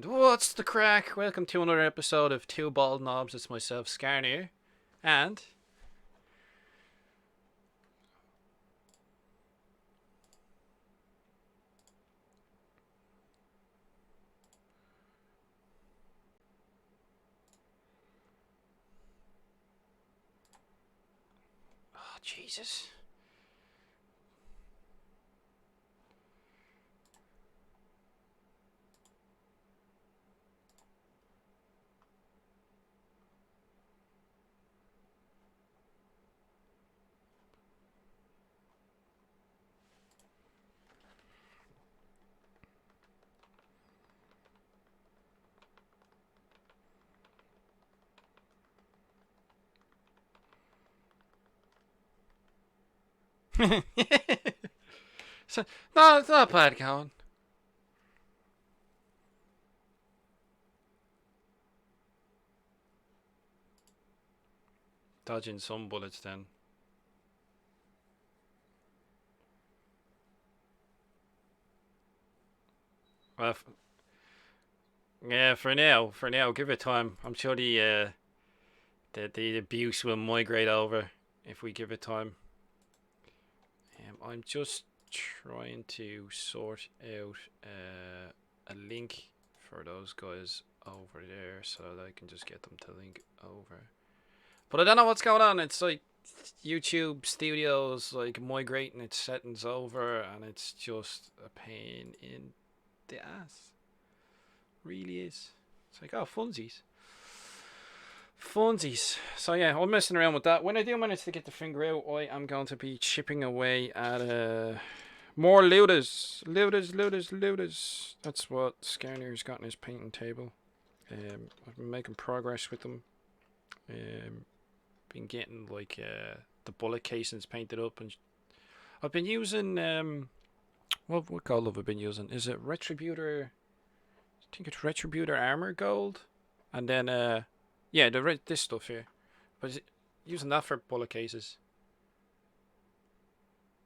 And what's the crack? Welcome to another episode of Two Bald Knobs. It's myself, Scarnier, and oh Jesus. So, no, it's not bad going. Dodging some bullets then. Well, yeah, for now, give it time. I'm sure the abuse will migrate over if we give it time. I'm just trying to sort out a link for those guys over there so that I can just get them to link over. But I don't know what's going on. It's like YouTube Studios like migrating its settings over, and it's just a pain in the ass. Really is. It's like, oh, funsies. Funsies. So yeah, I'm messing around with that. When I do manage to get the finger out, I am going to be chipping away at more looters. That's what Scarnier's got in his painting table. I've been making progress with them. Been getting like the bullet casings painted up, and I've been using what gold have I been using? Is it Retributor? I think it's Retributor Armor Gold, and then yeah, this stuff here. But using that for bullet cases.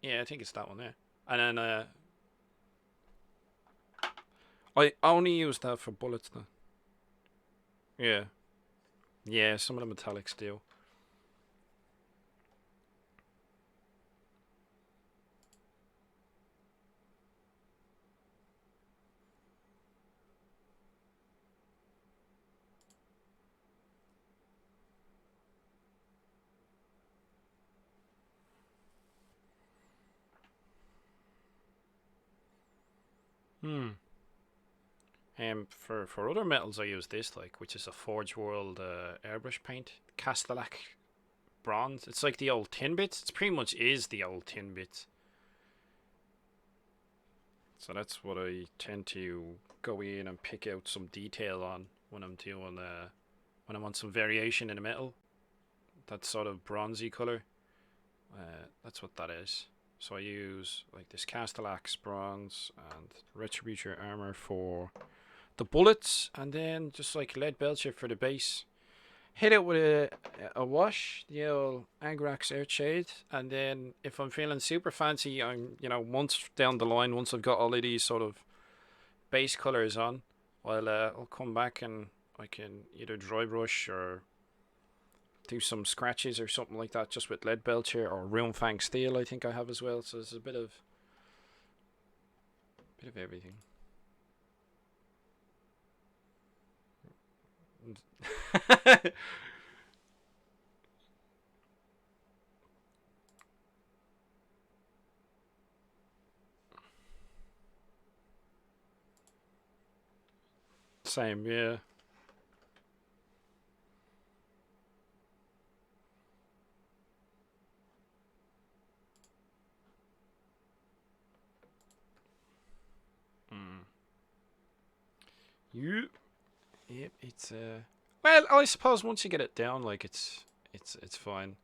Yeah, I think it's that one there. And then I only use that for bullets though. Yeah. Yeah, some of the metallic steel. Hmm. For other metals, I use this, like, which is a Forge World airbrush paint, Castellac bronze. It's like the old tin bits. It's pretty much is the old tin bits. So that's what I tend to go in and pick out some detail on when I'm doing when I want some variation in the metal. That sort of bronzy color. That's what that is. So I use like this Castellax bronze and Retributor armor for the bullets, and then just like lead belcher for the base. Hit it with a wash, the old Agrax Earthshade, and then if I'm feeling super fancy, I'm once down the line, once I've got all of these sort of base colors on, I'll come back and I can either dry brush or do some scratches or something like that, just with lead belcher or Runefang steel. I think I have as well. So there's a bit of everything. Same, yeah. Mm. You, yep. It's well, I suppose once you get it down, like it's fine.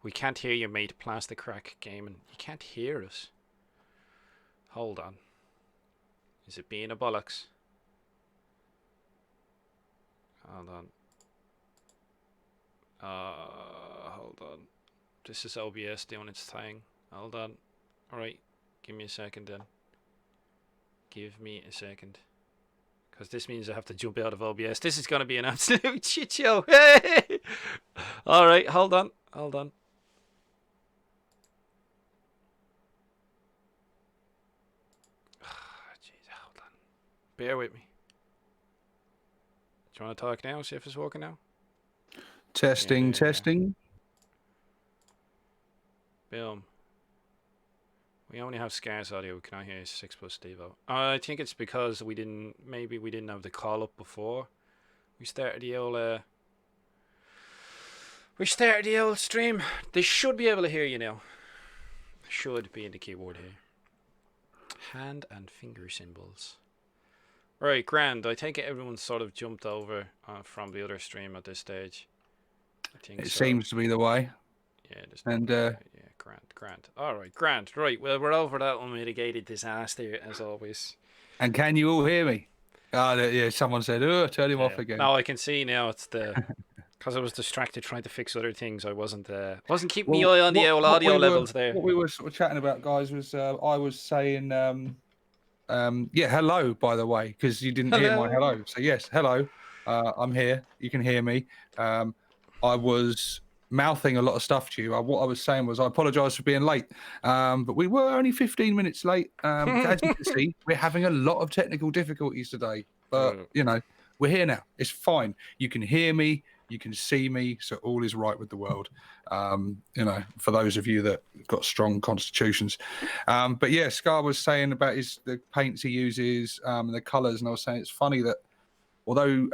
We can't hear your mate Plastic Crack gaming. You can't hear us. Hold on. Is it being a bollocks? Hold on. Hold on. This is OBS doing its thing. Hold on. Alright. Give me a second then. Give me a second. because this means I have to jump out of OBS. This is going to be an absolute shit show. Hey! All right, hold on. Jeez, hold on. Bear with me. Do you want to talk now? See if it's working now? Testing. Boom. We only have scarce audio. Can I hear 6 plus Stevo? I think it's because maybe we didn't have the call up before we started the old stream. They should be able to hear you now. Should be in the keyboard here. Hand and finger symbols. Right, grand. I take it everyone's sort of jumped over from the other stream at this stage. I think it seems to be the way. Yeah, and grand. All right, grand. Right, well, we're over that unmitigated disaster as always. And can you all hear me? Yeah, someone said, "Oh, turn him off again." No, I can see now. It's because I was distracted trying to fix other things. I wasn't keeping my eye on the audio levels there. What we were sort of chatting about, guys, was I was saying, hello, by the way, because you didn't hear my hello. So yes, hello, I'm here. You can hear me. I was mouthing a lot of stuff to you. What I was saying was I apologise for being late, but we were only 15 minutes late. As you can see, we're having a lot of technical difficulties today, but you know, we're here now. It's fine. You can hear me, you can see me, so all is right with the world. You know, for those of you that got strong constitutions. But yeah, Scar was saying about the paints he uses, and the colours, and I was saying it's funny that although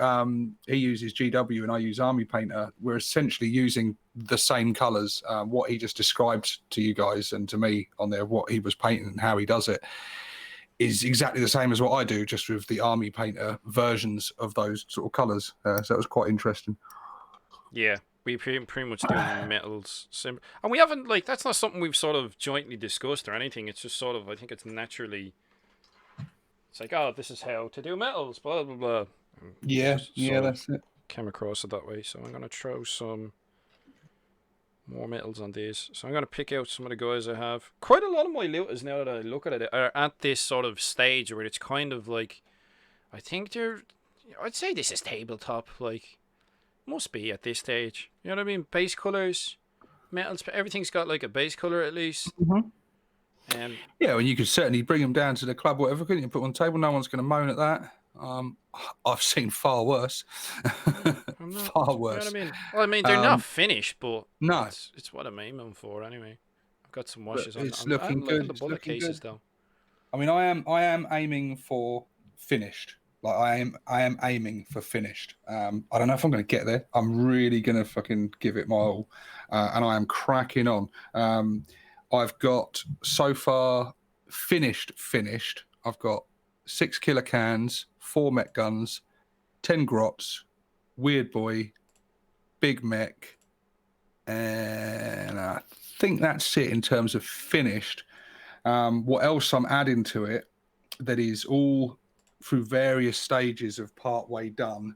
he uses GW and I use Army Painter, we're essentially using the same colours. What he just described to you guys and to me on there, what he was painting and how he does it, is exactly the same as what I do, just with the Army Painter versions of those sort of colours. So it was quite interesting. Yeah, we pretty much do metals. And we haven't, like, that's not something we've sort of jointly discussed or anything. It's just sort of, I think it's naturally, it's like, oh, this is how to do metals, blah, blah, blah. Yeah, that's it. Came across it that way, so I'm going to throw some more metals on these. So I'm going to pick out some of the guys I have. Quite a lot of my looters, now that I look at it, are at this sort of stage where it's kind of like, I think I'd say this is tabletop, like, must be at this stage. You know what I mean? Base colours, metals, everything's got like a base colour at least. Yeah, and you could certainly bring them down to the club, whatever, couldn't you? Put them on the table, no one's going to moan at that. I've seen far worse. Far worse. You know what I mean? Well, I mean, they're not finished, but no, it's what I'm aiming for anyway. I've got some washes on. It's looking good. The bullet cases, though. I mean, I am aiming for finished. Like I am aiming for finished. I don't know if I'm going to get there. I'm really going to fucking give it my all, and I am cracking on. I've got so far finished. I've got 6 killer cans, 4 mech guns, 10 grots, Weird Boy, Big Mech, and I think that's it in terms of finished. What else I'm adding to it that is all through various stages of part way done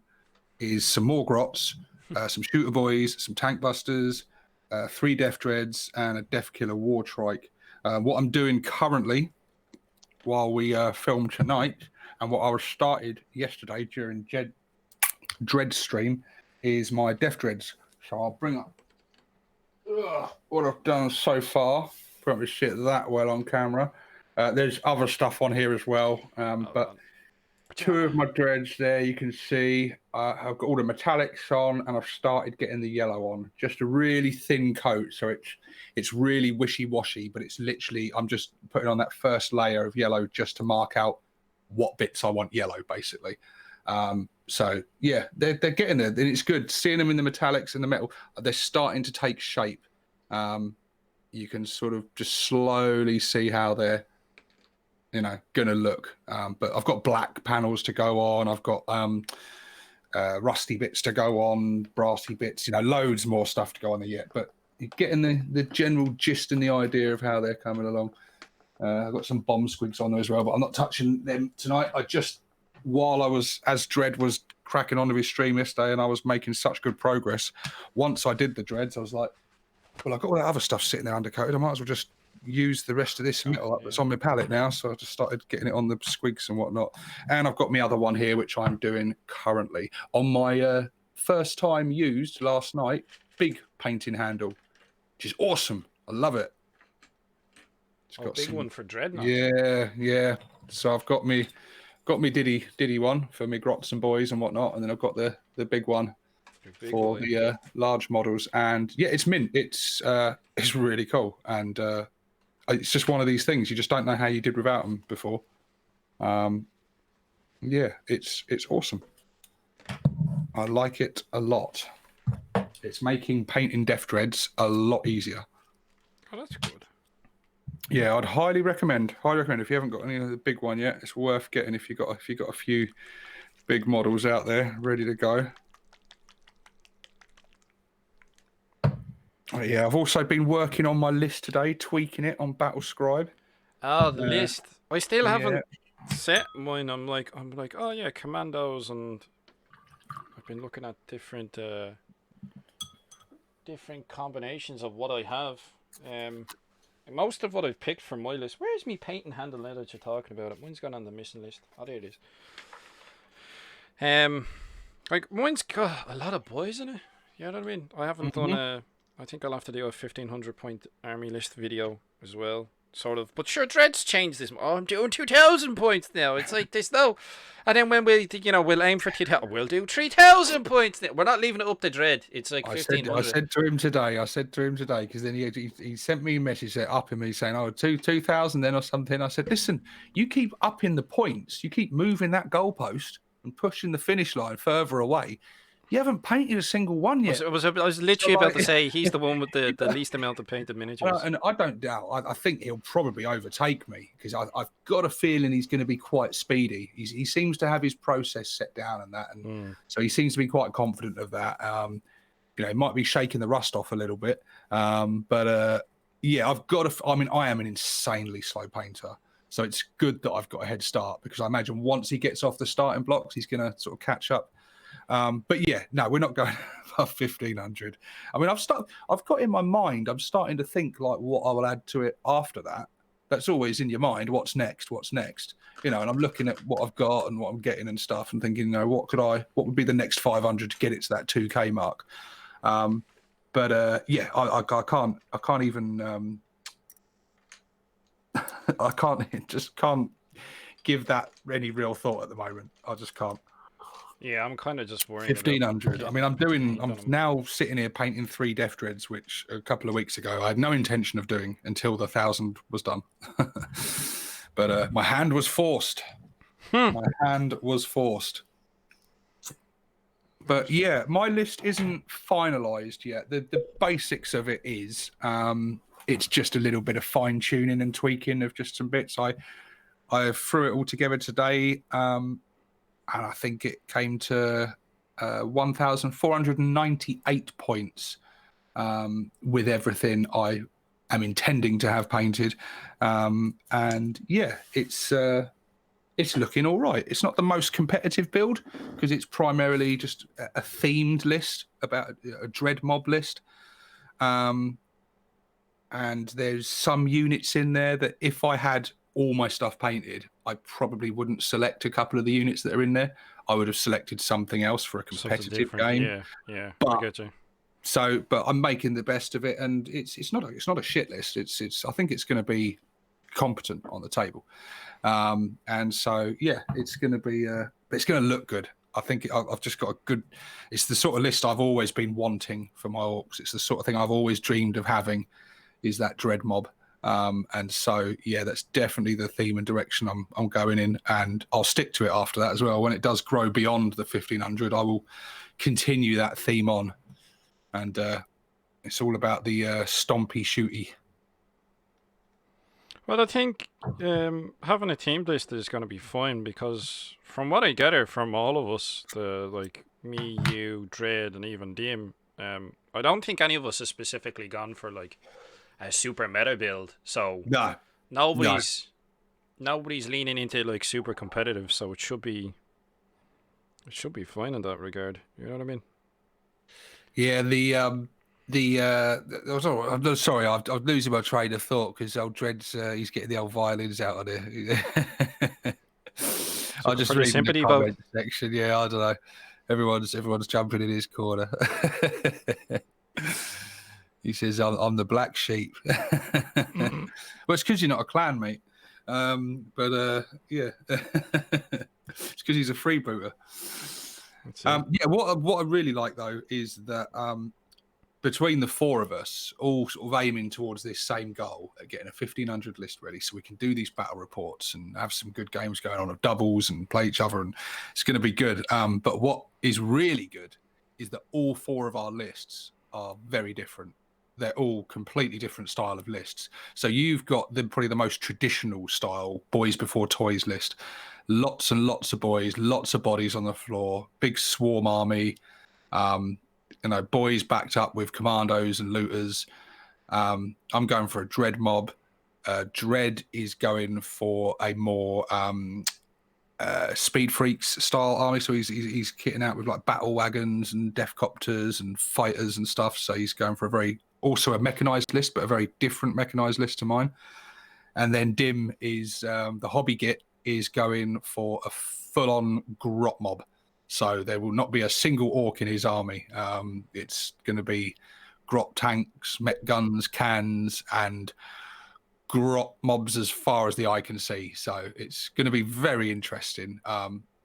is some more grots, some shooter boys, some tank busters, 3 death dreads, and a death killer war trike. What I'm doing currently while we film tonight, and what I was started yesterday during Dread stream, is my Death Dreads. So I'll bring up what I've done so far. Probably shit that well on camera. There's other stuff on here as well, but 2 of my dreads there you can see. I've got all the metallics on, and I've started getting the yellow on. Just a really thin coat, so it's really wishy-washy, but it's literally, I'm just putting on that first layer of yellow just to mark out what bits I want yellow, basically. So yeah, they're getting there. It's good seeing them in the metallics and the metal. They're starting to take shape. You can sort of just slowly see how they're, you know, gonna look. But I've got black panels to go on. I've got rusty bits to go on, brassy bits. You know, loads more stuff to go on there yet. But you're getting the general gist and the idea of how they're coming along. I've got some bomb squigs on there as well, but I'm not touching them tonight. While I was, as Dread was cracking onto his stream yesterday and I was making such good progress, once I did the dreads, I was like, well, I've got all that other stuff sitting there undercoated. I might as well just use the rest of this metal up that's on my palette now. So I just started getting it on the squigs and whatnot. And I've got my other one here, which I'm doing currently on my first time used last night. Big painting handle, which is awesome. I love it. It's got big one for Dreadnought. Yeah. So I've got me Diddy one for me Grots and boys and whatnot, and then I've got the big one for the large models. And yeah, it's mint. It's really cool, and it's just one of these things you just don't know how you did without them before. Yeah, it's awesome. I like it a lot. It's making painting Death Dreads a lot easier. Oh, that's good. Yeah, I'd highly recommend. If you haven't got any of the big one yet, it's worth getting. If you got a few big models out there ready to go. Oh, yeah, I've also been working on my list today, tweaking it on Battle Scribe. Oh, the list. I still haven't set mine. I'm like, oh yeah, commandos, and I've been looking at different combinations of what I have. Most of what I've picked from my list. Where's me painting handle now that you're talking about it? Mine's gone on the missing list. Oh, there it is. Like mine's got a lot of boys in it. You know what I mean? I haven't done a. I think I'll have to do a 1500 point army list video as well. Sort of, but sure, Dread's changed this. Oh, I'm doing 2,000 points now. It's like this though, and then when we'll aim for 2,000, we'll do 3,000 points. Now. We're not leaving it up to Dread. It's like 1,500. I said to him today, because then he sent me a message upping me saying, "Oh, 2,000 then or something." I said, "Listen, you keep upping the points, you keep moving that goalpost and pushing the finish line further away. You haven't painted a single one yet." I was literally about to say he's the one with the least amount of painted miniatures. And I don't doubt. I think he'll probably overtake me because I've got a feeling he's going to be quite speedy. He seems to have his process set down and that, and so he seems to be quite confident of that. He might be shaking the rust off a little bit, but yeah, I've got to. I mean, I am an insanely slow painter. So it's good that I've got a head start because I imagine once he gets off the starting blocks, he's going to sort of catch up. But yeah, no, we're not going above 1,500. I mean, I've got in my mind, I'm starting to think like what I will add to it after that. That's always in your mind. What's next? And I'm looking at what I've got and what I'm getting and stuff and thinking, what would be the next 500 to get it to that 2K mark? Yeah, I can't even, just can't give that any real thought at the moment. I just can't. Yeah, I'm kind of just worried. 1,500. I mean, I'm now sitting here painting 3 Death Dreads, which a couple of weeks ago I had no intention of doing until the 1,000 was done. But my hand was forced. But yeah, my list isn't finalised yet. The basics of it is, it's just a little bit of fine tuning and tweaking of just some bits. I threw it all together today. And I think it came to 1,498 points with everything I am intending to have painted. And yeah, it's looking all right. It's not the most competitive build because it's primarily just a themed list about a dread mob list. And there's some units in there that if I had all my stuff painted, I probably wouldn't select a couple of the units that are in there. I would have selected something else for a competitive game. Yeah. But, I get you. But I'm making the best of it, and it's not a shit list. I think it's going to be competent on the table, and so yeah, it's going to be. It's going to look good. I think I've just got a good. It's the sort of list I've always been wanting for my orcs. It's the sort of thing I've always dreamed of having. Is that dread mob. And so, yeah, that's definitely the theme and direction I'm going in, and I'll stick to it after that as well. When it does grow beyond the 1,500, I will continue that theme on, and it's all about the stompy shooty. Well, I think having a team list is going to be fine because from what I gather from all of us, like me, you, Dread, and even Dim, I don't think any of us has specifically gone for like a super meta build, so nobody's leaning into like super competitive, so it should be fine in that regard. You know what I mean? Yeah, I'm sorry, I'm losing my train of thought because old Dread's he's getting the old violins out of there. I'm Looking just for the reading the sympathy vote. comment section. Yeah, I don't know. Everyone's jumping in his corner. He says, I'm the black sheep. Well, it's because you're not a clan, mate. Yeah, it's because he's a freebooter. Yeah, what I really like though is that between the four of us, all sort of aiming towards this same goal, of getting a 1500 list ready, so we can do these battle reports and have some good games going on of doubles and play each other, and it's going to be good. But what is really good is that all four of our lists are very different. They're all completely different style of lists. So you've got probably the most traditional style boys before toys list. Lots and lots of boys, lots of bodies on the floor, big swarm army. Boys backed up with commandos and looters. I'm going for a dread mob. Dread is going for a more speed freaks style army, so he's kitting out with like battle wagons and death copters and fighters and stuff. So he's going for also a mechanized list, but a very different mechanized list to mine. And then Dim is the hobby git is going for a full-on grot mob. So there will not be a single orc in his army. It's going to be grot tanks, mech guns, cans, and grot mobs as far as the eye can see. So it's going to be very interesting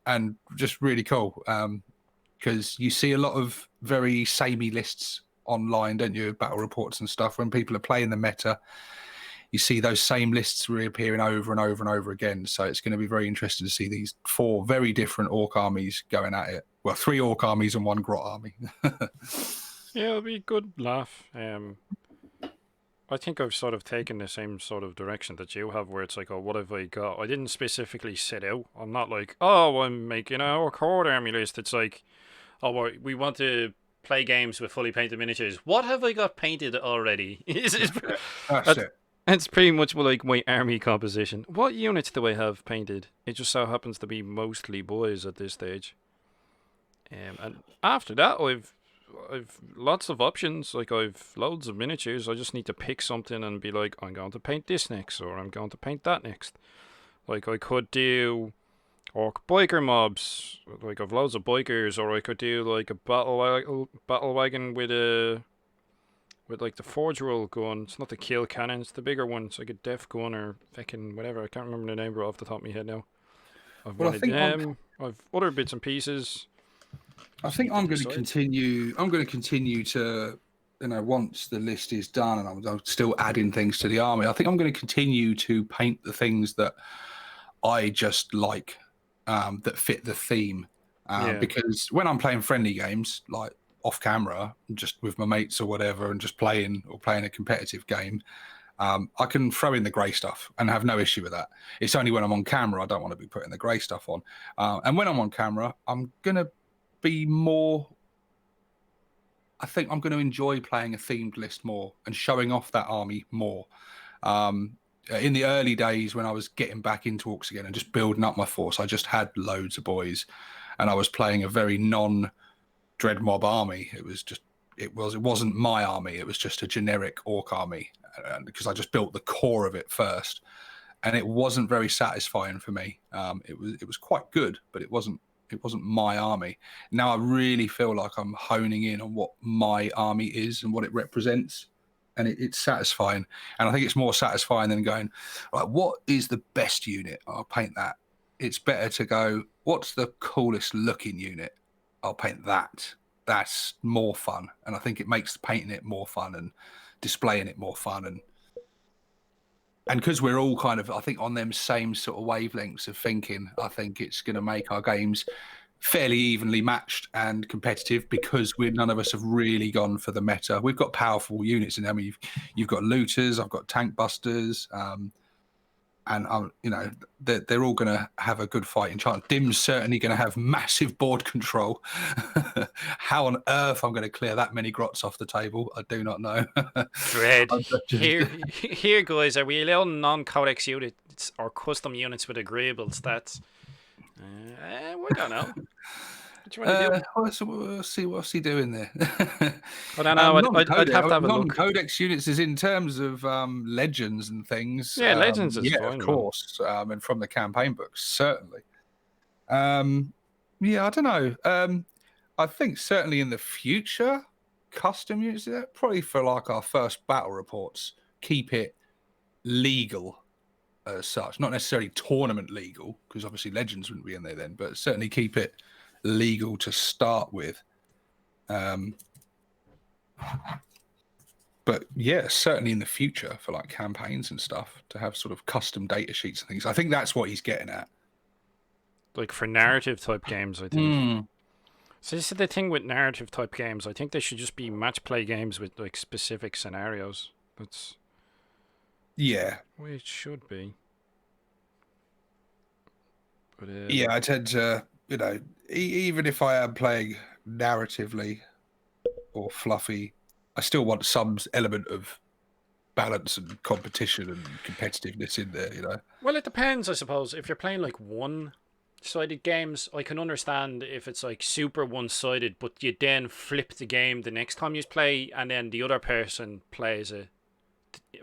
and just really cool because you see a lot of very samey lists online, don't you? Battle reports and stuff. When people are playing the meta, you see those same lists reappearing over and over and over again. So it's going to be very interesting to see these four very different orc armies going at it. Well, 3 orc armies and 1 grot army. Yeah, it'll be a good laugh. I think I've sort of taken the same sort of direction that you have, where it's like, oh, what have I got? I didn't specifically set out. I'm not like, oh, I'm making our core army list. It's like, oh, we want to play games with fully painted miniatures. What have I got painted already? That's it. It's pretty much like my army composition. What units do I have painted? It just so happens to be mostly boys at this stage. And after that, I've lots of options. Like I've loads of miniatures. I just need to pick something and be like, I'm going to paint this next, or I'm going to paint that next. Like I could do orc biker mobs. Like I've loads of bikers, or I could do like a battle wagon with like the forge roll gun. It's not the kill cannon, it's the bigger one. It's like a def gun or fucking whatever. I can't remember the name off the top of my head now. I've other bits and pieces. I think I'm going to continue. I'm going to continue to, once the list is done and I'm still adding things to the army. I think I'm going to continue to paint the things that I just like, that fit the theme. Because when I'm playing friendly games, like off camera, just with my mates or whatever, and just playing a competitive game, I can throw in the grey stuff and have no issue with that. It's only when I'm on camera I don't want to be putting the grey stuff on. And when I'm on camera, I'm going to be more. I think I'm going to enjoy playing a themed list more and showing off that army more. In the early days when I was getting back into Orks again and just building up my force, I just had loads of boys, and I was playing a very non-dread mob army. It wasn't my army. It was just a generic orc army because I just built the core of it first, and it wasn't very satisfying for me. It was quite good, but it wasn't my army. Now I really feel like I'm honing in on what my army is and what it represents, and it's satisfying. And I think it's more satisfying than going, right, what is the best unit? I'll paint that. It's better to go, what's the coolest looking unit? I'll paint that. That's more fun, and I think it makes painting it more fun and displaying it more fun. And because we're all kind of, I think, on them same sort of wavelengths of thinking, I think it's going to make our games fairly evenly matched and competitive, because none of us have really gone for the meta. We've got powerful units in there. I mean, you've got looters, I've got tank busters, and they're all going to have a good fighting chance. Dim's certainly going to have massive board control. How on earth I'm going to clear that many grots off the table, I do not know. Dread. Here, guys, are we allowed non-codex units or custom units with agreeable stats? We don't know. What do you want to do? We'll see what's he doing there. I don't know. I'd have to have a look. Non-codex units is in terms of legends and things. Yeah, Legends is yeah, fine, of man. course, and from the campaign books, certainly. Yeah, I don't know. I think certainly in the future, custom units, probably for like our first battle reports, keep it legal as such, not necessarily tournament legal, because obviously Legends wouldn't be in there then, but certainly keep it legal to start with. But yeah, certainly in the future for like campaigns and stuff, to have sort of custom data sheets and things. I think that's what he's getting at. Like for narrative type games, I think. So this is the thing with narrative type games. I think they should just be match play games with like specific scenarios. That's yeah, the way it should be. But yeah, I tend to, you know, even if I am playing narratively or fluffy, I still want some element of balance and competition and competitiveness in there, you know. Well, it depends, I suppose. If you're playing like one-sided games, I can understand if it's like super one-sided, but you then flip the game the next time you play, and then the other person plays it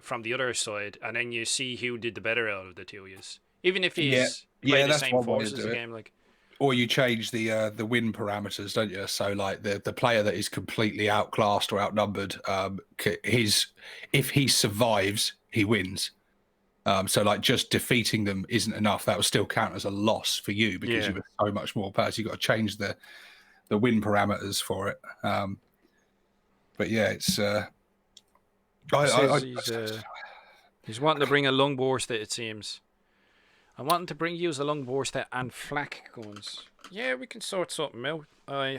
from the other side, and then you see who did the better out of the two of you. Even if you play the same forces game, like. Or you change the win parameters, don't you? So like the player that is completely outclassed or outnumbered, if he survives, he wins. So like just defeating them isn't enough. That will still count as a loss for you because you were so much more power. So you've got to change the win parameters for it. But yeah, it's he's wanting to bring a longbow, it seems. I'm wanting to use a longbow and flak guns. Yeah, we can sort something out. I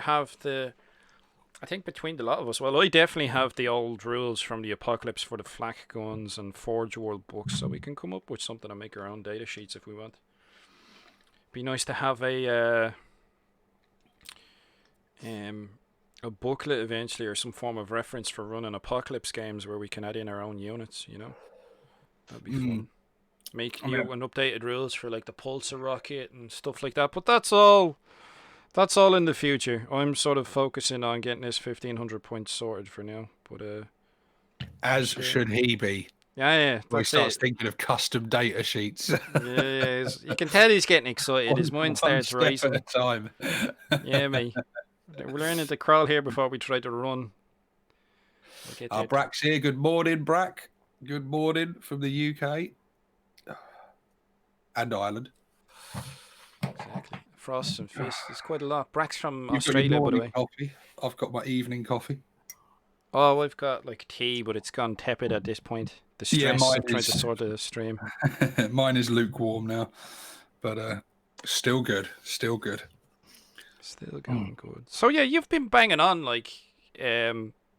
think between the lot of us, well, I definitely have the old rules from the Apocalypse for the flak guns and Forge World books, so we can come up with something and make our own data sheets if we want. Be nice to have a booklet eventually, or some form of reference for running Apocalypse games where we can add in our own units, you know? That'd be fun. Make new and updated rules for like the pulsar rocket and stuff like that. But that's all in the future. I'm sort of focusing on getting this 1500 points sorted for now. But as should he be. Yeah. He starts thinking of custom data sheets. Yeah, you can tell he's getting excited. His mind starts racing. At a time. Yeah, mate. We're learning to crawl here before we try to run. Brack's here. Good morning, Brack. Good morning from the UK. And Ireland. Exactly. Frosts and fists. There's quite a lot. Brack's from Australia, by the way. Coffee. I've got my evening coffee. Oh, I've got like tea, but it's gone tepid at this point. The stress of trying to sort the stream. Mine is lukewarm now, but still good. Still good. Still going good. So yeah, you've been banging on like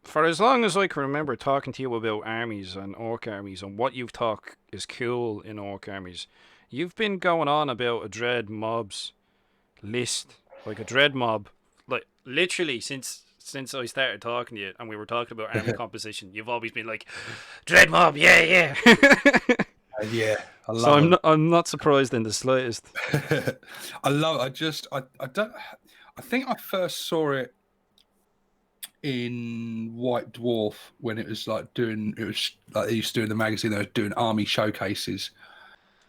for as long as I can remember talking to you about armies and orc armies and what you've thought is cool in orc armies. You've been going on about a dread mobs list, like a dread mob, like literally since I started talking to you and we were talking about army composition. You've always been like, dread mob, yeah. Yeah, I love. I'm not surprised in the slightest. I love. I don't. I think I first saw it in White Dwarf when it was like doing. It was like they used to do in the magazine. They were doing army showcases.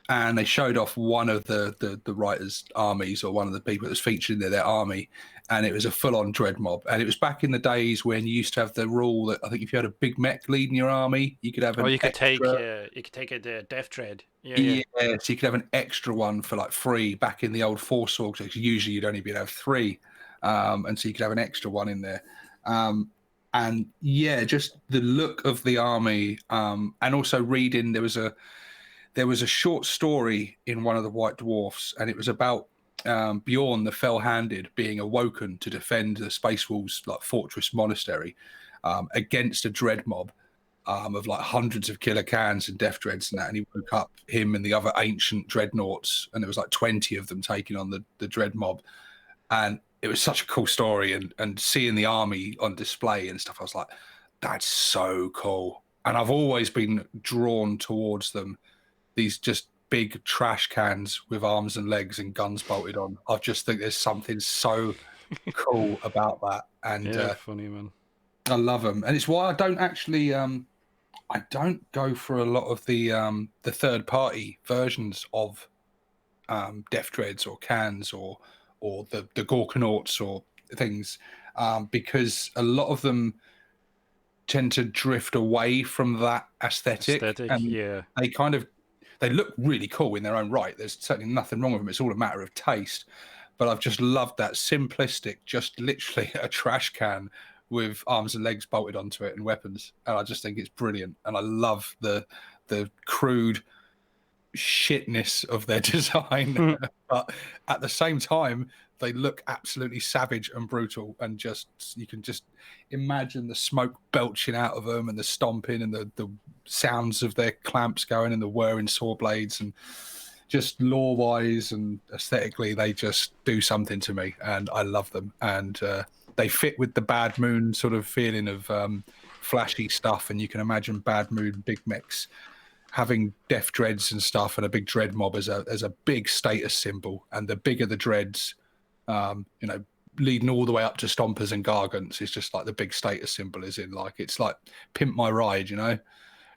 And they showed off one of the writers' armies, or one of the people that was featured in their army, and it was a full-on dread mob. And it was back in the days when you used to have the rule that I think if you had a big mech leading your army, you could have an take a death dread. Yeah, so you could have an extra one for like free back in the old Force Orgs, because usually you'd only be able to have three, and so you could have an extra one in there. And yeah, just the look of the army, and also reading there was a short story in one of the White Dwarfs, and it was about Bjorn the Fell-Handed being awoken to defend the Space Wolves like fortress monastery against a dread mob of like hundreds of killer cans and death dreads and that. And he woke up, him and the other ancient dreadnoughts, and there was like 20 of them taking on the dread mob. And it was such a cool story, and seeing the army on display and stuff, I was like, that's so cool. And I've always been drawn towards them. These just big trash cans with arms and legs and guns bolted on. I just think there's something so cool about that, and Yeah, funny man. I love them, and it's why I don't actually I don't go for a lot of the third party versions of Death Dreads or Cans or the Gorkamorks or things, because a lot of them tend to drift away from that aesthetic, Aesthetic, and yeah. they kind of they look really cool in their own right. There's certainly nothing wrong with them. It's all a matter of taste. But I've just loved that simplistic, just literally a trash can with arms and legs bolted onto it and weapons. And I just think it's brilliant. And I love the crude shitness of their design. But at the same time, they look absolutely savage and brutal, and just you can just imagine the smoke belching out of them and the stomping and the sounds of their clamps going and the whirring saw blades, and just lore wise and aesthetically they just do something to me, and I love them. And they fit with the Bad Moon sort of feeling of flashy stuff, and you can imagine Bad Moon big mechs having death dreads and stuff, and a big dread mob as a big status symbol. And the bigger the dreads, you know, leading all the way up to stompers and gargants, is just like the big status symbol. Is in like, it's like pimp my ride, you know.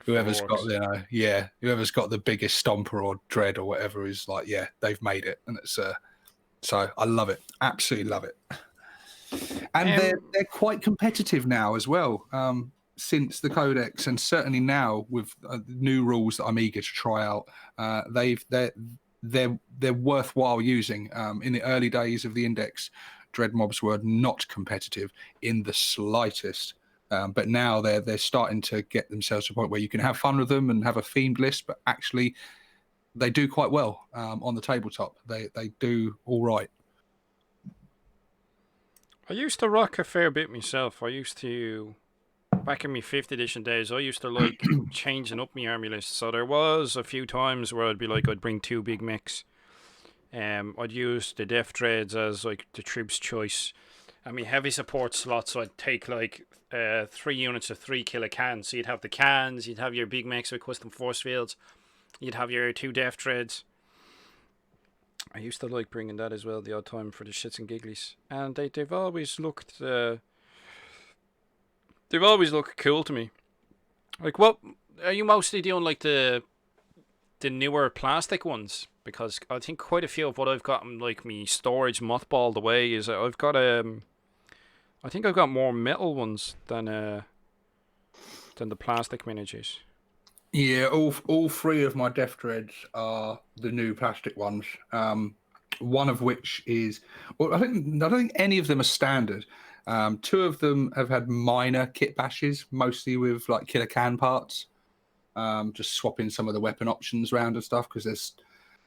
Whoever's got, you know, yeah, whoever's got the biggest stomper or dread or whatever is like, yeah, they've made it. And it's so I love it, absolutely love it. And they're quite competitive now as well, since the codex, and certainly now with new rules that I'm eager to try out. They're worthwhile using. In the early days of the index, dread mobs were not competitive in the slightest. But now they're starting to get themselves to a point where you can have fun with them and have a themed list, but actually they do quite well on the tabletop. They do all right. I used to rock a fair bit myself. I used to, back in my 5th edition days, I used to like changing up my army list. So there was a few times where I'd be like, I'd bring 2 big mechs. I'd use the Death Dreads as like the troops' choice. And my heavy support slots, so I'd take like 3 units of 3 killer cans. So you'd have the cans, you'd have your big mechs with custom force fields, you'd have your 2 Death Dreads. I used to like bringing that as well the odd time for the shits and gigglies, and they've always looked cool to me. Like, what are you mostly doing? Like the newer plastic ones? Because I think quite a few of what I've got in like me storage mothballed away is I've got I think I've got more metal ones than the plastic miniatures. Yeah, all 3 of my Death Dreads are the new plastic ones. One of which is, well, I don't think any of them are standard. 2 of them have had minor kit bashes, mostly with like killer can parts. Just swapping some of the weapon options around and stuff, because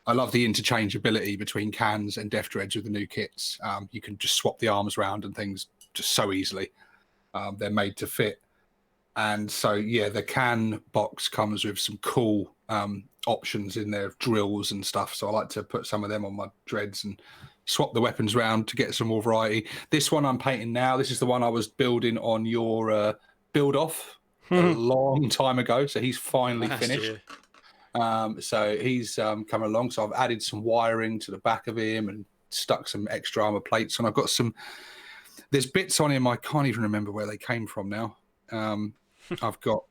I love the interchangeability between cans and Death Dreads with the new kits. You can just swap the arms around and things just so easily. They're made to fit. And so, yeah, the can box comes with some cool options in there, drills and stuff. So I like to put some of them on my dreads and swap the weapons around to get some more variety. This one I'm painting now, this is the one I was building on your build off a long time ago. So he's finally finished. So he's come along. So I've added some wiring to the back of him and stuck some extra armor plates. And I've got there's bits on him I can't even remember where they came from now. I've got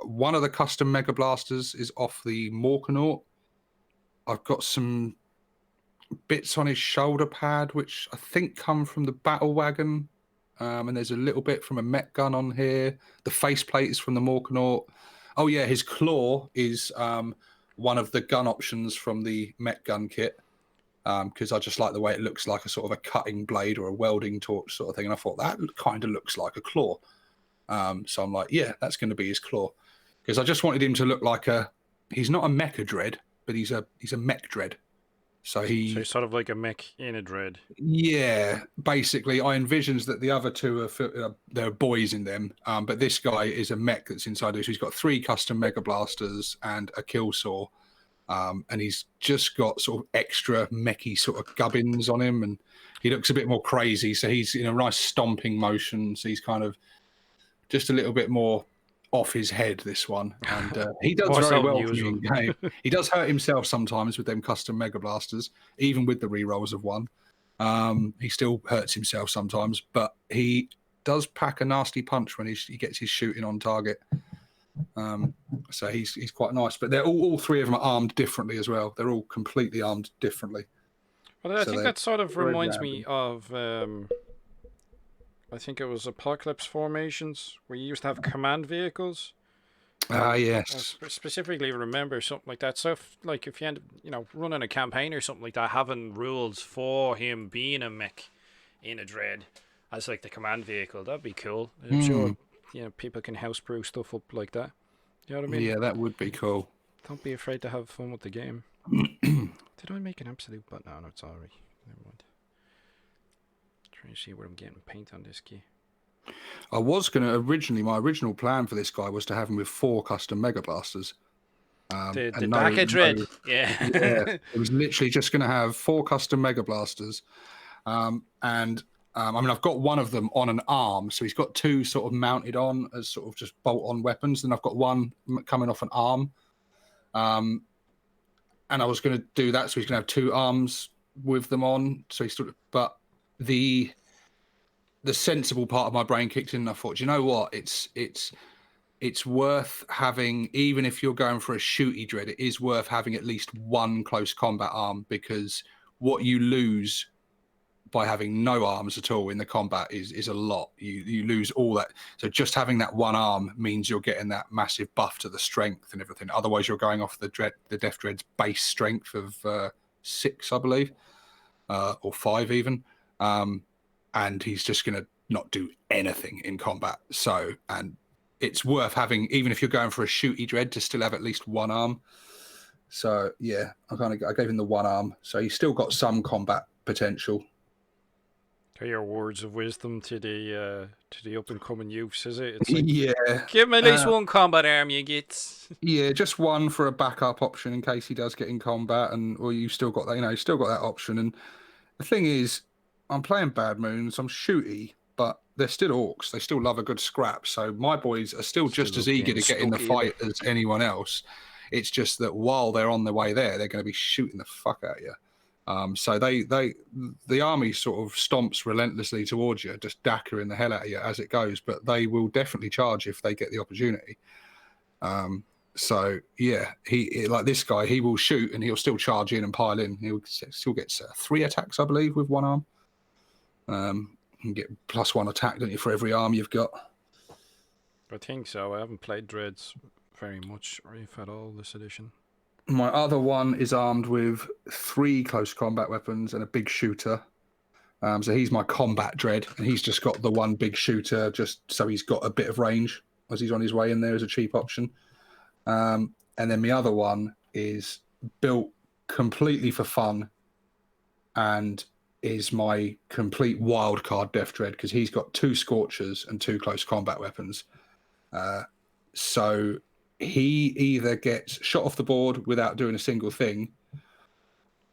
one of the custom Mega Blasters is off the Morkanaut. I've got some bits on his shoulder pad, which I think come from the Battle Wagon. And there's a little bit from a mech gun on here. The faceplate is from the Morkanaut. Oh yeah, his claw is one of the gun options from the mech gun kit. Because I just like the way it looks, like a sort of a cutting blade or a welding torch sort of thing. And I thought that kind of looks like a claw. So I'm like, yeah, that's going to be his claw, because I just wanted him to look like he's not a mecha dread, but he's a mech dread. So he's sort of like a mech in a dread. Yeah, basically, I envisions that the other 2 there are boys in them, but this guy is a mech that's inside there. So he's got 3 custom Mega Blasters and a kill saw, and he's just got sort of extra mechy sort of gubbins on him, and he looks a bit more crazy. So he's in a nice stomping motion. So he's kind of just a little bit more off his head, this one. And he does very well for me in game. He does hurt himself sometimes with them custom Mega Blasters, even with the rerolls of 1. He still hurts himself sometimes, but he does pack a nasty punch when he gets his shooting on target. So he's quite nice. But they're all three of them are armed differently as well. They're all completely armed differently. Well, I So think they're that sort of very reminds random. me of I think it was Apocalypse Formations, where you used to have command vehicles. I Yes. specifically remember something like that. So, if you end up, running a campaign or something like that, having rules for him being a mech in a dread as like the command vehicle, that'd be cool. I'm sure Mm, people can house brew stuff up like that. You know what I mean? yeah, that would be cool. Don't be afraid to have fun with the game. Did I make an absolute? But no, it's alright. Never mind. Trying to see where I'm getting paint on this key. I was going to my original plan for this guy was to have him with 4 custom Mega Blasters. The And DACA dread. yeah, Yeah. it was literally just going to have 4 custom Mega Blasters. And I mean, I've got one of them on an arm, so he's got 2 sort of mounted on as sort of just bolt-on weapons. Then I've got one coming off an arm. And I was going to do that, so he's going to have 2 arms with them on. So he's sort of, but the sensible part of my brain kicked in, and I thought, you know what, it's worth having, even if you're going for a shooty dread, it is worth having at least 1 close combat arm, because what you lose by having no arms at all in the combat is a lot. You lose all that. So just having that 1 arm means you're getting that massive buff to the strength and everything. Otherwise, you're going off the Death Dread's base strength of 6, I believe, or 5 even. And he's just going to not do anything in combat. So, and it's worth having, even if you're going for a shooty dread, to still have at least 1 arm. So yeah, I gave him the 1 arm. So he's still got some combat potential. Are your words of wisdom to the up and coming youths? Is it? It's like, Yeah. give him at least 1 combat arm, you get. Yeah, just 1 for a backup option in case he does get in combat, or you still got that. You still got that option. And the thing is, I'm playing Bad Moons. I'm shooty, but they're still orcs. They still love a good scrap. So my boys are still just as eager to get in the fight as anyone else. It's just that while they're on their way there, they're going to be shooting the fuck out of you. So the army sort of stomps relentlessly towards you, just dackering the hell out of you as it goes. But they will definitely charge if they get the opportunity. So yeah, he like this guy, he will shoot and he'll still charge in and pile in. He'll still gets 3 attacks, I believe, with 1 arm. You can get +1 attack, don't you, for every arm you've got? I think so. I haven't played Dreads very much, or if at all, this edition. My other one is armed with 3 close combat weapons and a big shooter. So he's my combat dread, and he's just got the 1 big shooter, just so he's got a bit of range as he's on his way in there as a cheap option. And then my other one is built completely for fun and is my complete wild card Death Dread, because he's got 2 Scorchers and 2 close combat weapons. So he either gets shot off the board without doing a single thing,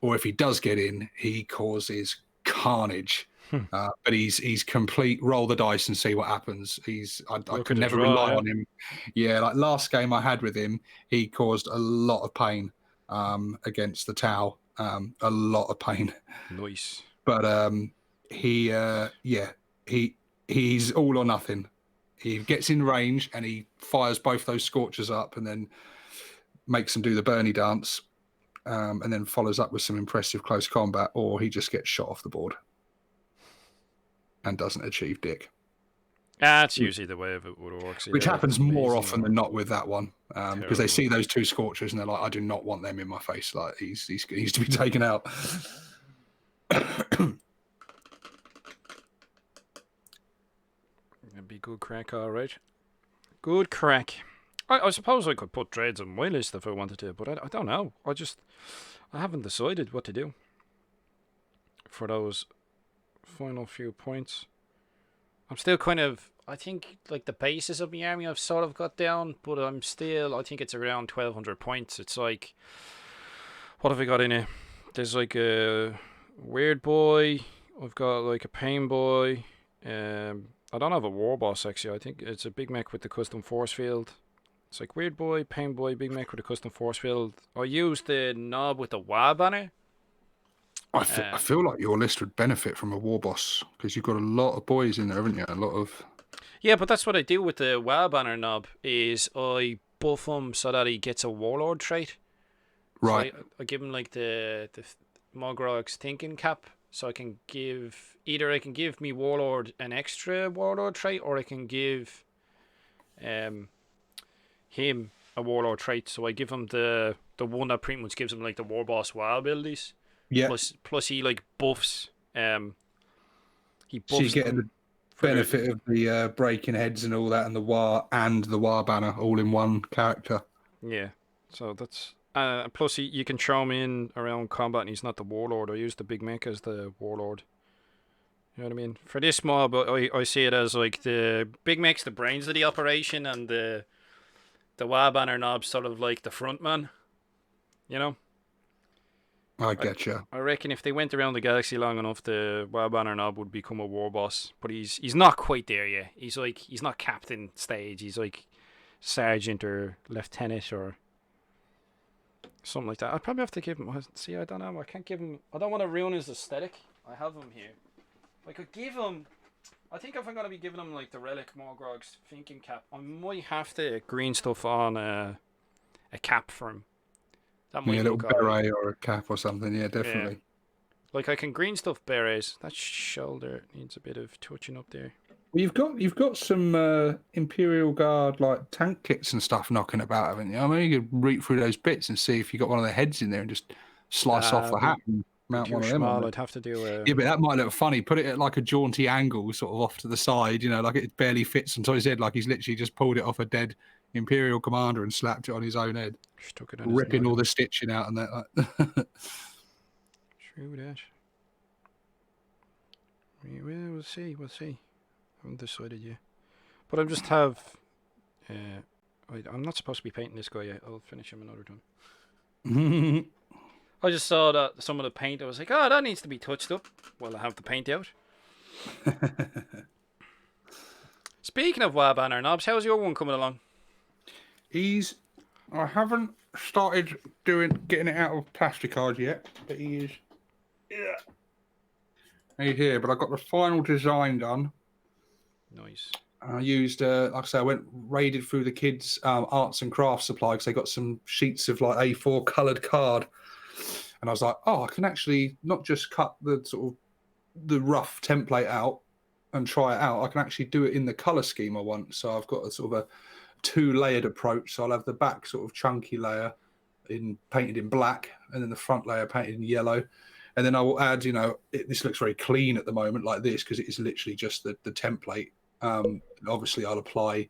or if he does get in, he causes carnage. But he's complete roll the dice and see what happens. I can never rely on him. Yeah, like last game I had with him, he caused a lot of pain against the Tau. A lot of pain. Nice. But he's all or nothing. He gets in range and he fires both those Scorchers up and then makes them do the Bernie dance, and then follows up with some impressive close combat, or he just gets shot off the board and doesn't achieve dick. That's usually the way of it with Orks. Which happens more often than not with that one, because they see those 2 Scorchers and they're like, I do not want them in my face. Like he needs to be taken out. It'd be good crack, all right. Good crack. I suppose I could put Dreads on my list if I wanted to, but I don't know. I haven't decided what to do for those final few points. I'm still kind of, I think, like the basis of my army I've sort of got down, but I think it's around 1,200 points. It's like, what have I got in it? There's like a Weird Boy, I've got like a Pain Boy, I don't have a War Boss actually. I think it's a Big Mech with the custom force field. It's like Weird Boy, Pain Boy, Big Mech with a custom force field. I used the knob with the WAB on it. I feel like your list would benefit from a war boss because you've got a lot of boys in there, haven't you? A lot of. Yeah, but that's what I do with the WoW banner knob. Is I buff him so that he gets a warlord trait. So Right. I give him like the Mogrog's thinking cap. So I can give either I can give me warlord an extra warlord trait, or I can give him a warlord trait. So I give him the one that pretty much gives him like the war boss WoW abilities. Yeah. Plus he like buffs he So you're buffs getting them the for their benefit of the breaking heads and all that, and the war banner all in one character. yeah. So that's plus you can throw him in around combat and he's not the warlord. I use the big mech as the warlord. You know what I mean? For this mob, I see it as like the big mech's the brains of the operation, and the WoW banner knob's sort of like the front man. You know? I I, get you. I reckon if they went around the galaxy long enough, the WoW banner knob would become a war boss. But he's not quite there yet. He's not captain stage. He's like sergeant or lieutenant or something like that. I'd probably have to give him. See, I don't know. I can't give him. I don't want to ruin his aesthetic. I have him here. I could give him. I think if I'm gonna be giving him like the relic Morgrog's thinking cap, I might have to green stuff on a cap for him. That Yeah, might a little look alright. beret or a cap or something. Yeah, Yeah. definitely. Like I can green stuff berets. That shoulder needs a bit of touching up there. Well, you've got some Imperial Guard like tank kits and stuff knocking about, haven't you? I mean, you could read through those bits and see if you got one of their heads in there and just slice off Nah, the hat and be mount too one of them on small. there. I'd have to do a. Yeah, but that might look funny. Put it at like a jaunty angle, sort of off to the side, like it barely fits on top of his head, like he's literally just pulled it off a dead Imperial commander and slapped it on his own head, Stuck it on his ripping all noggin. the stitching out and that. Like. True that. We'll see. We'll see. I haven't decided yet. But I just have. I'm not supposed to be painting this guy yet. I'll finish him another time. I just saw that some of the paint. I was like, oh, that needs to be touched up. Well, I have the paint out. Speaking of WoW banner knobs, how's your one coming along? I haven't started getting it out of plasticard yet, but he's here. But I got the final design done. Nice. I used, like I say, I raided through the kids' arts and crafts supply because they got some sheets of like A4 coloured card, and I was like, oh, I can actually not just cut the sort of the rough template out and try it out. I can actually do it in the colour scheme I want. So I've got a sort of a 2-layered approach. So I'll have the back sort of chunky layer painted in black, and then the front layer painted in yellow. And then I will add, this looks very clean at the moment like this because it is literally just the template. Obviously, I'll apply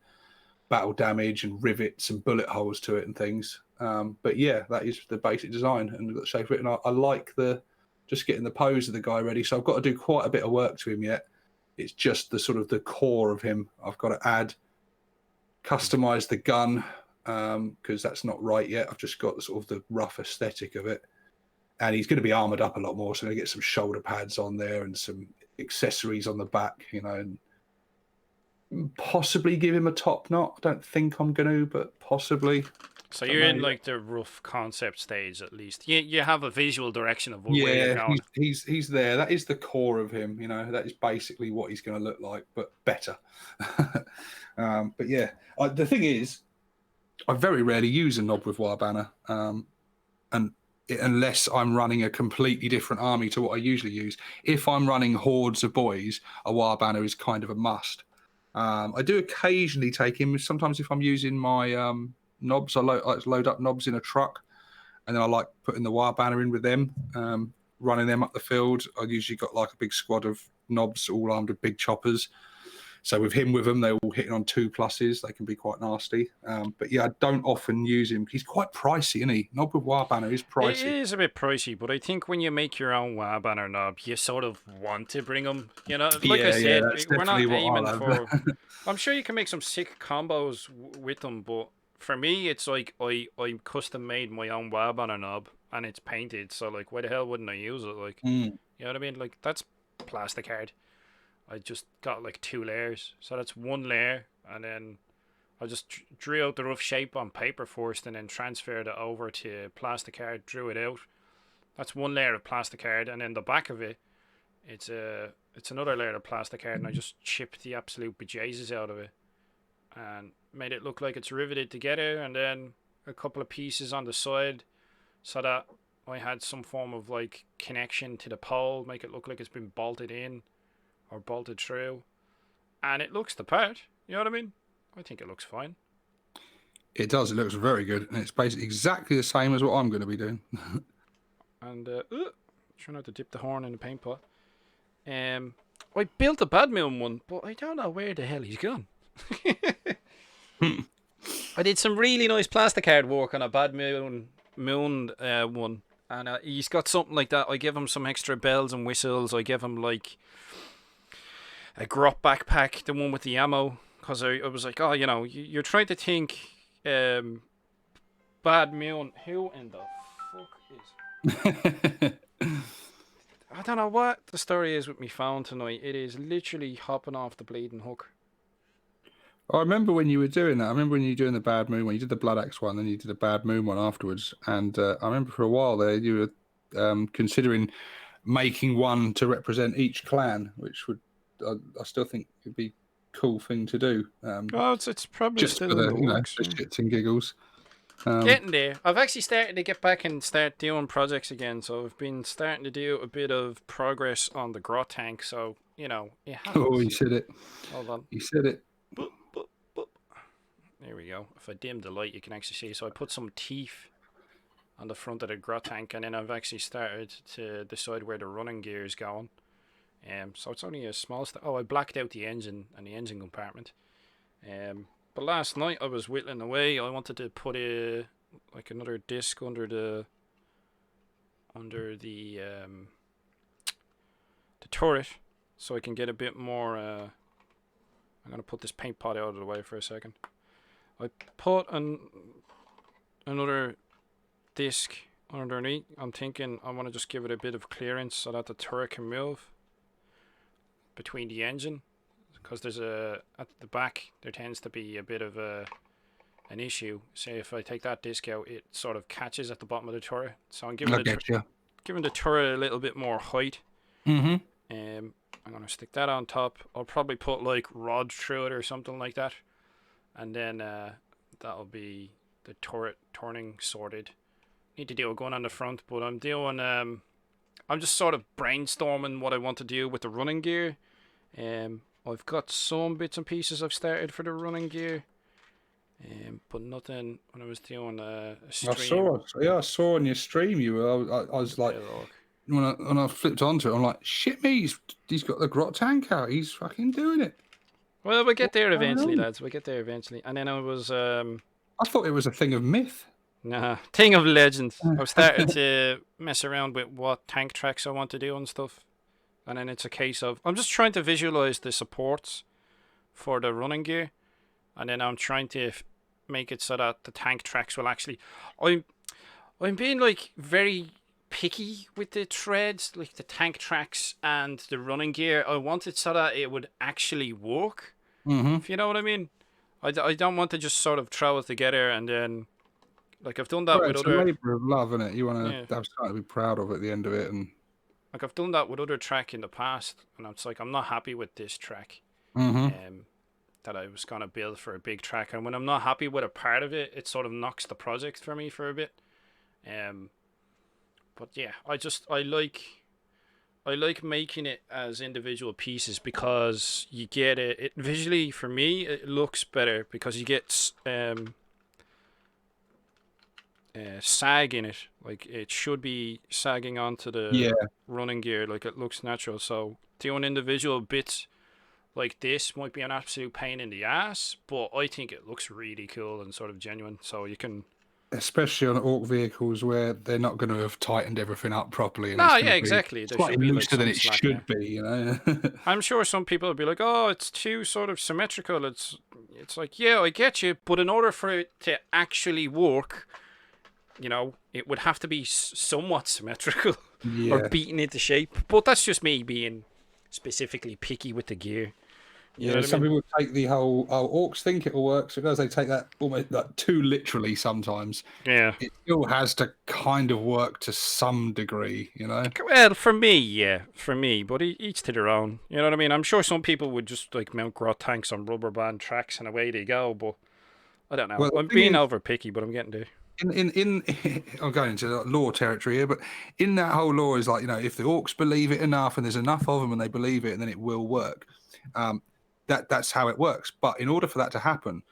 battle damage and rivets and bullet holes to it and things. But yeah, that is the basic design, and we've got the shape of it. And I like just getting the pose of the guy ready. So I've got to do quite a bit of work to him yet. It's just the sort of the core of him. I've got to customize the gun because that's not right yet. I've just got the sort of the rough aesthetic of it. And he's going to be armored up a lot more. So I'm going to get some shoulder pads on there and some accessories on the back, and possibly give him a top knot. I don't think I'm going to, but possibly. So you're in like the rough concept stage at least. You have a visual direction of where you're going. He's there. That is the core of him. That is basically what he's going to look like, but better. But yeah, the thing is, I very rarely use a knob with wire banner, unless I'm running a completely different army to what I usually use. If I'm running hordes of boys, a wire banner is kind of a must. I do occasionally take him. Sometimes if I'm using my knobs, I load up knobs in a truck, and then I like putting the wire banner in with them, running them up the field. I usually got like a big squad of knobs all armed with big choppers. So with them, they're all hitting on 2+s. They can be quite nasty. But yeah, I don't often use him. He's quite pricey, isn't he? Knob with wire banner is pricey. It is a bit pricey, but I think when you make your own WoW banner knob, you sort of want to bring them. Like I said, we're not aiming for. I'm sure you can make some sick combos with them, but for me, it's like I custom made my own WoW banner knob, and it's painted. So like, why the hell wouldn't I use it? Like, you know what I mean? Like that's plastic card. I just got like 2 layers, so that's 1 layer, and then I just drew out the rough shape on paper first, and then transferred it over to plastic card, drew it out, That's one layer of plasticard, and then the back of it, it's another layer of plasticard, and I just chipped the absolute bejesus out of it, and made it look like it's riveted together, and then a couple of pieces on the side, so that I had some form of like connection to the pole, make it look like it's been bolted in or bolted through, and it looks the part. You know what I mean? I think it looks fine. It does. It looks very good, and it's basically exactly the same as what I'm going to be doing. And try not to dip the horn in the paint pot. I built a Bad Moon one, but I don't know where the hell he's gone. I did some really nice plasticard work on a Bad Moon one, and he's got something like that. I give him some extra bells and whistles. I give him like a grot backpack, the one with the ammo, because I was like, oh, you know, you're trying to think Bad Moon. Who in the fuck is... I don't know what the story is with me phone tonight. It is literally hopping off the bleeding hook. I remember when you were doing that. I remember when you were doing the Bad Moon one. You did the Blood Axe one, then you did the Bad Moon one afterwards. And I remember for a while there, you were considering making one to represent each clan, which would I still think would be a cool thing to do. Oh, it's probably just still for the, in the you know, works. for shits and giggles. Getting there. I've actually started to get back and start doing projects again. So I've been starting to do a bit of progress on the grot tank. So, you know, it happens. Oh, you said it. Hold on. You said it. Boop, boop, boop. There we go. If I dim the light, you can actually see. So I put some teeth on the front of the grot tank, and then I've actually started to decide where the running gear is going. So it's only a small oh, I blacked out the engine and the engine compartment. But last night I was whittling away. I wanted to put like another disc under the turret, so I can get a bit more. I'm gonna put this paint pot out of the way for a second. I put another disc underneath. I'm thinking I want to just give it a bit of clearance so that the turret can move between the engine. Because there's at the back there tends to be a bit of an issue. Say if I take that disc out, it sort of catches at the bottom of the turret. So I'm giving the turret a little bit more height. Mm-hmm. I'm gonna stick that on top. I'll probably put like rod through it or something like that, and then that'll be the turret turning sorted. Need to do a gun on the front, but I'm doing I'm just sort of brainstorming what I want to do with the running gear. I've got some bits and pieces I've started for the running gear, but nothing when I was doing a stream. I saw on your stream you were. I was like, when I flipped onto it, I'm like, shit me, he's got the grot tank out. He's fucking doing it. Well, we'll get there eventually, lads. We'll get there eventually. And then I was... I thought it was a thing of myth. Nah, thing of legend. I've started to mess around with what tank tracks I want to do and stuff. And then it's a case of... I'm just trying to visualize the supports for the running gear. And then I'm trying to make it so that the tank tracks will actually... I'm being like very picky with the treads, like the tank tracks and the running gear. I want it so that it would actually work. Mm-hmm. If you know what I mean. I don't want to just sort of throw it together and then... Like I've done that with it's other... a labour of love, isn't it? You want to have something to be proud of at the end of it. And like I've done that with other track in the past, and it's like I'm not happy with this track. That I was gonna build for a big track, and when I'm not happy with a part of it, it sort of knocks the project for me for a bit. But yeah, I like making it as individual pieces because you get it visually. For me, it looks better because you get sag in it. Like it should be sagging onto the running gear, like it looks natural. So doing individual bits like this might be an absolute pain in the ass, but I think it looks really cool and sort of genuine. So you can, especially on Ork vehicles where they're not going to have tightened everything up properly. No, yeah, exactly. There should be looser than it should be, you know. I'm sure some people will be like, "Oh, it's too sort of symmetrical." It's like, yeah, I get you, but in order for it to actually work, you know, it would have to be somewhat symmetrical or beaten into shape. But that's just me being specifically picky with the gear. You know Yeah, what I some mean? people take the whole orcs think it will work, so guys they take that almost like too literally sometimes. Yeah. It still has to kind of work to some degree, you know. Well, for me, yeah, for me, but each to their own. You know what I mean? I'm sure some people would just like mount grot tanks on rubber band tracks and away they go, but I don't know. Well, I'm the thing being is, over picky, but I'm getting there. I'm going into lore territory here, but in that whole lore is like, you know, if the orcs believe it enough and there's enough of them and they believe it, and then it will work. Um, that's how it works. But in order for that to happen,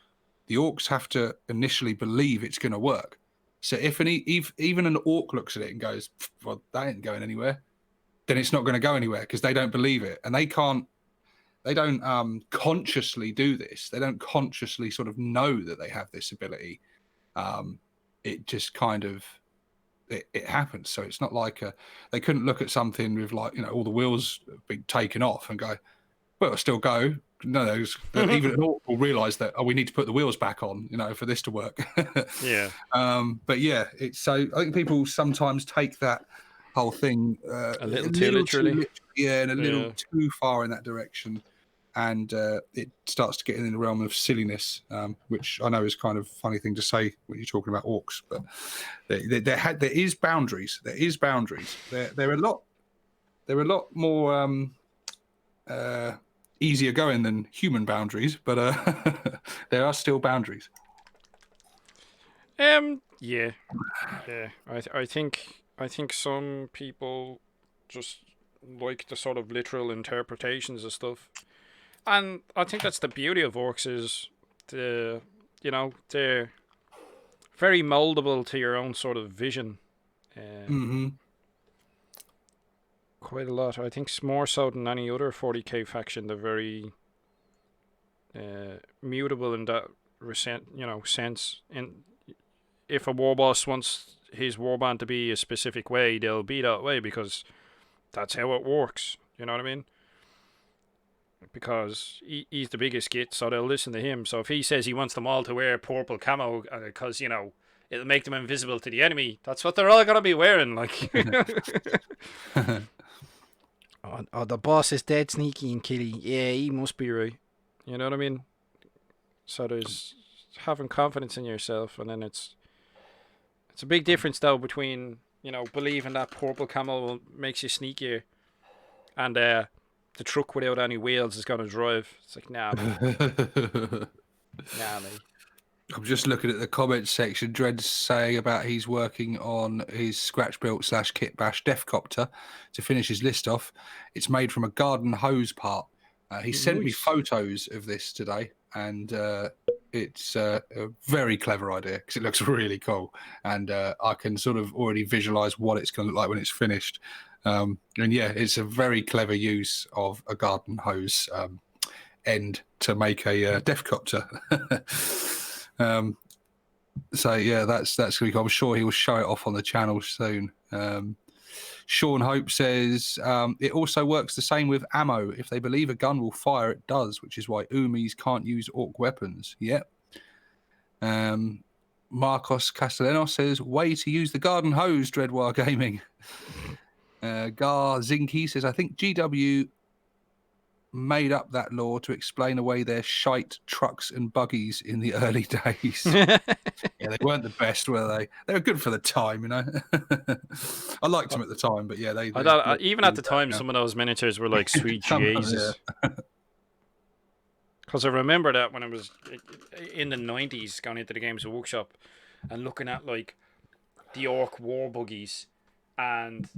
the orcs have to initially believe it's going to work. So if even an orc looks at it and goes, "Well, that ain't going anywhere," then it's not going to go anywhere because they don't believe it, and they can't. They don't consciously do this. They don't consciously sort of know that they have this ability. Um, it just kind of it happens. So it's not like they couldn't look at something with like, you know, all the wheels being taken off and go, well, it'll still go. No, even an orc will realise that, oh, we need to put the wheels back on, you know, for this to work. Yeah. But yeah, it's so I think people sometimes take that whole thing A little too literally. yeah, and a little Yeah. too far in that direction, and it starts to get in the realm of silliness, which I know is kind of a funny thing to say when you're talking about orcs, but there is boundaries. There is boundaries. They're a lot more easier going than human boundaries, but there are still boundaries. Yeah. Yeah. I think some people just like the sort of literal interpretations of stuff. And I think that's the beauty of orcs is they're very moldable to your own sort of vision. Mm-hmm. Quite a lot. I think more so than any other 40k faction. They're very mutable in that sense. And if a war boss wants his warband to be a specific way, they'll be that way because that's how it works. You know what I mean? Because he's the biggest git, so they'll listen to him. So if he says he wants them all to wear purple camo because it'll make them invisible to the enemy, that's what they're all gonna be wearing. Like, oh, the boss is dead sneaky and killy. Yeah, he must be right. You know what I mean? So there's having confidence in yourself, and then it's a big difference though between believing that purple camo makes you sneakier and the truck without any wheels is gonna drive. It's like, nah, mate. Nah, mate. I'm just looking at the comments section. Dread's saying about he's working on his scratch built / kit bash Deathcopter to finish his list off. It's made from a garden hose part. He sent me photos of this today, and it's a very clever idea because it looks really cool, and I can sort of already visualize what it's going to look like when it's finished. And yeah, it's a very clever use of a garden hose end to make a Deathcopter. So yeah, that's gonna be cool. I'm sure he will show it off on the channel soon. Sean Hope says it also works the same with ammo. If they believe a gun will fire, it does, which is why Umis can't use orc weapons. Yep. Marcos Castellanos says way to use the garden hose, Dreadwire Gaming. Gar Zinky says I think GW made up that law to explain away their shite trucks and buggies in the early days. Yeah, they weren't the best, were they? They were good for the time, you know. I liked them at the time, but yeah, they even at the time, some of those miniatures were like, sweet Jesus. Because I remember that when I was in the 90s, going into the Games Workshop and looking at like the orc war buggies and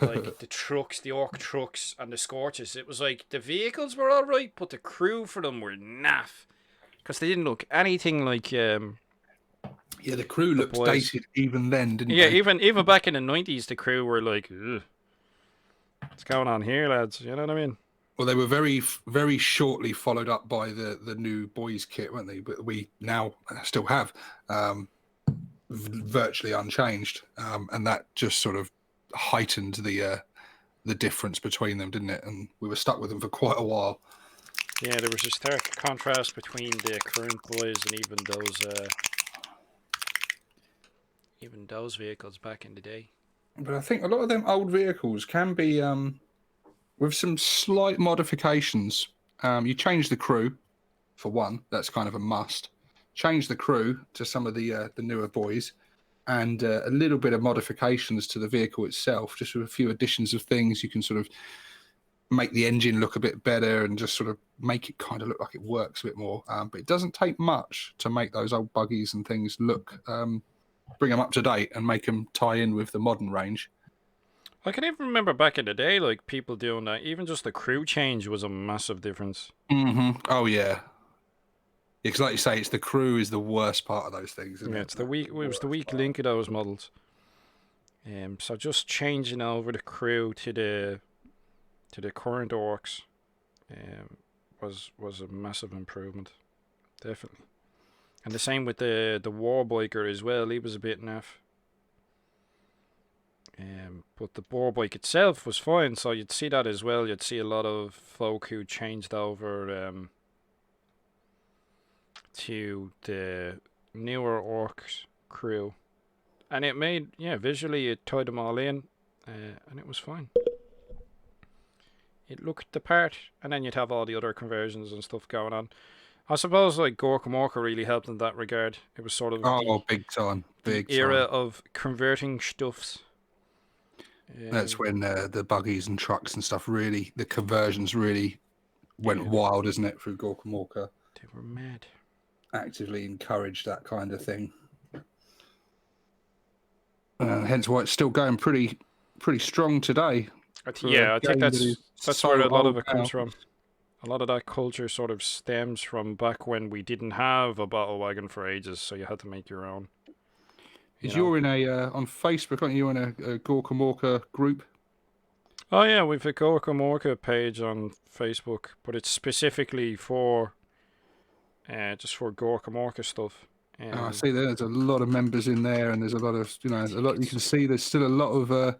like the trucks, the orc trucks and the scorches. It was like the vehicles were all right, but the crew for them were naff because they didn't look anything like yeah, the crew looked dated even then, didn't they? Yeah, even back in the 90s, the crew were like, ugh, what's going on here, lads? You know what I mean? Well, they were very, very shortly followed up by the new boys kit, weren't they? But we now still have virtually unchanged, and that just sort of heightened the difference between them, didn't it? And we were stuck with them for quite a while. Yeah, there was a stark contrast between the current boys and even those vehicles back in the day. But I think a lot of them old vehicles can be with some slight modifications You change the crew for one. That's kind of a must. Change the crew to some of the newer boys, and a little bit of modifications to the vehicle itself, just with a few additions of things. You can sort of make the engine look a bit better and just sort of make it kind of look like it works a bit more. But it doesn't take much to make those old buggies and things look, bring them up to date and make them tie in with the modern range. I can even remember back in the day, like people doing that. Even just the crew change was a massive difference. Oh yeah. Because, like you say, it's the crew is the worst part of those things. Isn't Yeah, it? it's the weak. It was the weak link of those models. So just changing over the crew to the current orcs, was a massive improvement, definitely. And the same with the warbiker as well. He was a bit naff. But the warbike itself was fine, so you'd see that as well. You'd see a lot of folk who changed over to the newer orcs crew, and it made visually it tied them all in, and it was fine. It looked the part, and then you'd have all the other conversions and stuff going on. I suppose like Gorkamorka really helped in that regard. It was sort of big time, the era of converting stuffs. That's when the buggies and trucks and stuff really, the conversions really went wild, isn't it, through Gorkamorka? They were mad. Actively encouraged that kind of thing. Hence why it's still going pretty strong today. I think that's where a lot of it comes from. A lot of that culture sort of stems from back when we didn't have a battle wagon for ages, so you had to make your own. You're in a on Facebook, aren't you? In a Gorkamorka group? Oh yeah, we've a Gorkamorka page on Facebook, but it's specifically for just for Gorkamorka stuff. I see there's a lot of members in there, and there's a lot of a lot. You can see there's still a lot of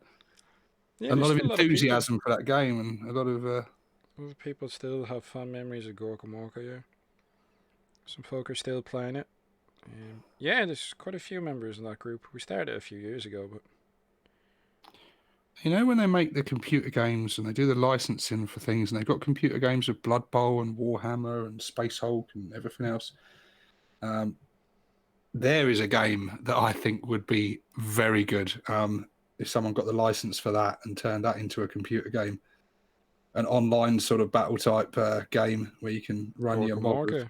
enthusiasm for that game, and a lot of people still have fond memories of Gorkamorka. Yeah, some folk are still playing it. There's quite a few members in that group. We started a few years ago, but when they make the computer games and they do the licensing for things, and they've got computer games of Blood Bowl and Warhammer and Space Hulk and everything else, there is a game that I think would be very good if someone got the license for that and turned that into a computer game, an online sort of battle type game where you can run your mod.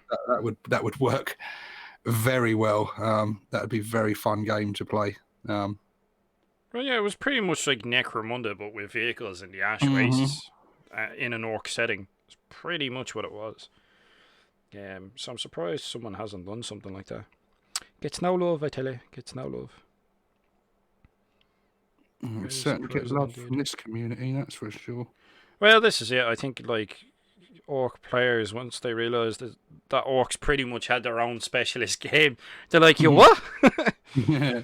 That would work very well. That would be a very fun game to play. Well, yeah, it was pretty much like Necromunda, but with vehicles and the Ash races in an orc setting. It's pretty much what it was. So I'm surprised someone hasn't done something like that. Gets no love, I tell you. Gets no love. It certainly gets love from this community, that's for sure. Well, this is it. I think like orc players, once they realised that orcs pretty much had their own specialist game, they're like, you what? Yeah.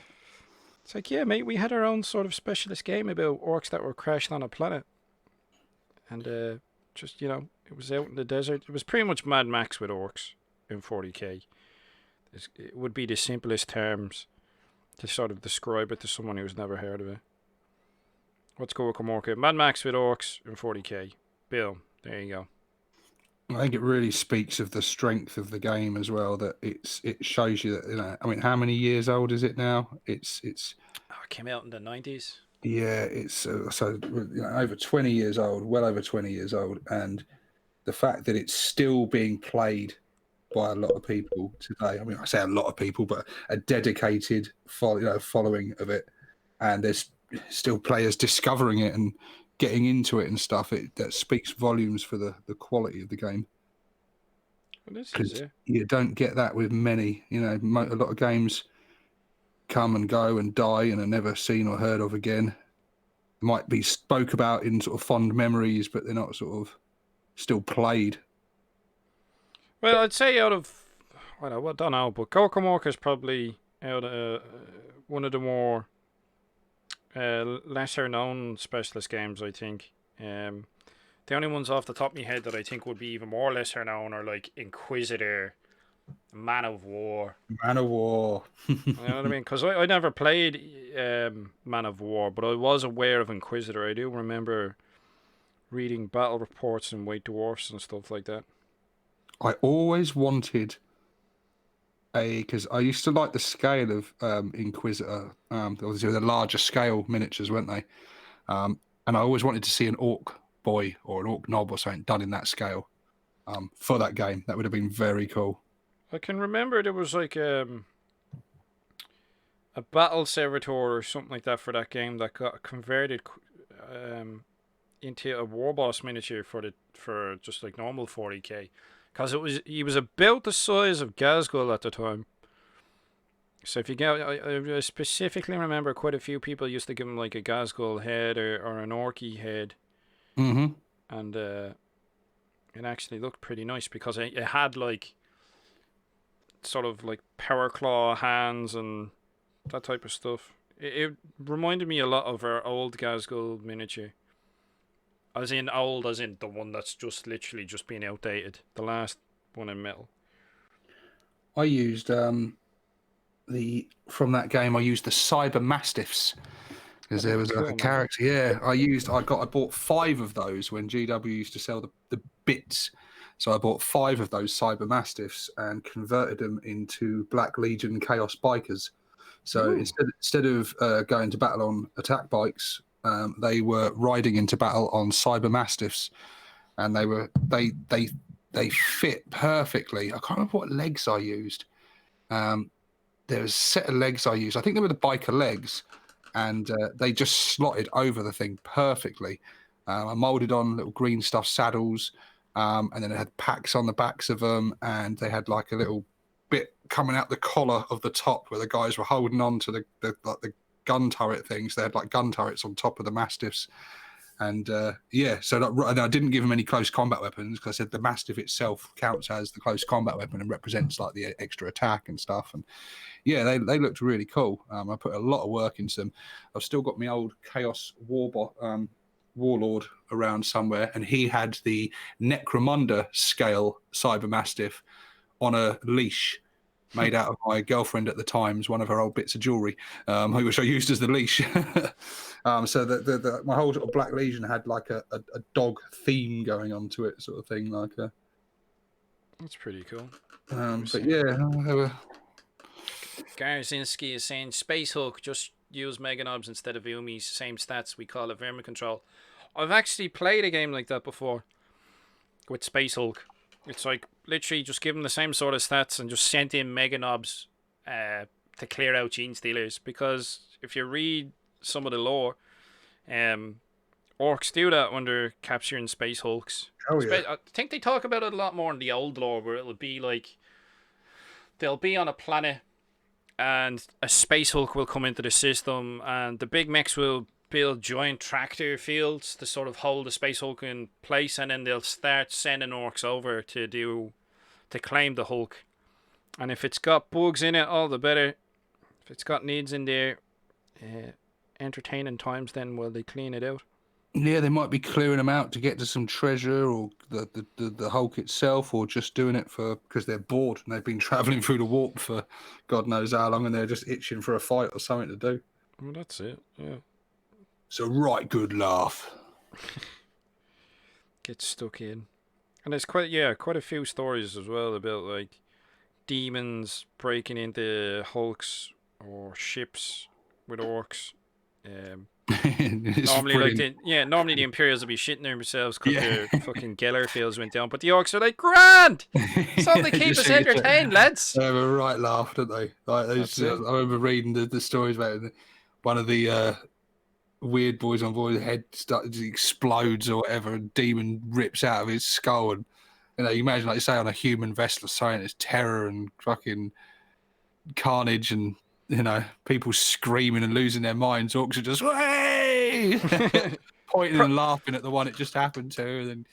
It's like, yeah, mate, we had our own sort of specialist game about orcs that were crashing on a planet. And just, it was out in the desert. It was pretty much Mad Max with orcs in 40k. It would be the simplest terms to sort of describe it to someone who's never heard of it. What's Gorkamorka? Mad Max with orcs in 40k. Boom. There you go. I think it really speaks of the strength of the game as well. That it shows you that I mean, how many years old is it now? It came out in the 90s. Yeah, it's over 20 years old, well over 20 years old, and the fact that it's still being played by a lot of people today. I mean, I say a lot of people, but a dedicated following of it, and there's still players discovering it and getting into it and stuff. That speaks volumes for the quality of the game. Because you don't get that with many. A lot of games come and go and die and are never seen or heard of again. Might be spoke about in sort of fond memories, but they're not sort of still played. Well, I'd say out of, I don't know, but Gorkamorka is probably one of the more lesser known specialist games, I think. The only ones off the top of my head that I think would be even more lesser known are like Inquisitor, Man of War. Man of War. You know what I mean? Because I never played Man of War, but I was aware of Inquisitor. I do remember reading battle reports and White Dwarfs and stuff like that. I always wanted because I used to like the scale of Inquisitor. Obviously, the larger scale miniatures, weren't they? And I always wanted to see an orc boy or an orc knob or something done in that scale for that game. That would have been very cool. I can remember there was like a battle servitor or something like that for that game that got converted into a war boss miniature for just like normal 40k, because he was about the size of Gazgul at the time. So if you get, I specifically remember quite a few people used to give him like a Gazgul head or an Orky head, Mm-hmm. and it actually looked pretty nice because it had like sort of like power claw hands and that type of stuff. It reminded me a lot of our old Gazgul miniature. As in old, as in the one that's just literally just been outdated. The last one in metal. I used from that game. I used the Cyber Mastiffs because there was Cool, a man. character. Yeah, I bought 5 of those when GW used to sell the bits. So I bought 5 of those Cyber Mastiffs and converted them into Black Legion Chaos Bikers. So Ooh. instead of going to battle on attack bikes, they were riding into battle on Cyber Mastiffs, and they fit perfectly. I can't remember what legs I used. There was a set of legs I used. I think they were the biker legs, and they just slotted over the thing perfectly. I molded on little green stuff saddles, and then it had packs on the backs of them, and they had like a little bit coming out the collar of the top where the guys were holding on to the gun turret things. They had like gun turrets on top of the Mastiffs. And and I didn't give them any close combat weapons because I said the Mastiff itself counts as the close combat weapon and represents like the extra attack and stuff. And yeah, they looked really cool. I put a lot of work into them. I've still got my old Chaos Warlord around somewhere, and he had the Necromunda scale Cyber Mastiff on a leash made out of my girlfriend at the time's one of her old bits of jewelry, which I used as the leash. So my whole sort of Black Legion had like a dog theme going on to it, sort of thing. Like a. That's pretty cool. But yeah, they were. Garzinski is saying Space Hulk, just use Mega Knobs instead of Umis, same stats, we call it Vermin Control. I've actually played a game like that before with Space Hulk. It's like literally just give him the same sort of stats and just sent in Mega Knobs to clear out Gene Stealers, because if you read some of the lore, Orks do that when they're capturing Space Hulks. Oh yeah. I think they talk about it a lot more in the old lore, where it'll be like they'll be on a planet and a Space Hulk will come into the system, and the big mechs will build giant tractor fields to sort of hold the Space Hulk in place, and then they'll start sending Orks over to claim the Hulk. And if it's got bugs in it, all the better. If it's got needs in there, entertaining times, then will they clean it out? Yeah, they might be clearing them out to get to some treasure, or the Hulk itself, or just doing it because they're bored and they've been travelling through the warp for God knows how long, and they're just itching for a fight or something to do. Well, that's it. Yeah. It's a right good laugh. Get stuck in, and there's quite a few stories as well about like demons breaking into Hulks or ships with Orks. Normally, normally the Imperials will be shitting themselves because their fucking Geller fields went down, but the Orks are like, grand! Something to keep us entertained, lads! They have a right laugh, don't they? Like those, I remember reading the stories about it. One of the weird boys on board, the head explodes or whatever, and demon rips out of his skull, and you imagine, like you say, on a human vessel or something, it's terror and fucking carnage and people screaming and losing their minds. Orks are just way pointing and laughing at the one it just happened to, and then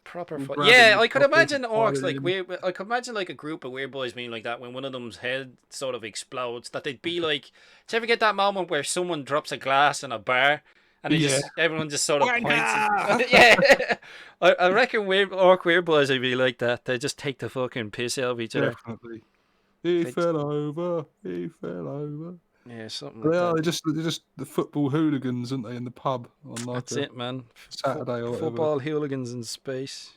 proper fun. Yeah, I could imagine Orks like weird. I could imagine like a group of weird boys being like that when one of them's head sort of explodes. That they'd be like, do you ever get that moment where someone drops a glass in a bar and everyone just sort of points? Yeah, I reckon Orc weird boys would be like that. They just take the fucking piss out of each other. Definitely. He fell over. Yeah, something like that. They're just the football hooligans, aren't they, in the pub on like That's it, man. Saturday or whatever. Football hooligans in space.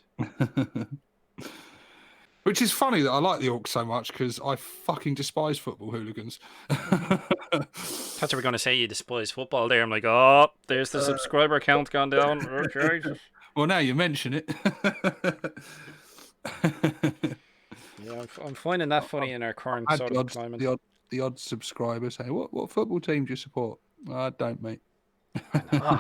Which is funny that I like the Orcs so much because I fucking despise football hooligans. Thought you were going to say you despise football there. I'm like, oh, there's the subscriber count gone down. Oh, Jesus. Well, now you mention it. Yeah, I'm finding that funny in our current I had sort of climate. the odd subscriber say, "What football team do you support?" I don't, mate. I know.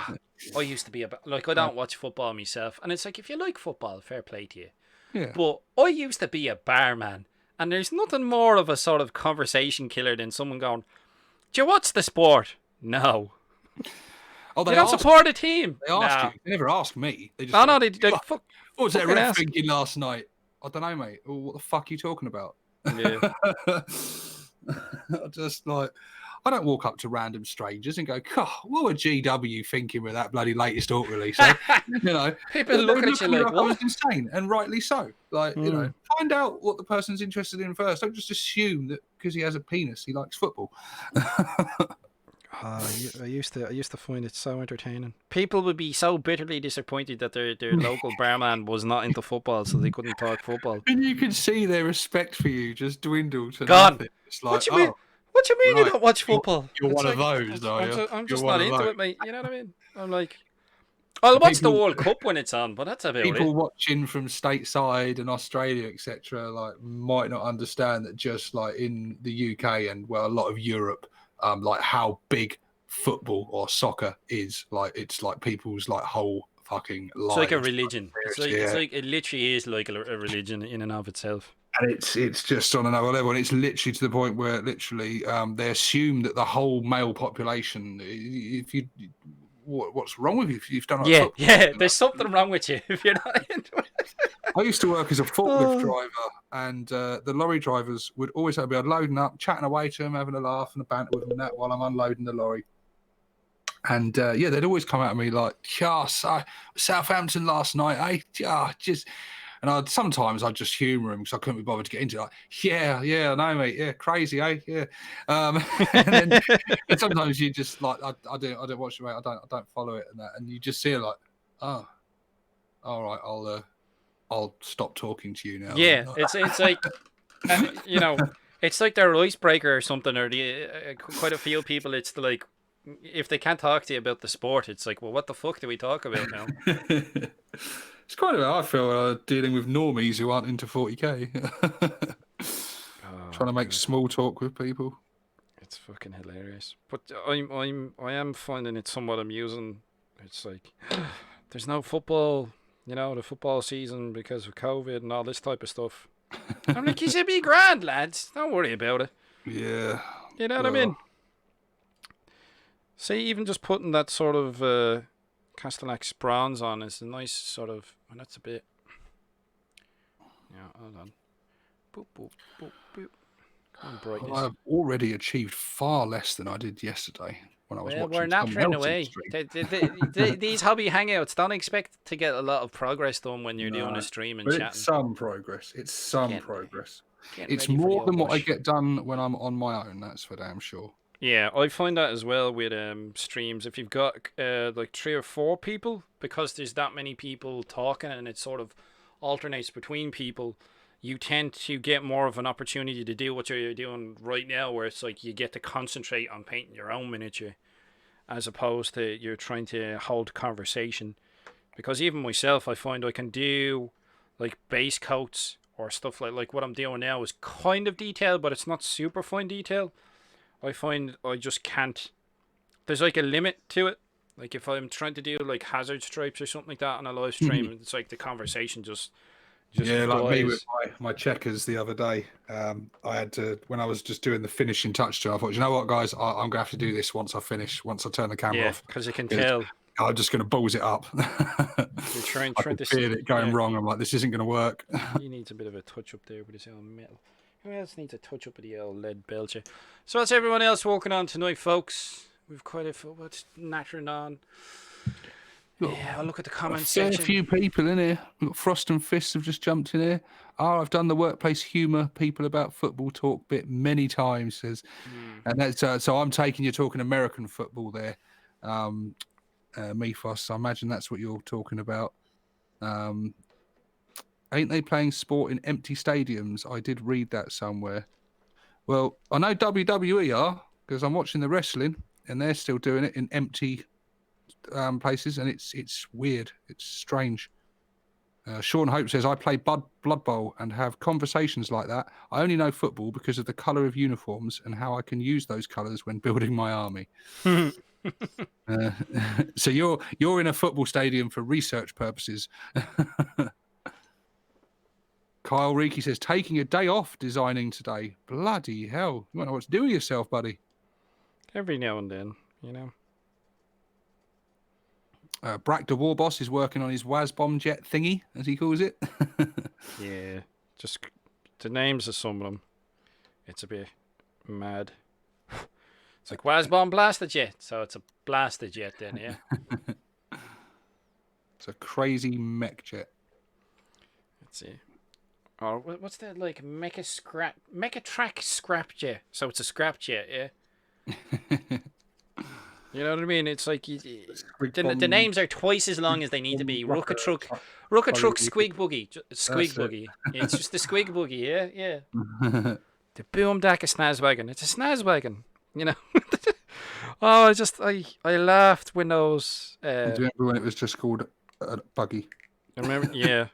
I used to be like, I don't watch football myself, and it's like, if you like football, fair play to you. Yeah. But I used to be a barman, and there's nothing more of a sort of conversation killer than someone going, "Do you watch the sport?" No. Oh, You don't support a team? They ask you. They never ask me. They just no, they fuck. What was that fucking ref ask. thinking last night? I don't know, mate. Oh, what the fuck are you talking about? Yeah. Just like, I don't walk up to random strangers and go, God, what were GW thinking with that bloody latest Orc release? Eh? You know, People looking at you like, I what? was insane, and rightly so. Like, you know, find out what the person's interested in first. Don't just assume that because he has a penis, he likes football. I used to find it so entertaining. People would be so bitterly disappointed that their local barman was not into football, so they couldn't talk football. And you can see their respect for you just dwindle to God, nothing. It's like, what you mean? What you mean you don't watch football? You're one of those, are you? I'm just not into it, mate. You know what I mean? I'm like, I'll watch the World Cup when it's on, but that's about it. People watching from stateside and Australia, etc., like might not understand that just like in the UK and well, a lot of Europe, like how big football or soccer is. Like it's like people's like whole fucking lives. It's like a religion. It's like it literally is like a religion in and of itself. And it's just on another level, and it's literally to the point where literally they assume that the whole male population, if you, what's wrong with you if you've done like football, there's something wrong with you if you're not into it. I used to work as a forklift driver, and the lorry drivers would always be loading up, chatting away to them, having a laugh and a banter with them, and that while I'm unloading the lorry. And they'd always come at me like, Southampton last night, just. And sometimes I'd just humour him because I couldn't be bothered to get into it. Like, yeah, I know, mate. Yeah, crazy, eh? Yeah. And then and sometimes you just like, I don't watch it, mate. I don't follow it, and that, and you just see it like, oh, all right, I'll stop talking to you now. Yeah, it's like, you know, it's like their icebreaker or something, or quite a few people. It's like, if they can't talk to you about the sport, it's like, well, what the fuck do we talk about now? It's kind of how I feel dealing with normies who aren't into 40k. Trying to make small talk with people. It's fucking hilarious. But I am finding it somewhat amusing. It's like there's no football, you know, the football season because of COVID and all this type of stuff. I'm like, you should be grand, lads. Don't worry about it. Yeah. You know what I mean? See, even just putting that sort of Castellax bronze on is a nice sort of, and that's a bit. Yeah, hold on. Boop, boop, boop, boop. Come on, brightness. I've already achieved far less than I did yesterday when I was watching. We're nattering away. These hobby hangouts, don't expect to get a lot of progress done when you're doing a stream and chatting. It's some progress. It's some progress. It's more more than what I get done when I'm on my own, that's for damn sure. Yeah, I find that as well with streams. If you've got like 3 or 4 people, because there's that many people talking and it sort of alternates between people, you tend to get more of an opportunity to do what you're doing right now, where it's like you get to concentrate on painting your own miniature as opposed to you're trying to hold conversation. Because even myself, I find I can do like base coats or stuff like what I'm doing now is kind of detailed, but it's not super fine detail. I find I just can't. There's like a limit to it. Like if I'm trying to do like hazard stripes or something like that on a live stream, it's like the conversation just yeah, dies. like me with my checkers the other day. I had to, when I was just doing the finishing touch to, I thought, you know what, guys, I'm gonna have to do this once I finish, once I turn the camera off. Because you can tell. I'm just gonna balls it up. You're trying to feel it going wrong. I'm like, this isn't gonna work. He needs a bit of a touch up there with his own metal. Who else needs a touch up with the old lead belcher? So that's everyone else walking on tonight, folks. We've quite a few. What's nattering on? Yeah, I'll look at the comments section. A few people in here. We've got Frost and Fists have just jumped in here. I've done the workplace humour people about football talk bit many times, says. And that's so I'm taking you're talking American football there. Mephos, I imagine that's what you're talking about. Ain't they playing sport in empty stadiums? I did read that somewhere. Well, I know WWE are, because I'm watching the wrestling, and they're still doing it in empty places, and it's weird. It's strange. Sean Hope says, I play Blood Bowl and have conversations like that. I only know football because of the colour of uniforms and how I can use those colours when building my army. So you're in a football stadium for research purposes. Kyle Reiki says, taking a day off designing today. Bloody hell. You won't know what to do with yourself, buddy. Every now and then, you know. Brack the War Boss is working on his WASBomb jet thingy, as he calls it. Yeah, just the names of some of them. It's a bit mad. It's like, WASBomb blaster jet, so it's a blaster jet then, yeah. It's a crazy mech jet. Let's see. Or what's that, like, Mecha Track scrap jet? So it's a scrap jet, yeah. You know what I mean? It's like the names are twice as long as they need to be. Rucker Truck Squig Buggy. Squig Buggy. It's just the Squig Buggy, yeah, yeah. The Boom Dacker Snazwagon. It's a Snazwagon, you know. Oh, I laughed when those. Do you remember when it was just called a buggy? I remember, yeah.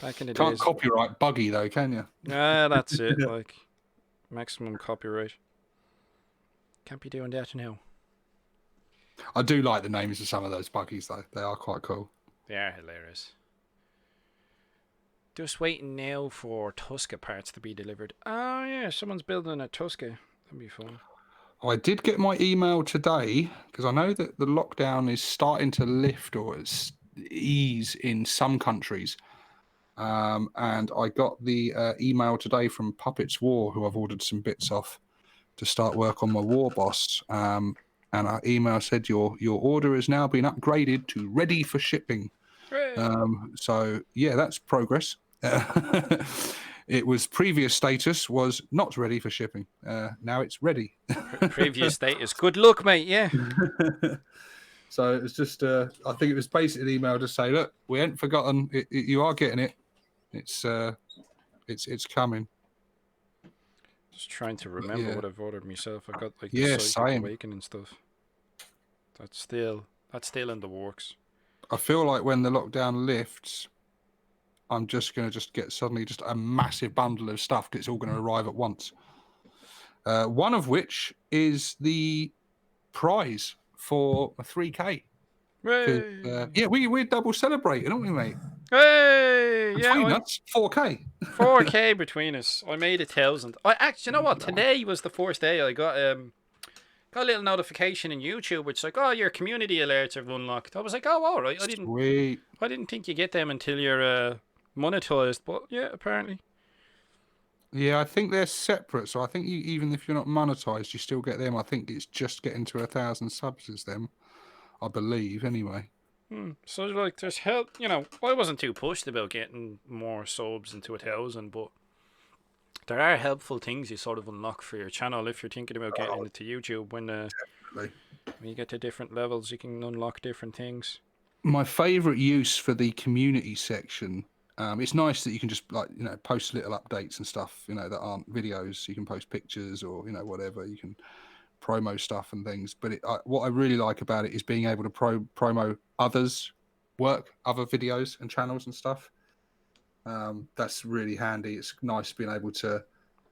Back in the Can't days. copyright buggy though, can you? Ah, that's it. Like maximum copyright. Can't be doing that now. I do like the names of some of those buggies though. They are quite cool. They are hilarious. Just waiting now for Tuska parts to be delivered. Oh yeah, someone's building a Tuska. That'd be fun. I did get my email today because I know that the lockdown is starting to lift or ease in some countries. And I got the email today from Puppets War, who I've ordered some bits off to start work on my War Boss. And our email said your order has now been upgraded to ready for shipping. So yeah, that's progress. It was previous status was not ready for shipping. Now it's ready. Previous status. Good luck, mate. Yeah. So it was just I think it was basically an email to say, look, we ain't forgotten. You are getting it. It's coming. Just trying to remember what I've ordered myself. I got like the Psychic Awakening stuff. That's still in the works. I feel like when the lockdown lifts, I'm just going to get suddenly just a massive bundle of stuff because it's all going to arrive at once. One of which is the prize for a 3K. Yeah, we're double celebrating, aren't we, mate? Hey, between us, 4K. 4K between us. I made 1,000. I actually, you know what? Today was the first day I got a little notification in YouTube, which is like, oh, your community alerts have unlocked. I was like, oh, all right. I didn't think you get them until you're monetized, but yeah, apparently. Yeah, I think they're separate. So I think even if you're not monetized, you still get them. I think it's just getting to 1,000 subs is them. I believe, anyway. So, like, there's help. You know, I wasn't too pushed about getting more subs into 1,000, but there are helpful things you sort of unlock for your channel if you're thinking about getting into YouTube. When you get to different levels, you can unlock different things. My favourite use for the community section. It's nice that you can just post little updates and stuff. That aren't videos. You can post pictures or whatever. You can promo stuff and things, but what I really like about it is being able to promo others' work, other videos and channels and stuff. That's really handy. It's nice being able to,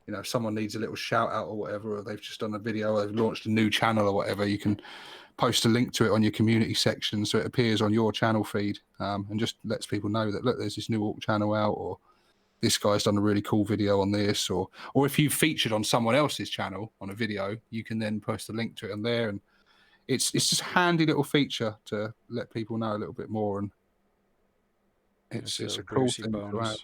if someone needs a little shout out or whatever, or they've just done a video or they've launched a new channel or whatever, you can post a link to it on your community section so it appears on your channel feed, and just lets people know that, look, there's this new Ork channel out, or this guy's done a really cool video on this, or if you've featured on someone else's channel on a video, you can then post a link to it on there, and it's just a handy little feature to let people know a little bit more, and it's a cool thing to have.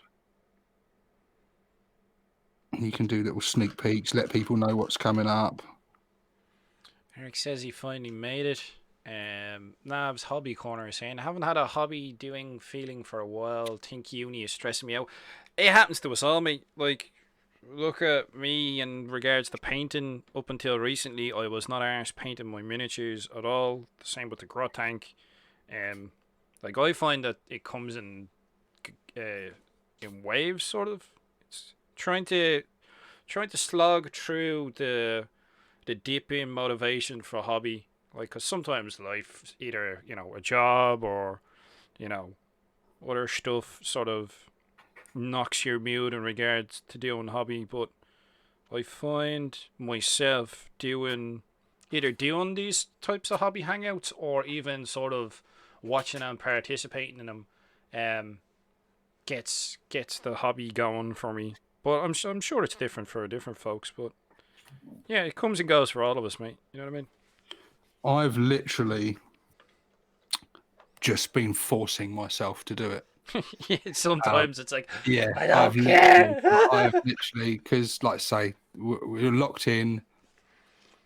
You can do little sneak peeks, let people know what's coming up. Eric says he finally made it. NOBZ Hobby Corner is saying, I haven't had a hobby doing feeling for a while. Think uni is stressing me out. It happens to us all, mate. Like, look at me in regards to painting. Up until recently, I was not arsed painting my miniatures at all. The same with the grot tank. Like, I find that it comes in in waves, sort of. It's trying to slog through the dip in motivation for a hobby. Like, 'cause sometimes life, either a job or you know other stuff, sort of knocks your mood in regards to doing hobby. But I find myself doing these types of hobby hangouts, or even sort of watching and participating in them, um, gets the hobby going for me. But I'm sure it's different for different folks. But yeah, it comes and goes for all of us, mate. You know what I mean? I've literally just been forcing myself to do it. Yeah, Um, sometimes it's like, yeah, I don't care. I've literally, because like I say, we're locked in.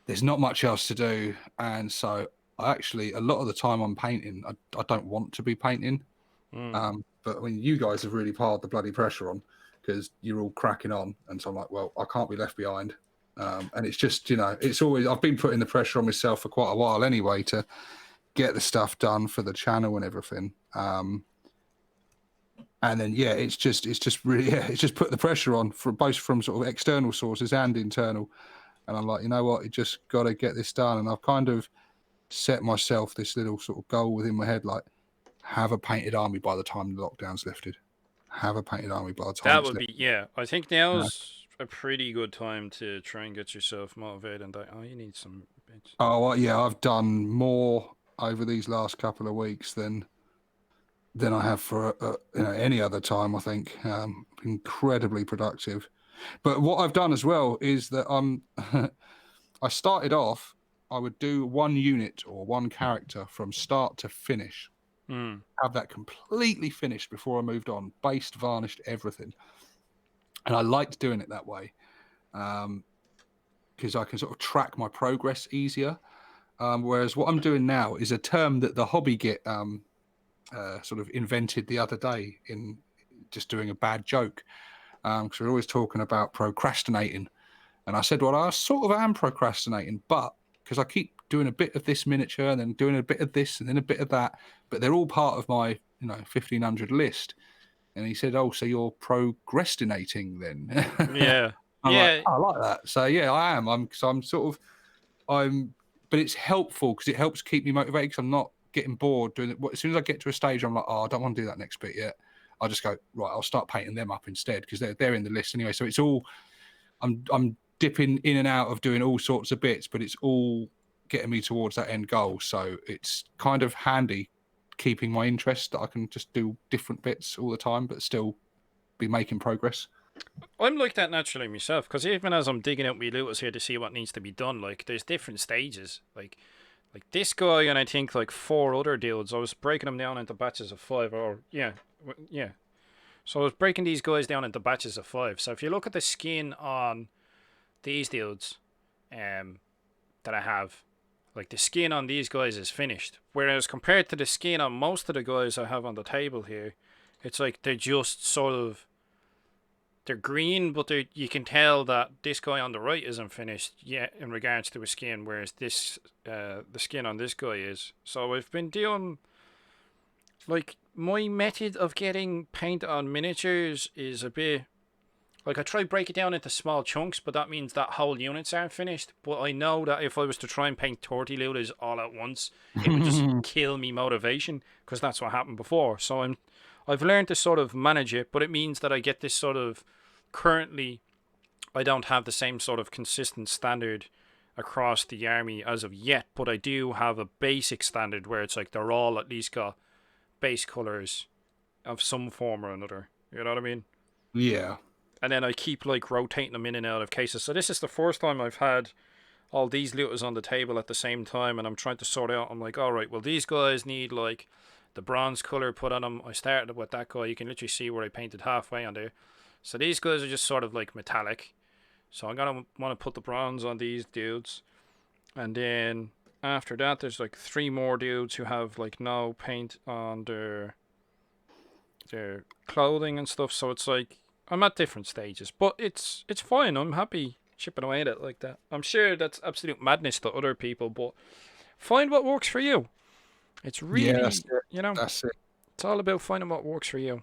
There's not much else to do, and so I actually, a lot of the time I'm painting. I don't want to be painting, but I mean, you guys have really piled the bloody pressure on because you're all cracking on, and so I'm like, well, I can't be left behind. And it's just, it's always, I've been putting the pressure on myself for quite a while anyway to get the stuff done for the channel and everything. And then it's just really it's just put the pressure on for both from sort of external sources and internal. And I'm like, you know what, you just got to get this done. And I've kind of set myself this little sort of goal within my head, like, have a painted army by the time the lockdown's lifted. Have a painted army by the time That it's would be, lifted. yeah. I think now's a pretty good time to try and get yourself motivated. And you need some bits. Oh, well, yeah, I've done more over these last couple of weeks than I have for any other time. I think incredibly productive. But what I've done as well is that I started off, I would do one unit or one character from start to finish, have that completely finished before I moved on, based, varnished, everything. And I liked doing it that way because I can sort of track my progress easier. Whereas what I'm doing now is a term that the hobby get sort of invented the other day in just doing a bad joke. Because we're always talking about procrastinating. And I said, well, I sort of am procrastinating, but because I keep doing a bit of this miniature and then doing a bit of this and then a bit of that, but they're all part of my 1,500 list. And he said, oh, so you're procrastinating then? Yeah. I'm Yeah. like, I like that. So yeah, I am. But it's helpful because it helps keep me motivated because I'm not getting bored doing it. As soon as I get to a stage, I'm like, oh, I don't want to do that next bit yet. I'll just go, right, I'll start painting them up instead because they're in the list anyway. So it's all, I'm dipping in and out of doing all sorts of bits, but it's all getting me towards that end goal. So it's kind of handy keeping my interest that I can just do different bits all the time, but still be making progress. I'm like that naturally myself, because even as I'm digging out my looters here to see what needs to be done, like, there's different stages. Like this guy and I think like 4 other dudes, I was breaking them down into batches of 5, or yeah. So I was breaking these guys down into batches of 5. So if you look at the skin on these dudes, that I have, like, the skin on these guys is finished. Whereas compared to the skin on most of the guys I have on the table here, it's like they're just sort of, they're green, but you can tell that this guy on the right isn't finished yet in regards to his skin, whereas this the skin on this guy is. So I've been doing, like, my method of getting paint on miniatures is a bit like, I try to break it down into small chunks, but that means that whole units aren't finished. But I know that if I was to try and paint 30 looters all at once, it would just kill me motivation, because that's what happened before. So I've learned to sort of manage it, but it means that I get this sort of, currently I don't have the same sort of consistent standard across the army as of yet, but I do have a basic standard where it's like they're all at least got base colours of some form or another. You know what I mean? Yeah. And then I keep, like, rotating them in and out of cases. So this is the first time I've had all these looters on the table at the same time, and I'm trying to sort out. I'm like, all right, well, these guys need, like, the bronze color put on them. I started with that guy. You can literally see where I painted halfway on there. So these guys are just sort of like metallic. So I'm gonna want to put the bronze on these dudes, and then after that, there's like 3 more dudes who have, like, no paint on their clothing and stuff. So it's like, I'm at different stages, but it's fine. I'm happy chipping away at it like that. I'm sure that's absolute madness to other people, but find what works for you. It's really, That's it. it's all about finding what works for you.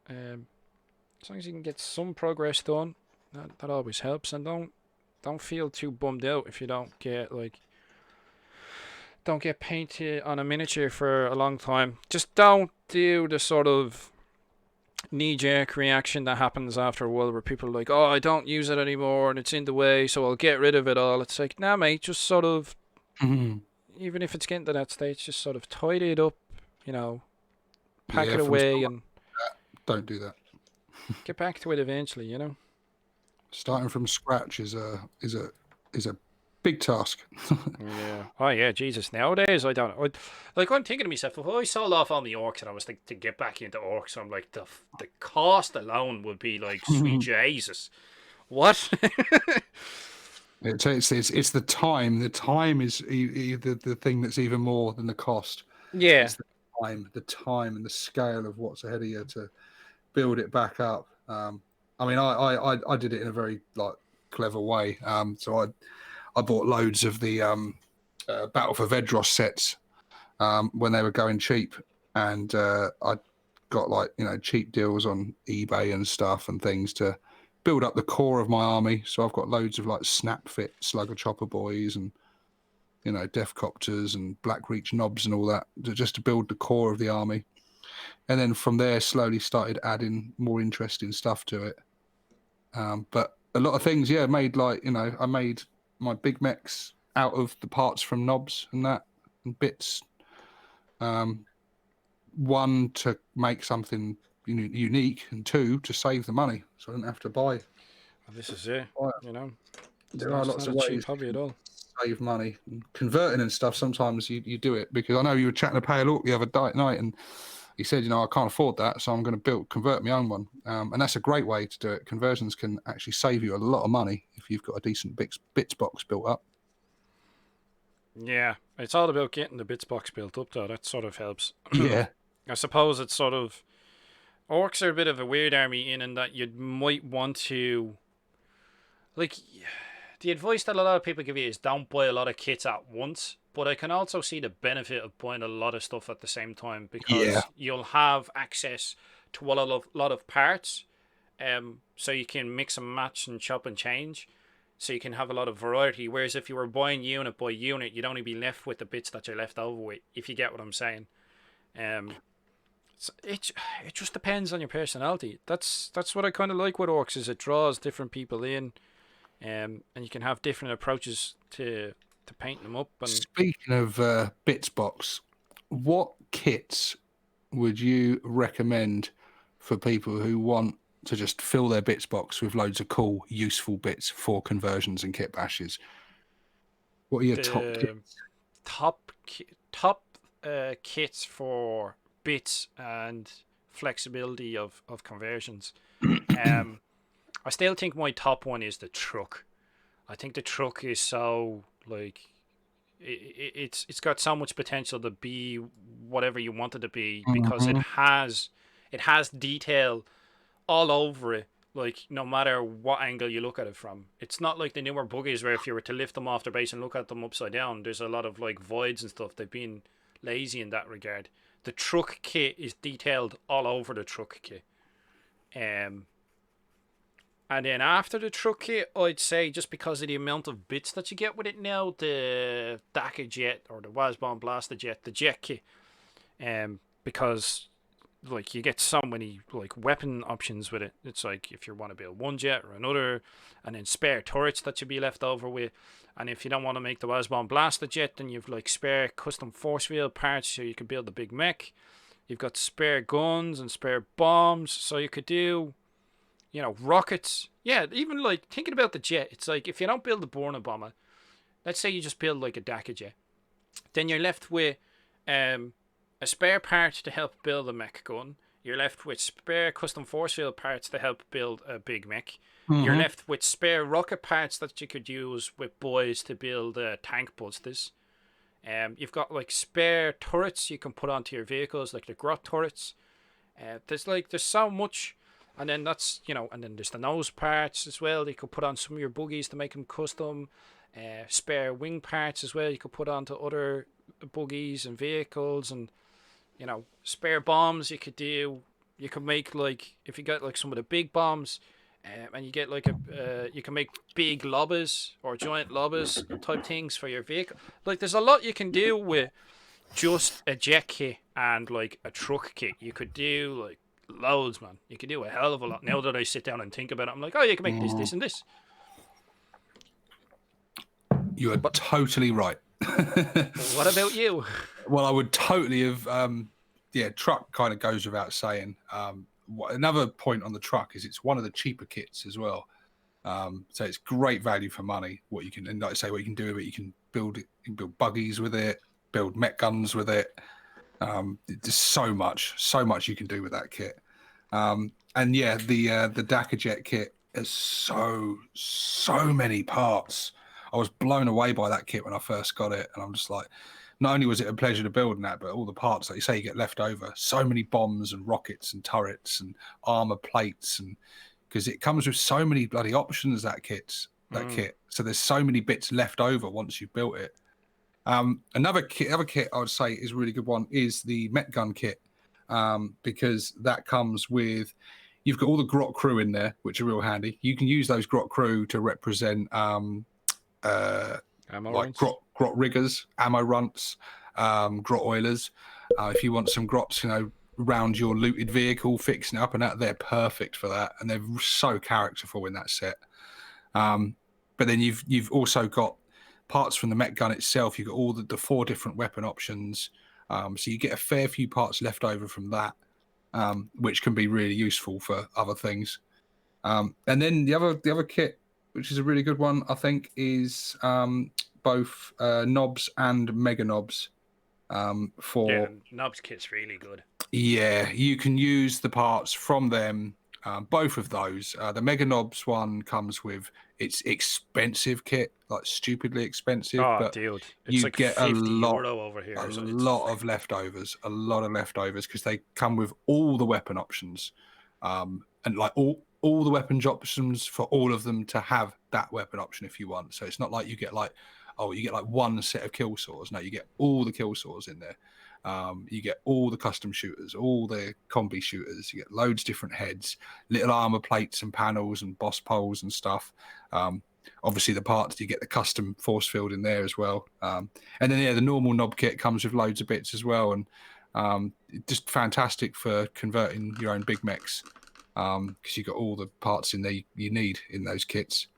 As long as you can get some progress done, that always helps. And don't feel too bummed out if you don't get painted on a miniature for a long time. Just don't do the sort of knee-jerk reaction that happens after a while where people are like, oh, I don't use it anymore and it's in the way, so I'll get rid of it all. It's like, nah, mate, just sort of, even if it's getting to that stage, just sort of tidy it up, pack Yeah, it from away and don't do that. get back to it eventually. Starting from scratch is a big task. Yeah. Oh yeah, Jesus. Nowadays, I don't know. I'm thinking to myself, if I sold off all my orcs and I was to get back into orcs, I'm like, the cost alone would be like, sweet Jesus. What? It's the time. The time is the thing that's even more than the cost. Yeah. It's the time and the scale of what's ahead of you to build it back up. I mean, I did it in a very clever way. So I bought loads of the Battle for Vedros sets when they were going cheap, and I got cheap deals on eBay and stuff and things to build up the core of my army. So I've got loads of snap fit slugger chopper boys and death copters and black reach knobs and all that, just to build the core of the army. And then from there, slowly started adding more interesting stuff to it. But a lot of things, made I made my big mechs out of the parts from knobs and that and bits. One, to make something unique, and two, to save the money, so I didn't have to buy. Well, this is it. There are lots of ways cheap hobby at all. Save money. And converting and stuff, sometimes you do it, because I know you were chatting to Pale Orc the other night, and he said, I can't afford that, so I'm going to convert my own one. And that's a great way to do it. Conversions can actually save you a lot of money if you've got a decent bits box built up. Yeah, it's all about getting the bits box built up, though. That sort of helps. Yeah. I suppose it's sort of... Orcs are a bit of a weird army in that you might want to... the advice that a lot of people give you is don't buy a lot of kits at once. But I can also see the benefit of buying a lot of stuff at the same time, because you'll have access to a lot of parts. So you can mix and match and chop and change. So you can have a lot of variety. Whereas if you were buying unit by unit, you'd only be left with the bits that you're left over with, if you get what I'm saying. So it just depends on your personality. That's what I kind of like with Orcs, is it draws different people in, and you can have different approaches to painting them up. And speaking of bits box, what kits would you recommend for people who want to just fill their bits box with loads of cool, useful bits for conversions and kit bashes? What are your top top kits for bits and flexibility of conversions? I still think my top one is the truck. I think the truck is so it's got so much potential to be whatever you want it to be, because it has detail all over it, no matter what angle you look at it from. It's not like the newer buggies where if you were to lift them off their base and look at them upside down, there's a lot of voids and stuff. They've been lazy in that regard. The truck kit is detailed all over the truck kit. And then after the truck kit, I'd say, just because of the amount of bits that you get with it now, the Daka Jet or the Wasbomb Blaster Jet, the Jet kit, because you get so many weapon options with it. It's if you want to build one jet or another, and then spare turrets that you'd be left over with. And if you don't want to make the Wasbomb Blaster Jet, then you've spare custom force field parts so you can build the big mech. You've got spare guns and spare bombs, so you could do rockets. Yeah, even thinking about the jet, it's if you don't build the Burner Bomber, let's say you just build a Daka Jet, then you're left with a spare part to help build a mech gun. You're left with spare custom force field parts to help build a big mech. You're left with spare rocket parts that you could use with boys to build tank busters. You've got spare turrets you can put onto your vehicles, like the grot turrets. There's so much. And then and then there's the nose parts as well. You could put on some of your buggies to make them custom. Spare wing parts as well. You could put onto other buggies and vehicles, and spare bombs you could do. You can make like if you get like some of the big bombs, and you get like you can make big lobbers or giant lobbers type things for your vehicle. Like there's a lot you can do with just a jet kit and like a truck kit. You could do like loads, man. You could do a hell of a lot. Now that I sit down and think about it, I'm like, oh, you can make this, this, and this. You are totally right. What about you? Well, I would totally have. Truck kind of goes without saying. Another point on the truck is it's one of the cheaper kits as well. So it's great value for money. What you can, and like I say, what you can do with it, you can build buggies with it, build mech guns with it. There's so much you can do with that kit. And yeah, the Dakar Jet kit has so many parts. I was blown away by that kit when I first got it, and I'm just like, not only was it a pleasure to build that, but all the parts, like you say, you get left over. So many bombs and rockets and turrets and armor plates, and because it comes with so many bloody options, that kit. So there's so many bits left over once you've built it. Other kit I would say is a really good one is the Met Gun kit, because that comes with, you've got all the grot crew in there, which are real handy. You can use those grot crew to represent like grot riggers, ammo runts, grot oilers. If you want some grots, around your looted vehicle, fixing it up and that, they're perfect for that, and they're so characterful in that set. But then you've also got parts from the Met Gun itself. You've got all the 4 different weapon options, so you get a fair few parts left over from that, which can be really useful for other things. And then the other kit, which is a really good one, I think, is both NOBZ and Mega NOBZ. NOBZ kit's really good. Yeah, you can use the parts from them, both of those. The Mega NOBZ one comes with its expensive kit, like stupidly expensive. Oh, but dude, it's like get a lot over here. A lot of leftovers, because they come with all the weapon options, and like all the weapon options for all of them to have that weapon option if you want. So it's not like you get like one set of kill saws. No, you get all the kill saws in there. You get all the custom shooters, all the combi shooters. You get loads of different heads, little armor plates and panels and boss poles and stuff. Obviously the parts, you get the custom force field in there as well. And then the normal knob kit comes with loads of bits as well, and just fantastic for converting your own big mechs, because you've got all the parts in there you need in those kits.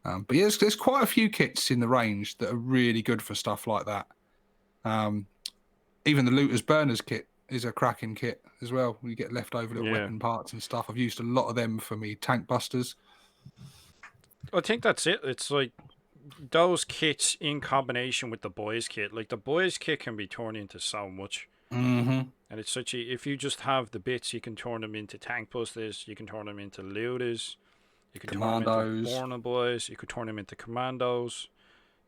But yeah, there's quite a few kits in the range that are really good for stuff like that. Even the Looters Burners kit is a cracking kit as well. You get leftover little weapon parts and stuff. I've used a lot of them for me tank busters. I think that's it. It's like those kits in combination with the boys kit. Like the boys kit can be torn into so much. Mm-hmm. And it's if you just have the bits, you can turn them into tank busters, you can turn them into looters, you can turn them into Borna boys, you could turn them into commandos.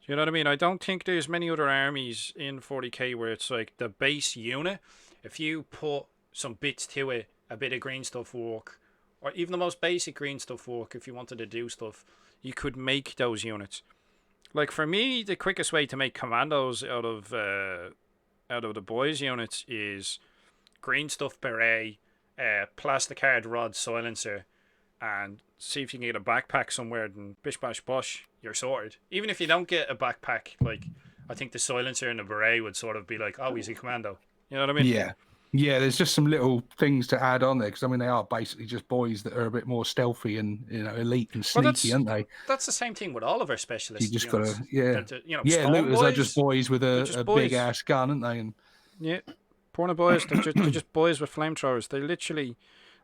You know what I mean? I don't think there's many other armies in 40k where it's like the base unit. If you put some bits to it, a bit of green stuff work, or even the most basic green stuff work, if you wanted to do stuff, you could make those units. Like for me, the quickest way to make commandos out of the boys units is green stuff beret, plastic hard rod silencer, and see if you can get a backpack somewhere, and bish bash bosh, you're sorted. Even if you don't get a backpack, like I think the silencer and the beret would sort of be like, oh, he's a commando. You know what I mean? Yeah, there's just some little things to add on there, because I mean they are basically just boys that are a bit more stealthy and elite and sneaky, aren't they? That's the same thing with all of our specialists. You just gotta looters are just boys with a big ass gun, aren't they? And Porno boys, they're just boys with flamethrowers. They literally,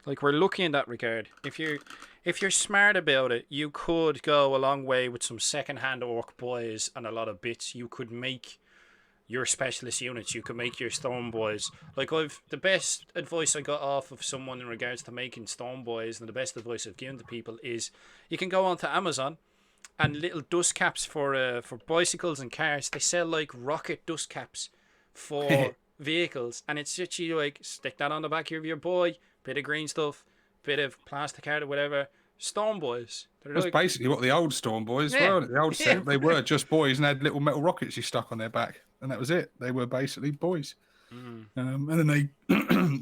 like, we're lucky in that regard. If you're smart about it, you could go a long way with some second-hand orc boys and a lot of bits. You could make your specialist units. You could make your storm boys. Like, the best advice I got off of someone in regards to making storm boys, and the best advice I've given to people is you can go onto Amazon, and little dust caps for bicycles and cars. They sell like rocket dust caps for vehicles, and it's literally like, stick that on the back of your boy, bit of green stuff, bit of plastic art or whatever. Storm boys. That's like, basically what the old storm boys were. The old set, they were just boys and had little metal rockets you stuck on their back, and that was it. They were basically boys. Mm. And then they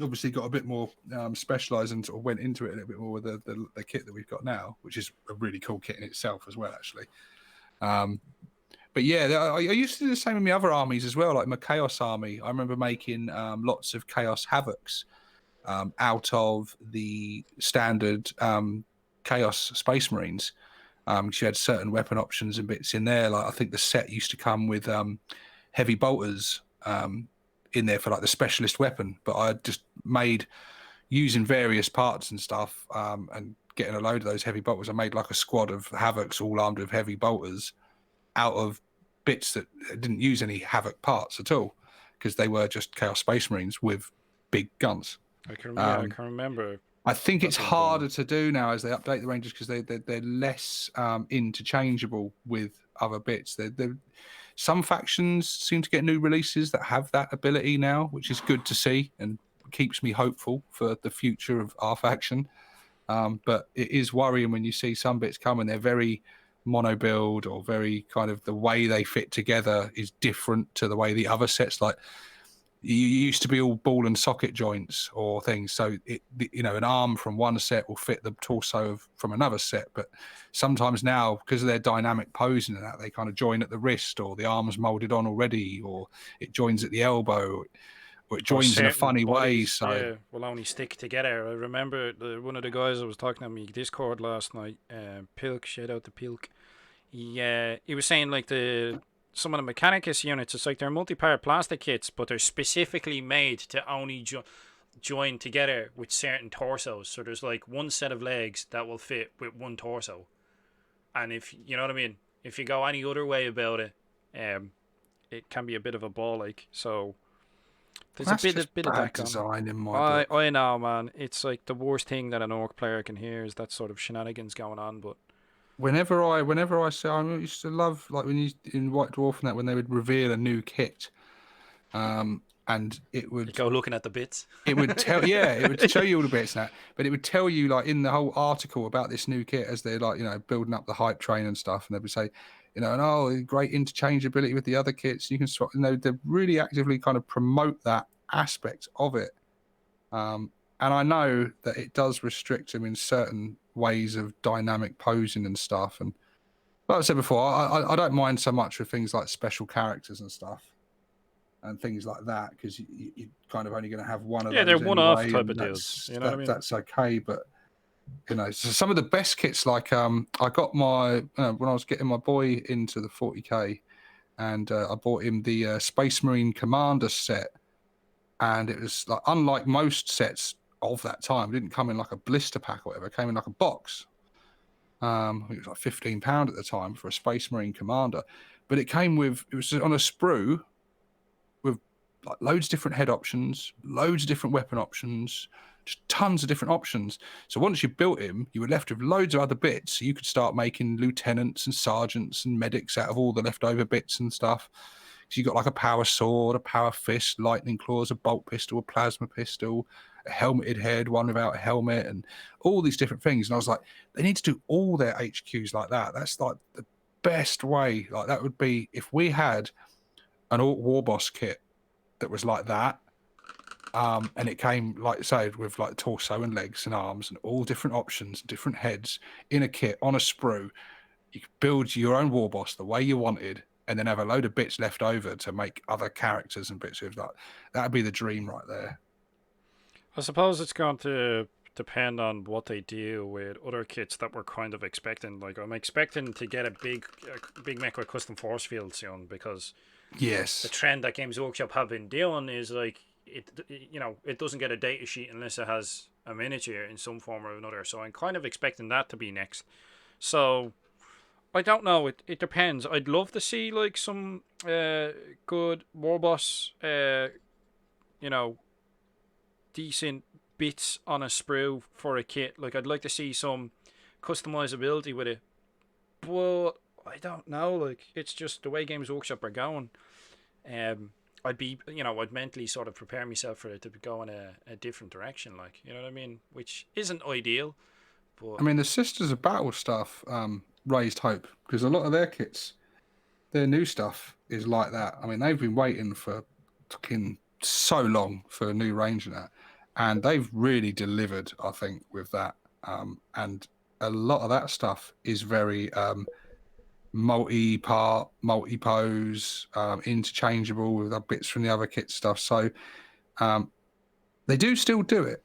obviously got a bit more specialised and sort of went into it a little bit more with the kit that we've got now, which is a really cool kit in itself as well, actually. But yeah, I used to do the same in my other armies as well, like my Chaos army. I remember making lots of Chaos Havocs out of the standard Chaos Space Marines. She had certain weapon options and bits in there. Like I think the set used to come with heavy bolters in there for like the specialist weapon, but I just made using various parts and stuff and getting a load of those heavy bolters. I made like a squad of Havocs all armed with heavy bolters out of bits that didn't use any Havoc parts at all because they were just Chaos Space Marines with big guns. I can remember. I think that it's being done. harder to do now as they update the Rangers because they're less interchangeable with other bits. Some factions seem to get new releases that have that ability now, which is good to see and keeps me hopeful for the future of our faction. But it is worrying when you see some bits come and they're very mono build or very kind of the way they fit together is different to the way the other sets like you used to be all ball and socket joints or things, so an arm from one set will fit the torso from another set, but sometimes now because of their dynamic posing and that they kind of join at the wrist or the arm's molded on already or it joins at the elbow or it joins in a funny way, so will only stick together. I remember one of the guys I was talking to me Discord last night, Pilk, shout out to Pilk. He was saying like some of the Mechanicus units, it's like they're multi-part plastic kits, but they're specifically made to only join together with certain torsos. So there's like one set of legs that will fit with one torso, and if you know what I mean, if you go any other way about it, it can be a bit of a ball like. So there's that's a bit just of bad that design in my book. I know, man. It's like the worst thing that an orc player can hear is that sort of shenanigans going on, but. Whenever I say I used to love like when you in White Dwarf and that when they would reveal a new kit, and it would You go looking at the bits. it would tell it would show you all the bits and that, but it would tell you like in the whole article about this new kit as they're like building up the hype train and stuff, and they would say and great interchangeability with the other kits. You can swap. They really actively kind of promote that aspect of it. And I know that it does restrict them in certain ways of dynamic posing and stuff. And like I said before, I don't mind so much with things like special characters and stuff and things like that because you're kind of only going to have one of those. They're one-off anyway, type of deals. You know what I mean? That's okay, but so some of the best kits, like I got my when I was getting my boy into the 40k, and I bought him the Space Marine Commander set, and it was like unlike most sets of that time, it didn't come in like a blister pack or whatever. It came in like a box. I think it was like £15 at the time for a Space Marine Commander, but it was on a sprue with like loads of different head options, loads of different weapon options, just tons of different options. So once you built him, you were left with loads of other bits. So you could start making lieutenants and sergeants and medics out of all the leftover bits and stuff. So you got like a power sword, a power fist, lightning claws, a bolt pistol, a plasma pistol, a helmeted head, one without a helmet, and all these different things. And I was like, they need to do all their HQs like that. That's like the best way. Like that would be if we had an Orc War Boss kit that was like that. And it came, like I said, with like torso and legs and arms and all different options, different heads in a kit on a sprue. You could build your own War Boss the way you wanted, and then have a load of bits left over to make other characters and bits of that. That'd be the dream right there. I suppose it's going to depend on what they do with other kits that we're kind of expecting. Like I'm expecting to get a big mech with custom force field soon because yes, the trend that Games Workshop have been doing is like it doesn't get a data sheet unless it has a miniature in some form or another. So I'm kind of expecting that to be next. So I don't know. It depends. I'd love to see like some good Warboss, decent bits on a sprue for a kit. Like I'd like to see some customizability with it. But I don't know. Like it's just the way Games Workshop are going. I'd mentally sort of prepare myself for it to go in a different direction. Like you know what I mean, which isn't ideal. But I mean the Sisters of Battle stuff raised hope because a lot of their kits, their new stuff is like that. I mean they've been waiting for fucking so long for a new range and that, and they've really delivered, I think, with that. And a lot of that stuff is very multi-part, multi-pose, interchangeable with the bits from the other kit stuff. So they do still do it.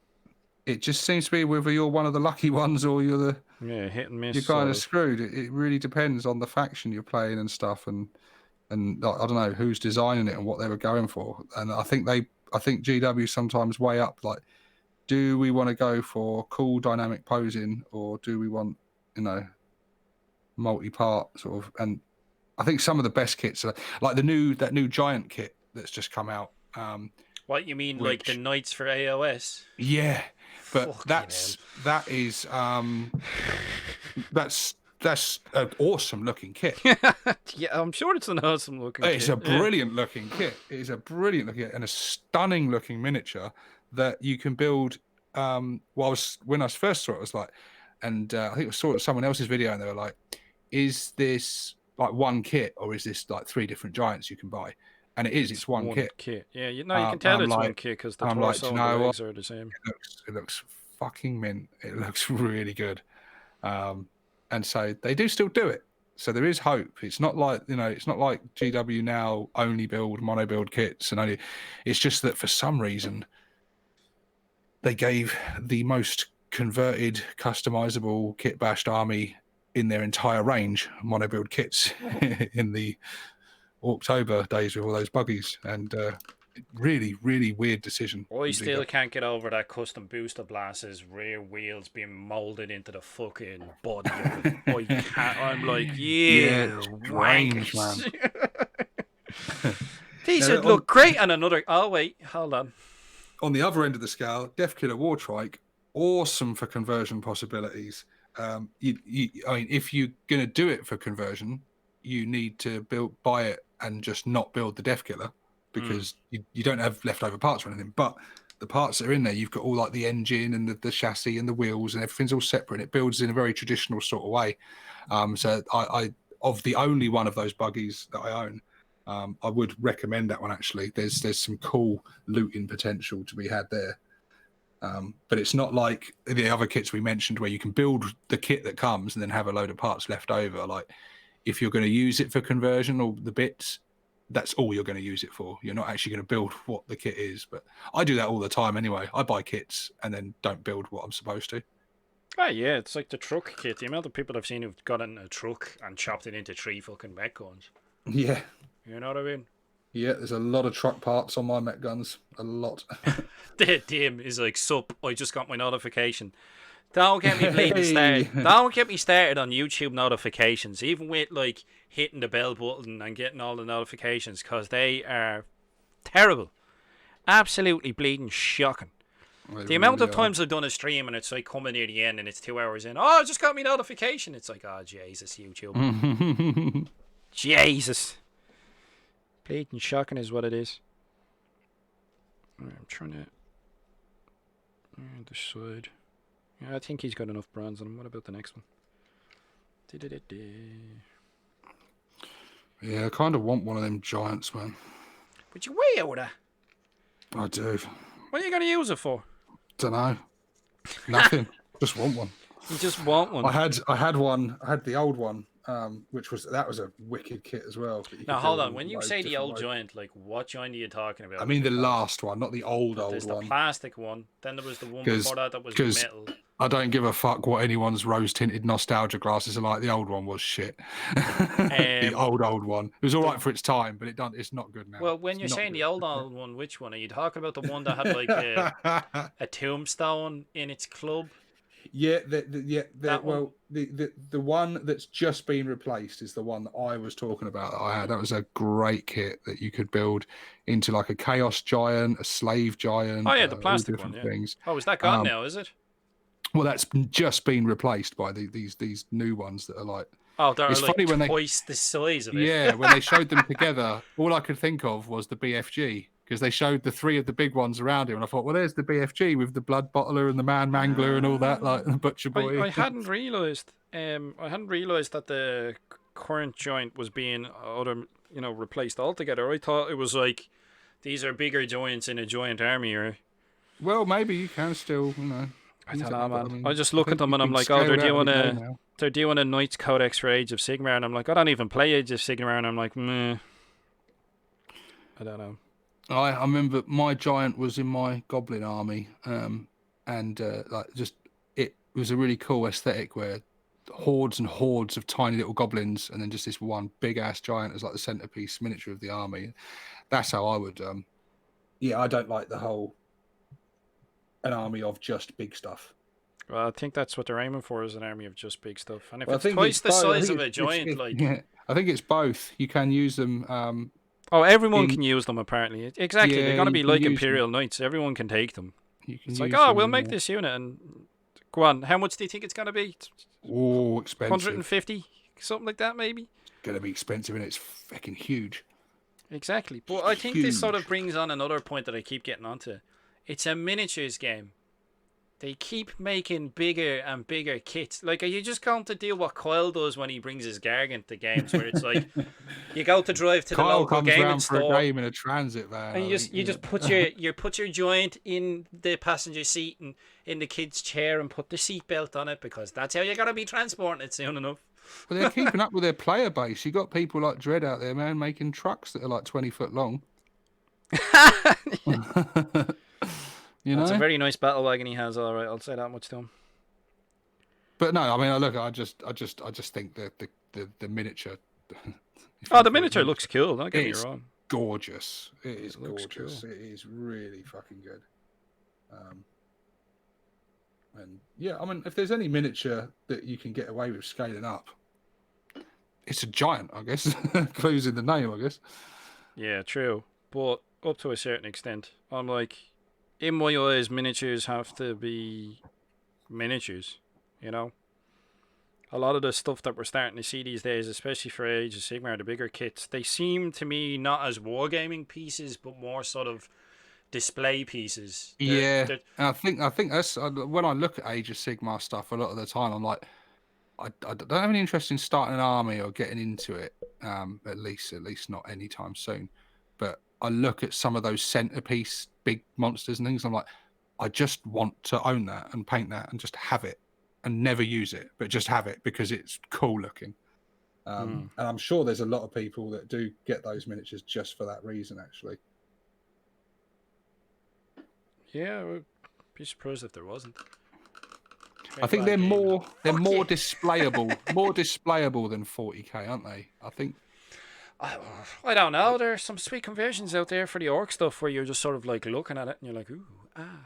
It just seems to be whether you're one of the lucky ones or you're hit and miss. you're kind of screwed. It really depends on the faction you're playing and stuff, and like, I don't know who's designing it and what they were going for. And I think GW sometimes weigh up, like, do we want to go for cool dynamic posing, or do we want, multi-part sort of? And I think some of the best kits are like that new giant kit that's just come out. What you mean, like the Knights for AOS? Yeah, but Fucking that's an awesome looking kit. Yeah, I'm sure it's an awesome looking kit. It's a brilliant looking kit. It is a brilliant looking and a stunning looking miniature that you can build. When I first saw it, I was like, and I think I saw someone else's video, and they were like, "Is this like one kit, or is this like 3 different giants you can buy?" And it's one kit. Yeah, you can tell it's one kit because the torso and the legs are the same. It looks fucking mint. It looks really good. And so they do still do it. So there is hope. It's not like, it's not like GW now only build mono build kits, and it's just that for some reason they gave the most converted customizable kit bashed army in their entire range mono build kits in the October days with all those buggies, and really, really weird decision. I still can't get over that custom booster blast's rear wheels being molded into the fucking body. I can't. I'm like, strange, man. These would look great on another. Oh wait, hold on. On the other end of the scale, Death Killer War Trike, awesome for conversion possibilities. I mean, if you're gonna do it for conversion, you need to buy it and just not build the Death Killer, because you don't have leftover parts or anything. But the parts that are in there, you've got all like the engine and the chassis and the wheels, and everything's all separate. It builds in a very traditional sort of way. So I of the only one of those buggies that I own, I would recommend that one actually. There's some cool looting potential to be had there. But it's not like the other kits we mentioned where you can build the kit that comes and then have a load of parts left over. Like, if you're going to use it for conversion or the bits, that's all you're going to use it for. You're not actually going to build what the kit is. But I do that all the time anyway. I buy kits and then don't build what I'm supposed to. Oh yeah, it's like the truck kit. The amount of people I've seen who've got in a truck and chopped it into 3 fucking mech guns. Yeah. You know what I mean? Yeah, there's a lot of truck parts on my mech guns. A lot. Dim is like, sup, I just got my notification. Don't get me bleeding started. Don't get me started on YouTube notifications, even with like hitting the bell button and getting all the notifications, because they are terrible. Absolutely bleeding shocking. The amount of times I've done a stream and it's like coming near the end and it's 2 hours in. Oh, I just got me notification. It's like, oh, Jesus, YouTube. Jesus. Bleeding shocking is what it is. I'm trying to... this side. Yeah, I think he's got enough bronze on him. What about the next one? Yeah, I kind of want one of them giants, man. But you way out of that. I do. What are you going to use it for? Don't know. Nothing. Just want one. You just want one. I had one. I had the old one, which was a wicked kit as well. Now hold on. When you say the old giant, like what giant are you talking about? I mean the last one, not the old There's one. The plastic one. Then there was the one before that was metal. I don't give a fuck what anyone's rose-tinted nostalgia glasses are like. The old one was shit. The old one. It was all right for its time, but it's not good now. Well, when you're saying the old one, which one? Are you talking about the one that had like a tombstone in its club? Yeah, the one that's just been replaced is the one that I was talking about that I had. That was a great kit that you could build into like a chaos giant, a slave giant. Oh yeah, the plastic one. Yeah. Things. Oh, is that gone now? Is it? Well, that's just been replaced by these new ones that are like. Oh, they're it's like funny when twice the size of it. Yeah, when they showed them together, all I could think of was the BFG, because they showed the 3 of the big ones around him, and I thought, well, there's the BFG with the blood bottler and the man mangler and all that, like the butcher boy. I hadn't realised. I hadn't realised that the current joint was being replaced altogether. I thought it was like these are bigger giants in a giant army, or Well, maybe you can still, I use don't it, know, but man. mean, I just I look at think them you've and I'm been like, oh, scaled out of the game now. they're doing a Knights Codex for Age of Sigmar, and I'm like, I don't even play Age of Sigmar, and I'm like, meh. I don't know. I remember my giant was in my goblin army, and like just it was a really cool aesthetic where hordes and hordes of tiny little goblins, and then just this one big ass giant as like the centerpiece miniature of the army. That's how I would. Yeah, I don't like the whole an army of just big stuff. Well, I think that's what they're aiming for, is an army of just big stuff. And if Well, I it's think twice it's the both. I size think of a giant, like... yeah, I think it's both. You can use them. Oh, everyone in can use them, apparently. Exactly, they're yeah, going to you be can like use them. Imperial Knights. Everyone can take them. You can It's like, use oh, them. we'll make this unit, and... Go on, how much do you think it's going to be? Oh, expensive. 150? Something like that, maybe? Going to be expensive, and it's fucking huge. Exactly. But I think this sort of Huge. brings on another point that I keep getting onto. It's a miniatures game. They keep making bigger and bigger kits. Like, are you just going to do what Kyle does when he brings his Gargant to games, where it's like, you go to drive to the Kyle local comes gaming round for a store, game in a transit van. and I you think, just yeah. put your joint in the passenger seat and in the kid's chair, and put the seatbelt on it, because that's how you gotta be transporting it soon enough. Well, they're keeping up with their player base. You got people like Dread out there, man, making trucks that are like 20 foot long. You That's a know. very nice battle wagon he has. All right, I'll say that much to him. But no, I mean, look, I just think that the miniature. if Oh, you the call it miniature looks cool. Don't get me It's wrong. gorgeous. It is It looks gorgeous. cool. It is really fucking good. And yeah, I mean, if there's any miniature that you can get away with scaling up, it's a giant, I guess. Clues in the name, I guess. Yeah, true. But up to a certain extent, I'm like, in my eyes, miniatures have to be miniatures. You know, a lot of the stuff that we're starting to see these days, especially for Age of Sigmar, the bigger kits, they seem to me not as wargaming pieces, but more sort of display pieces. Yeah, and I think that's when I look at Age of Sigmar stuff. A lot of the time, I'm like, I don't have any interest in starting an army or getting into it. At least not anytime soon. But I look at some of those centerpiece big monsters and things. I'm like, I just want to own that and paint that and just have it and never use it, but just have it because it's cool looking. And I'm sure there's a lot of people that do get those miniatures just for that reason, actually. Yeah, I would be surprised if there wasn't. I think they're more displayable, more displayable than 40k, aren't they? I think. I don't know. There's some sweet conversions out there for the orc stuff where you're just sort of like looking at it and you're like, ooh, ah.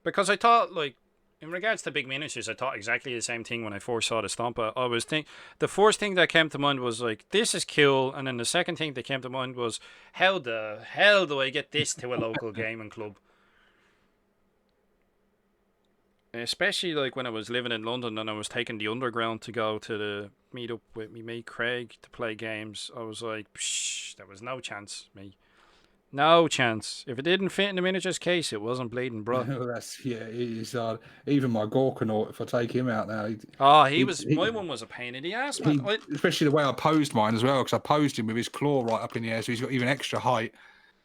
Because I thought, like, in regards to big miniatures, I thought exactly the same thing when I first saw the Stompa. The first thing that came to mind was like, this is cool, and then the second thing that came to mind was, how the hell do I get this to a local gaming club? Especially like when I was living in London and I was taking the underground to go to the meet up with me mate Craig to play games. I was like, psh, there was no chance, me. No chance. If it didn't fit in the miniatures case, it wasn't bleeding, bro. Well, it is hard. Even my Gorkamorka, if I take him out now, my one was a pain in the ass, man. Especially the way I posed mine as well, because I posed him with his claw right up in the air, so he's got even extra height.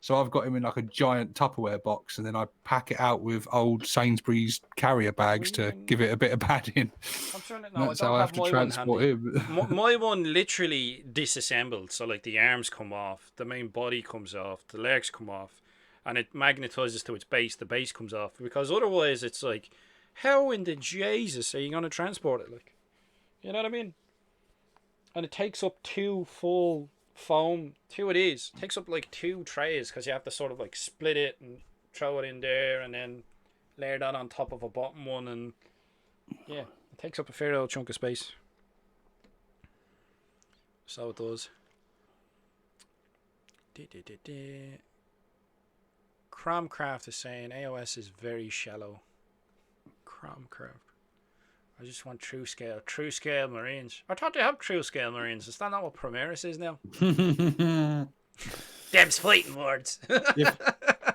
So I've got him in like a giant Tupperware box, and then I pack it out with old Sainsbury's carrier bags to give it a bit of padding. I'm trying to know. That's how I have to transport him. My one literally disassembled, so like the arms come off, the main body comes off, the legs come off, and it magnetizes to its base. The base comes off, because otherwise it's like, how in the Jesus are you going to transport it? Like, you know what I mean? And it takes up 2 full foam. It takes up like 2 trays, because you have to sort of like split it and throw it in there and then layer that on top of a bottom one, and yeah, it takes up a fair old chunk of space. So it does. Cromcraft is saying AOS is very shallow. Cromcraft. I just want true scale Marines. I thought they have true scale Marines. Is that not what Primaris is now? Them's fighting words.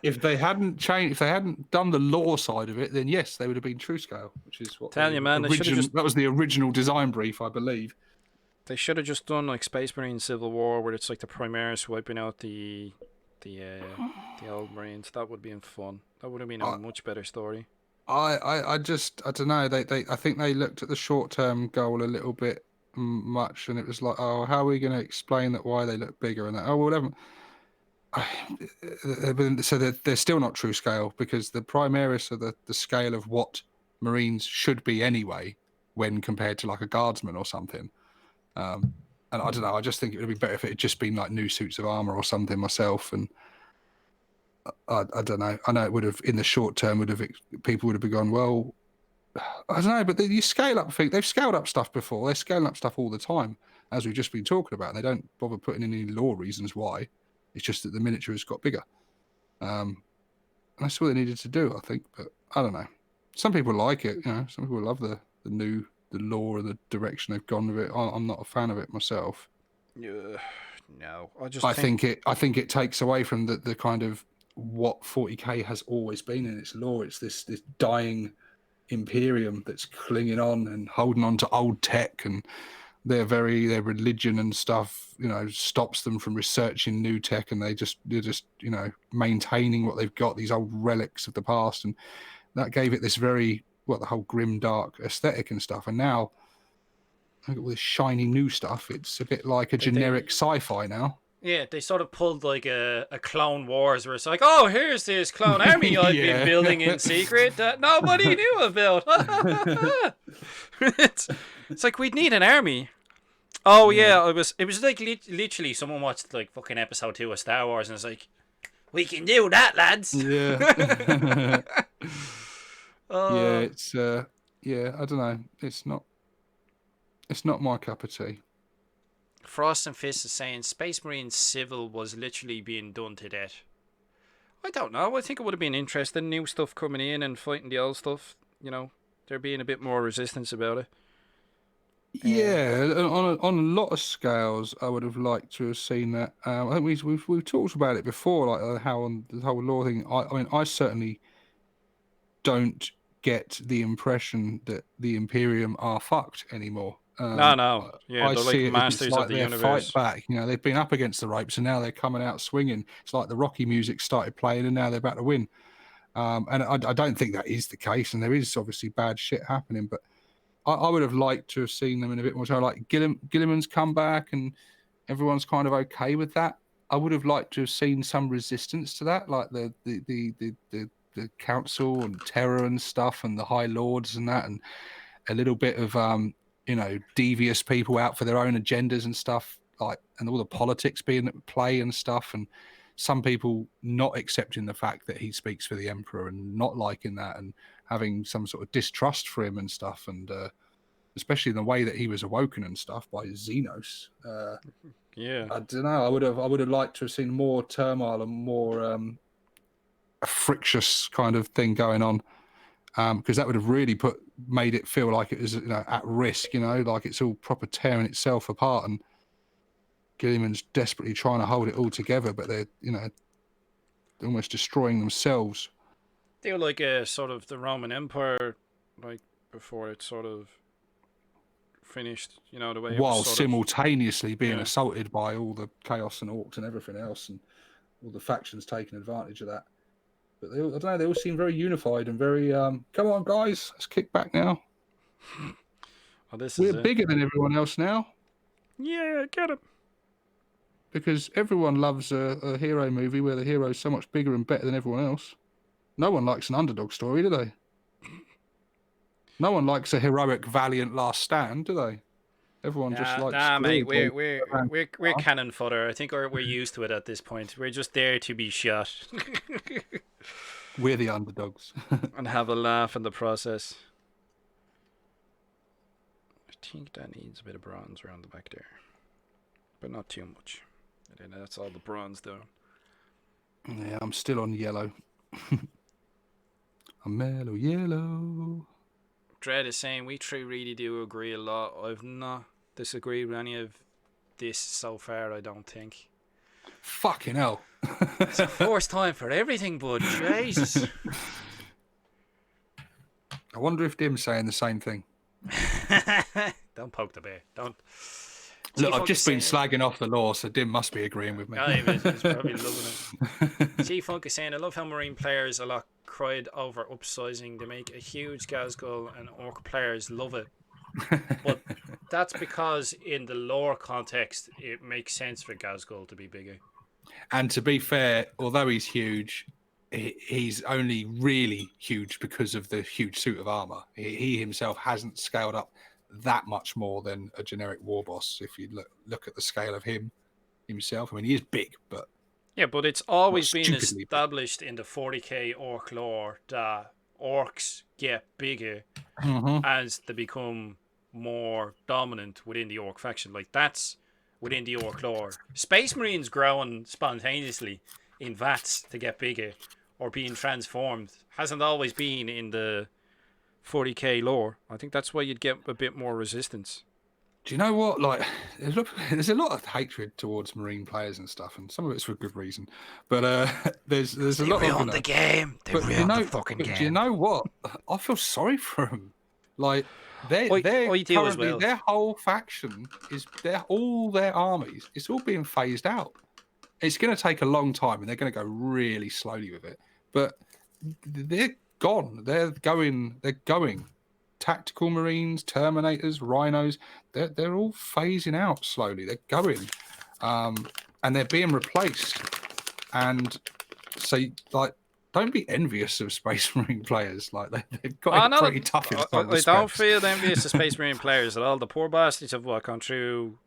if they hadn't changed, if they hadn't done the lore side of it, then yes, they would have been true scale, which is what. Tell you, man, that was the original design brief, I believe. They should have just done like Space Marine Civil War, where it's like the Primaris wiping out the old Marines. That would have been fun. That would have been a I, much better story. I don't know. I think they looked at the short term goal a little bit much, and it was like, oh, how are we going to explain that why they look bigger and that? Oh, well, so they're still not true scale, because the Primaris are the scale of what Marines should be anyway when compared to like a guardsman or something. And I don't know. I just think it would be better if it had just been like new suits of armor or something myself. And I don't know. I know it would have, in the short term, people would have gone, well, I don't know. But you scale up things. They've scaled up stuff before. They're scaling up stuff all the time, as we've just been talking about. They don't bother putting in any lore reasons why. It's just that the miniature has got bigger. That's what they needed to do, I think. But I don't know. Some people like it. Some people love the lore and the direction they've gone with it. I'm not a fan of it myself. No, I think it takes away from the kind of what 40k has always been in its lore. It's this dying imperium that's clinging on and holding on to old tech, and their religion and stuff, stops them from researching new tech, and they're just maintaining what they've got, these old relics of the past, and that gave it this very the whole grim dark aesthetic and stuff. And now look at all this shiny new stuff. It's a bit like a generic sci-fi now. Yeah, they sort of pulled like a Clone Wars, where it's like, oh, here's this clone army I've been building in secret that nobody knew about. It's like, we'd need an army. Oh yeah, it was like literally someone watched like fucking episode 2 of Star Wars, and it's like, we can do that, lads. Yeah. It's I don't know. It's not my cup of tea. Frost and Fist is saying Space Marine Civil was literally being done to death. I don't know. I think it would have been interesting. New stuff coming in and fighting the old stuff. There being a bit more resistance about it. Yeah, on a lot of scales, I would have liked to have seen that. I think we've talked about it before, like how on the whole lore thing. I mean, I certainly don't get the impression that the Imperium are fucked anymore. No. Yeah, they're like masters like of the their universe. Fight back. They've been up against the ropes, and now they're coming out swinging. It's like the Rocky music started playing, and now they're about to win. And I don't think that is the case, and there is obviously bad shit happening. But I would have liked to have seen them in a bit more time. Like Gilliman's come back, and everyone's kind of okay with that. I would have liked to have seen some resistance to that, like the council and terror and stuff, and the high lords and that, and a little bit of devious people out for their own agendas and stuff, like, and all the politics being at play and stuff, and some people not accepting the fact that he speaks for the Emperor and not liking that, and having some sort of distrust for him and stuff, and especially in the way that he was awoken and stuff by Xenos. Yeah, I don't know. I would have liked to have seen more turmoil and more a frictious kind of thing going on, because that would have really made it feel like it was at risk. Like it's all proper tearing itself apart, and Gilliman's desperately trying to hold it all together, but they're almost destroying themselves. they were like a sort of the Roman Empire, like before it sort of finished. The way while simultaneously being Yeah. assaulted by all the chaos and orcs and everything else, and all the factions taking advantage of that. But I don't know. They all seem very unified and very. Come on, guys, let's kick back now. We're bigger than everyone else now. Yeah, get him. Because everyone loves a hero movie where the hero is so much bigger and better than everyone else. No one likes an underdog story, do they? No one likes a heroic, valiant last stand, do they? Everyone just likes. Nah, mate. We're cannon fodder. I think we're used to it at this point. We're just there to be shot. We're the underdogs. And have a laugh in the process. I think that needs a bit of bronze around the back there, but not too much. And then that's all the bronze down. Yeah, I'm still on yellow. I'm mellow yellow. Dread is saying we three really do agree a lot. I've not disagreed with any of this so far, I don't think. Fucking hell. It's a first time for everything, bud. Jesus. I wonder if Dim's saying the same thing. Don't poke the bear. Don't. Look, I've T-Funk is just been saying, slagging off the law, so Dim must be agreeing with me. oh, he's probably loving it. T-Funk is saying, I love how Marine players a lot cried over upsizing. They make a huge Gazgul and Orc players love it. But that's because in the lore context, it makes sense for Gazgul to be bigger. And to be fair, although he's huge, he's only really huge because of the huge suit of armor. He himself hasn't scaled up that much more than a generic war boss. If you look at the scale of him himself, I mean, he is big, but yeah, but it's always been stupidly established in the 40k orc lore that orcs get bigger as they become more dominant within the orc faction. Like, that's within the orc lore. Space Marines growing spontaneously in vats to get bigger or being transformed hasn't always been in the 40k lore. I think that's why you'd get a bit more resistance. Do you know what? Like, there's a lot of hatred towards Marine players and stuff, and some of it's for good reason. But there's a lot of the game. They ruined the fucking game. Do you know what? I feel sorry for them. Like, they're do as well. Their whole faction is all their armies. It's all being phased out. It's going to take a long time, and they're going to go really slowly with it. But they're gone. They're going. Tactical Marines, Terminators, Rhinos, they're all phasing out slowly. They're going. And they're being replaced. And so, like, don't be envious of Space Marine players. Like, they've got it pretty tough in some respects. I don't feel envious of Space Marine players at all. The poor bastards have gone through...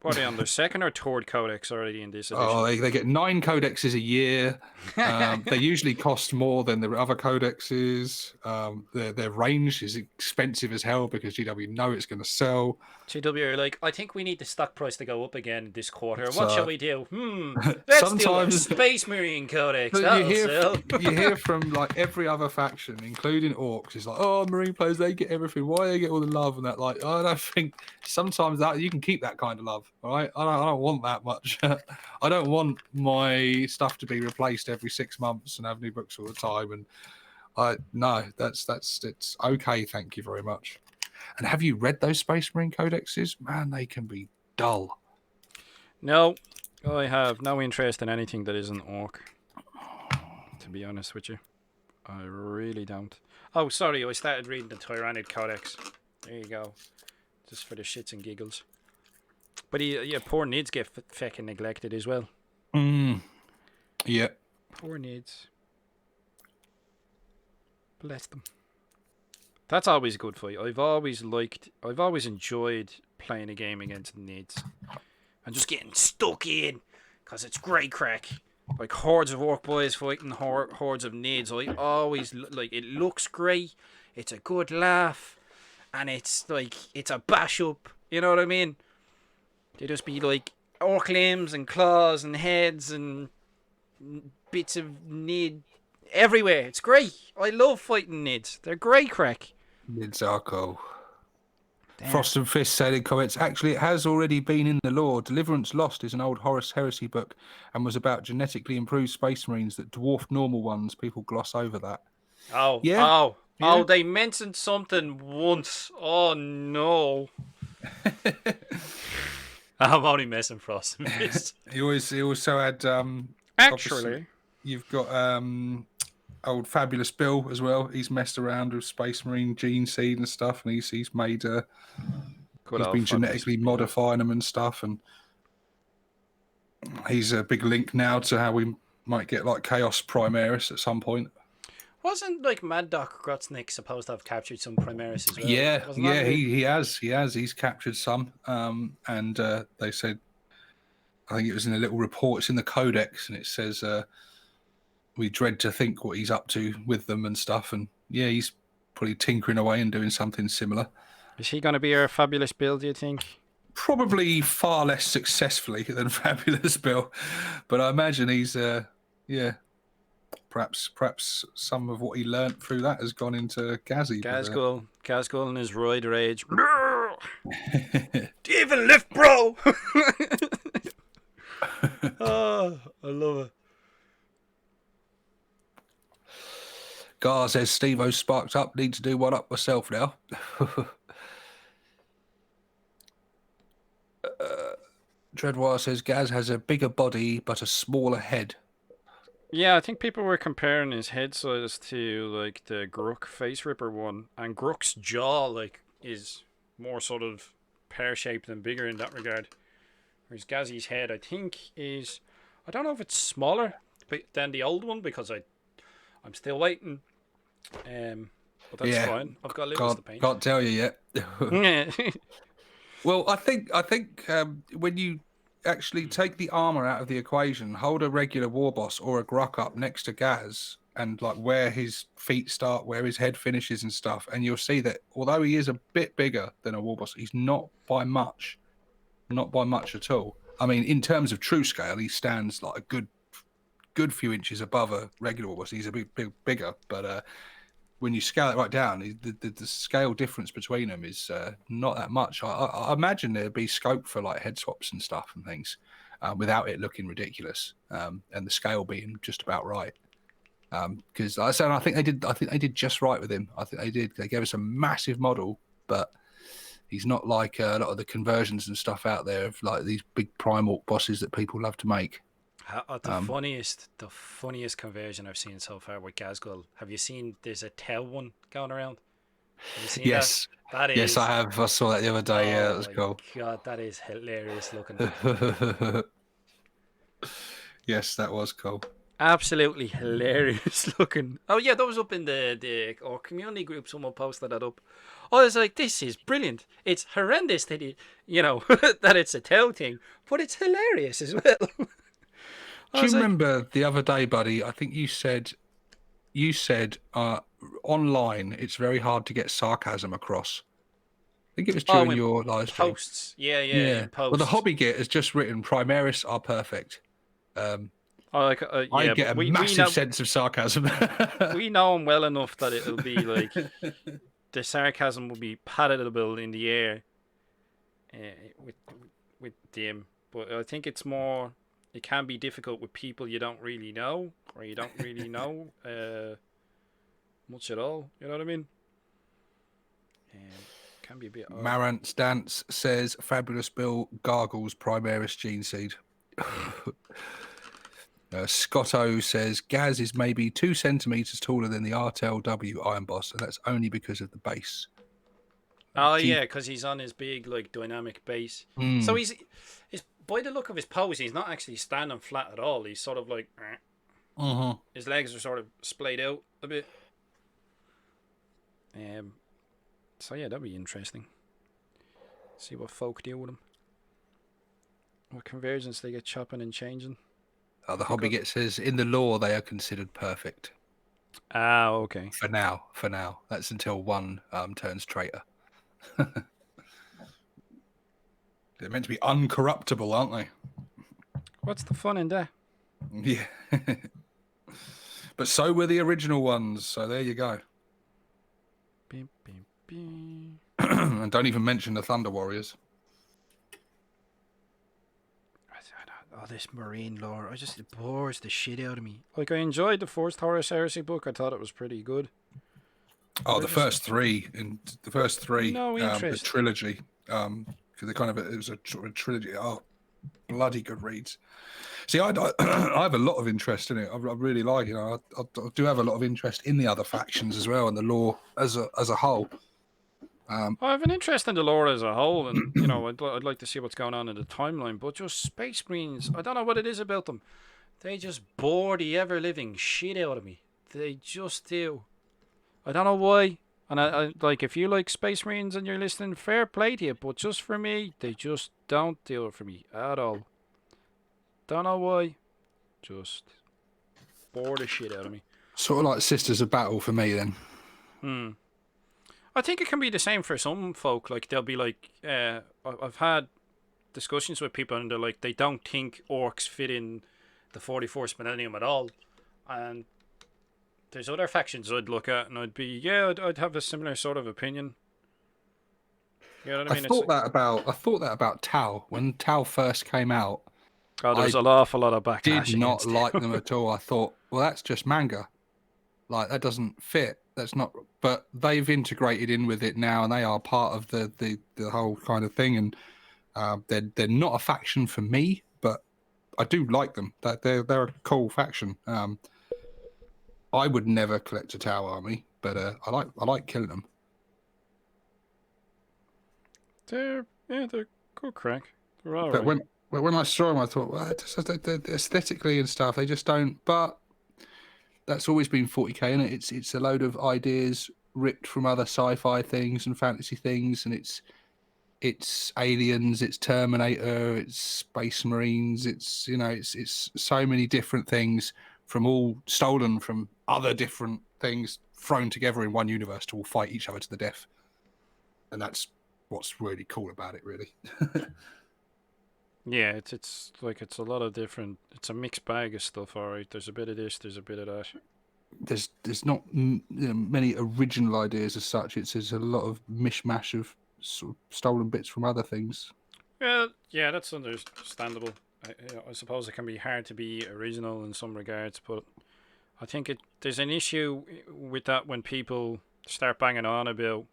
What are they on their second or third codex already in this edition? Oh, they get 9 codexes a year. They usually cost more than the other codexes. Their range is expensive as hell because GW know it's going to sell. GW are like, I think we need the stock price to go up again this quarter. What shall we do? Let's do a Space Marine codex. You hear from like every other faction, including Orks, it's like, oh, Marine players, they get everything. Why do they get all the love and that? Like, I don't think sometimes that you can keep that kind of love. All right, I don't want that much. I don't want my stuff to be replaced every 6 months and have new books all the time. And no, it's okay. Thank you very much. And have you read those Space Marine codexes? Man, they can be dull. No, I have no interest in anything that isn't Orc. To be honest with you, I really don't. Oh, sorry, I started reading the Tyrannid Codex. There you go, just for the shits and giggles. But poor Nids get fucking neglected as well. Yeah. Poor Nids. Bless them. That's always a good fight. I've always enjoyed playing a game against Nids. And just getting stuck in. Because it's great crack. Like hordes of orc boys fighting hordes of Nids. I always, like, it looks great. It's a good laugh. And it's like, it's a bash up. You know what I mean? They just be like orc limbs and claws and heads and bits of Nid everywhere. It's great. I love fighting Nids. They're great crack. Nids are cool. Frost and Fist said in comments, actually, it has already been in the lore. Deliverance Lost is an old Horus Heresy book and was about genetically improved Space Marines that dwarfed normal ones. People gloss over that. Oh, yeah. Oh, they mentioned something once. Oh, no. I'm only messing, Frost and Fist. He also had... actually, you've got old Fabulous Bill as well. He's messed around with Space Marine gene seed and stuff, and he's made... he's been genetically modifying them and stuff, and he's a big link now to how we might get like Chaos Primaris at some point. Wasn't like Mad Doc Grotznik supposed to have captured some Primaris as well? Yeah, he has. He's captured some, and they said, I think it was in a little report. It's in the Codex, and it says we dread to think what he's up to with them and stuff. And yeah, he's probably tinkering away and doing something similar. Is he going to be our Fabulous Bill, do you think? Probably far less successfully than Fabulous Bill, but I imagine he's Perhaps some of what he learnt through that has gone into Gazzy. Gazgul and his roid rage. Do you even lift, bro? Oh, I love it. Gar says Stevo sparked up. Need to do one up myself now. Dreadwire says Gaz has a bigger body but a smaller head. Yeah, I think people were comparing his head size to like the Gruk Face Ripper one, and Gruk's jaw like is more sort of pear shaped and bigger in that regard. Whereas Gazzy's head, I think, is I don't know if it's smaller than the old one because I'm still waiting. But that's fine. I've got littles to paint. Can't tell you yet. Well, I think when you actually take the armor out of the equation, hold a regular war boss or a Gruk up next to Gaz, and like where his feet start, where his head finishes and stuff, and you'll see that although he is a bit bigger than a war boss, he's not by much at all. I mean, in terms of true scale, he stands like a good few inches above a regular war boss. He's a bit bigger, but when you scale it right down, the scale difference between them is not that much. I imagine there'd be scope for like head swaps and stuff and things without it looking ridiculous, and the scale being just about right. Because like I said, I think they did just right with him. I think they did. They gave us a massive model, but he's not like a lot of the conversions and stuff out there of like these big Primarch bosses that people love to make. The funniest conversion I've seen so far with Gazgul. Have you seen? There's a tail one going around. Have you seen Yes, that? Yes, I have. I saw that the other day. Yeah, that was cool. God, that is hilarious looking. Yes, that was cool. Absolutely hilarious looking. Oh yeah, that was up in the community group. Someone posted that up. I was like, this is brilliant. It's horrendous that that it's a tail thing, but it's hilarious as well. Do you remember the other day, buddy? I think you said online it's very hard to get sarcasm across. I think it was during your live stream. Posts. Yeah. Well, the Hobby Git has just written Primaris are perfect. I get a massive sense of sarcasm. We know him well enough that it'll be like the sarcasm will be palatable in the air with them. But I think it's more. It can be difficult with people you don't really know, or you don't really know much at all. You know what I mean? Can be a bit. Marant's Dance says, "Fabulous Bill gargles Primaris Gene Seed." Scotto says, "Gaz is maybe 2 centimeters taller than the RTLW Iron Boss, and that's only because of the base." Oh yeah, because he's on his big like dynamic base. So he's by the look of his pose, he's not actually standing flat at all. He's sort of like, his legs are sort of splayed out a bit. So yeah, that'd be interesting. See what folk do with him. What conversions they get chopping and changing. Oh, the Hobby Git says, in the lore they are considered perfect. Ah, okay. For now. That's until one turns traitor. They're meant to be uncorruptible, aren't they? What's the fun in that? Yeah. But so were the original ones, so there you go. Beep, beep, beep. And don't even mention the Thunder Warriors. Oh, this marine lore, it bores the shit out of me. Like, I enjoyed the first Horus Heresy book. I thought it was pretty good. Oh, the first three, No interest. the trilogy. It was a sort of trilogy. Oh, bloody good reads. See, I have a lot of interest in it. I really like it. I do have a lot of interest in the other factions as well, and the lore as a whole. I have an interest in the lore as a whole, and you know, I'd like to see what's going on in the timeline. But just Space Marines, I don't know what it is about them. They just bore the ever-living shit out of me. They just do. I don't know why. And I like, if you like Space Marines and you're listening, fair play to you. But just for me, they just don't do it for me at all. Don't know why. Just bore the shit out of me. Sort of like Sisters of Battle for me, then. I think it can be the same for some folk. Like, they'll be like, I've had discussions with people and they're like, they don't think orcs fit in the 41st millennium at all. And there's other factions I'd look at and I'd be, I'd have a similar sort of opinion. You know what I mean? I thought that about Tau. When Tau first came out, there was an awful lot of backlash. Did not like them at all. I thought, well, that's just manga. Like, that doesn't fit. That's not. But they've integrated in with it now, and they are part of the whole kind of thing. And They're not a faction for me, but I do like them. They're a cool faction. I would never collect a Tau army, but I like killing them. They're good crack. They're all But right. when I saw them, I thought, well, aesthetically and stuff, they just don't. But that's always been 40k, and it's a load of ideas ripped from other sci-fi things and fantasy things, and it's aliens, it's Terminator, it's Space Marines, it's so many different things from all stolen from other different things thrown together in one universe to all fight each other to the death, and that's what's really cool about it, really. Yeah, it's like it's a lot of different. It's a mixed bag of stuff. All right, there's a bit of this, there's a bit of that. There's not many original ideas as such. There's a lot of mishmash of sort of stolen bits from other things. Yeah, that's understandable. I suppose it can be hard to be original in some regards, but I think there's an issue with that when people start banging on about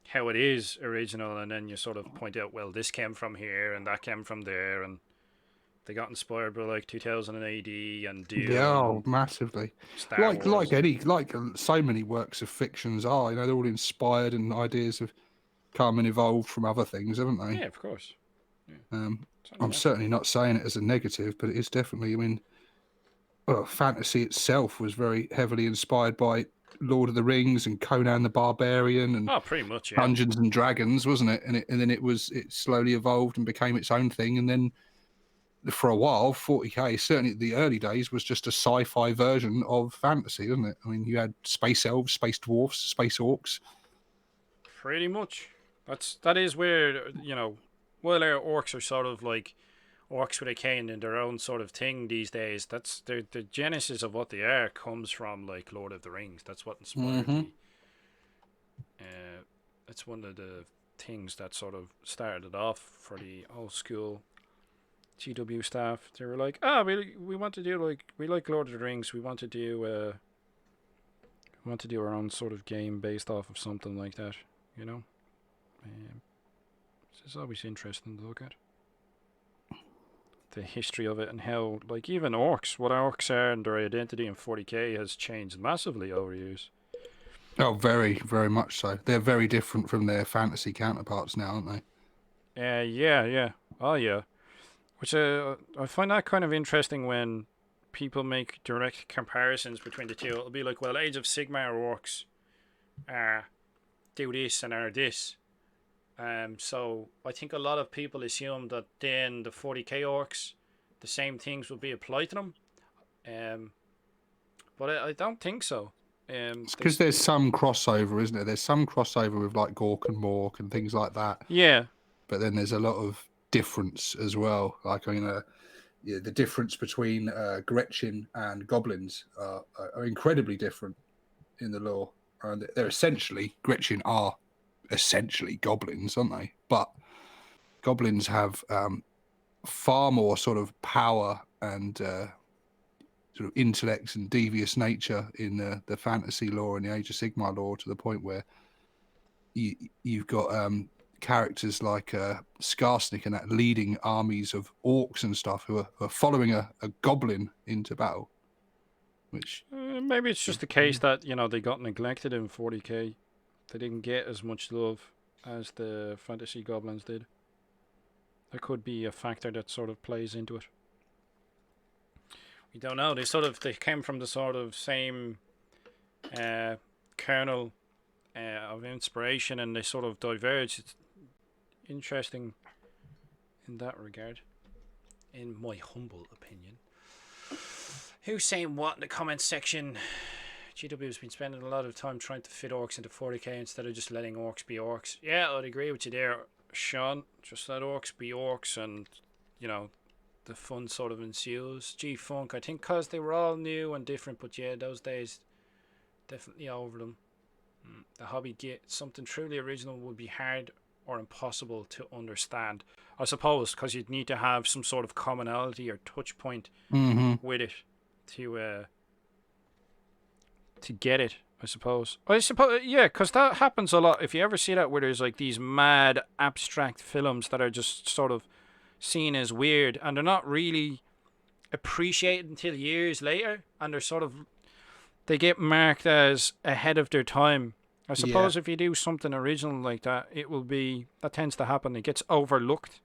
how it is original, and then you sort of point out, well, this came from here and that came from there, and they got inspired by like 2000 AD and Dune. Yeah, massively. Star Wars. Like so many works of fictions are. They're all inspired, and ideas have come and evolved from other things, haven't they? Yeah, of course. Yeah. I'm certainly not saying it as a negative, but it is definitely. I mean, fantasy itself was very heavily inspired by Lord of the Rings and Conan the Barbarian and pretty much, yeah. Dungeons and Dragons, wasn't it? And then it slowly evolved and became its own thing, and then for a while, 40k, certainly the early days, was just a sci-fi version of fantasy, wasn't it? I mean, you had space elves, space dwarfs, space orcs. Pretty much. That is where, while our orcs are sort of like orcs with a cane and their own sort of thing these days, that's the genesis of what they are comes from like Lord of the Rings. That's what inspired me. That's one of the things that sort of started it off for the old school GW staff. They were like, we want to do we like Lord of the Rings. We want to do our own sort of game based off of something like that. It's always interesting to look at the history of it and how, like, even orcs, what orcs are and their identity in 40k has changed massively over years. Oh, very, very much so. They're very different from their fantasy counterparts now, aren't they? Yeah. Oh, yeah. Which I find that kind of interesting when people make direct comparisons between the two. It'll be like, well, Age of Sigmar orcs do this and are this. So I think a lot of people assume that then the 40k orcs, the same things will be applied to them. But I don't think so. Because there's some crossover, isn't there? There's some crossover with like Gorkamorka and things like that. Yeah. But then there's a lot of difference as well. Like, I mean, the difference between Gretchen and goblins are incredibly different in the lore. And they're essentially, Gretchen are essentially goblins, aren't they? But goblins have far more sort of power and sort of intellect and devious nature in the fantasy lore and the Age of Sigmar lore, to the point where you've got characters like Skarsnik and that leading armies of orcs and stuff who are following a goblin into battle. Which maybe it's just the case that they got neglected in 40k. They didn't get as much love as the fantasy goblins did. That could be a factor that sort of plays into it. We don't know. They came from the sort of same kernel of inspiration, and they sort of diverged. It's interesting in that regard, in my humble opinion. Who's saying what in the comments section? GW has been spending a lot of time trying to fit orcs into 40k instead of just letting orcs be orcs. Yeah, I'd agree with you there, Sean. Just let orcs be orcs, and the fun sort of ensues. G-Funk, I think because they were all new and different, but yeah, those days definitely over them. The hobby get something truly original would be hard or impossible to understand, I suppose, because you'd need to have some sort of commonality or touch point with it to get it, I suppose. Yeah, because that happens a lot. If you ever see that where there's like these mad abstract films that are just sort of seen as weird and they're not really appreciated until years later, and they're sort of they get marked as ahead of their time. I suppose if you do something original like that, that tends to happen. It gets overlooked.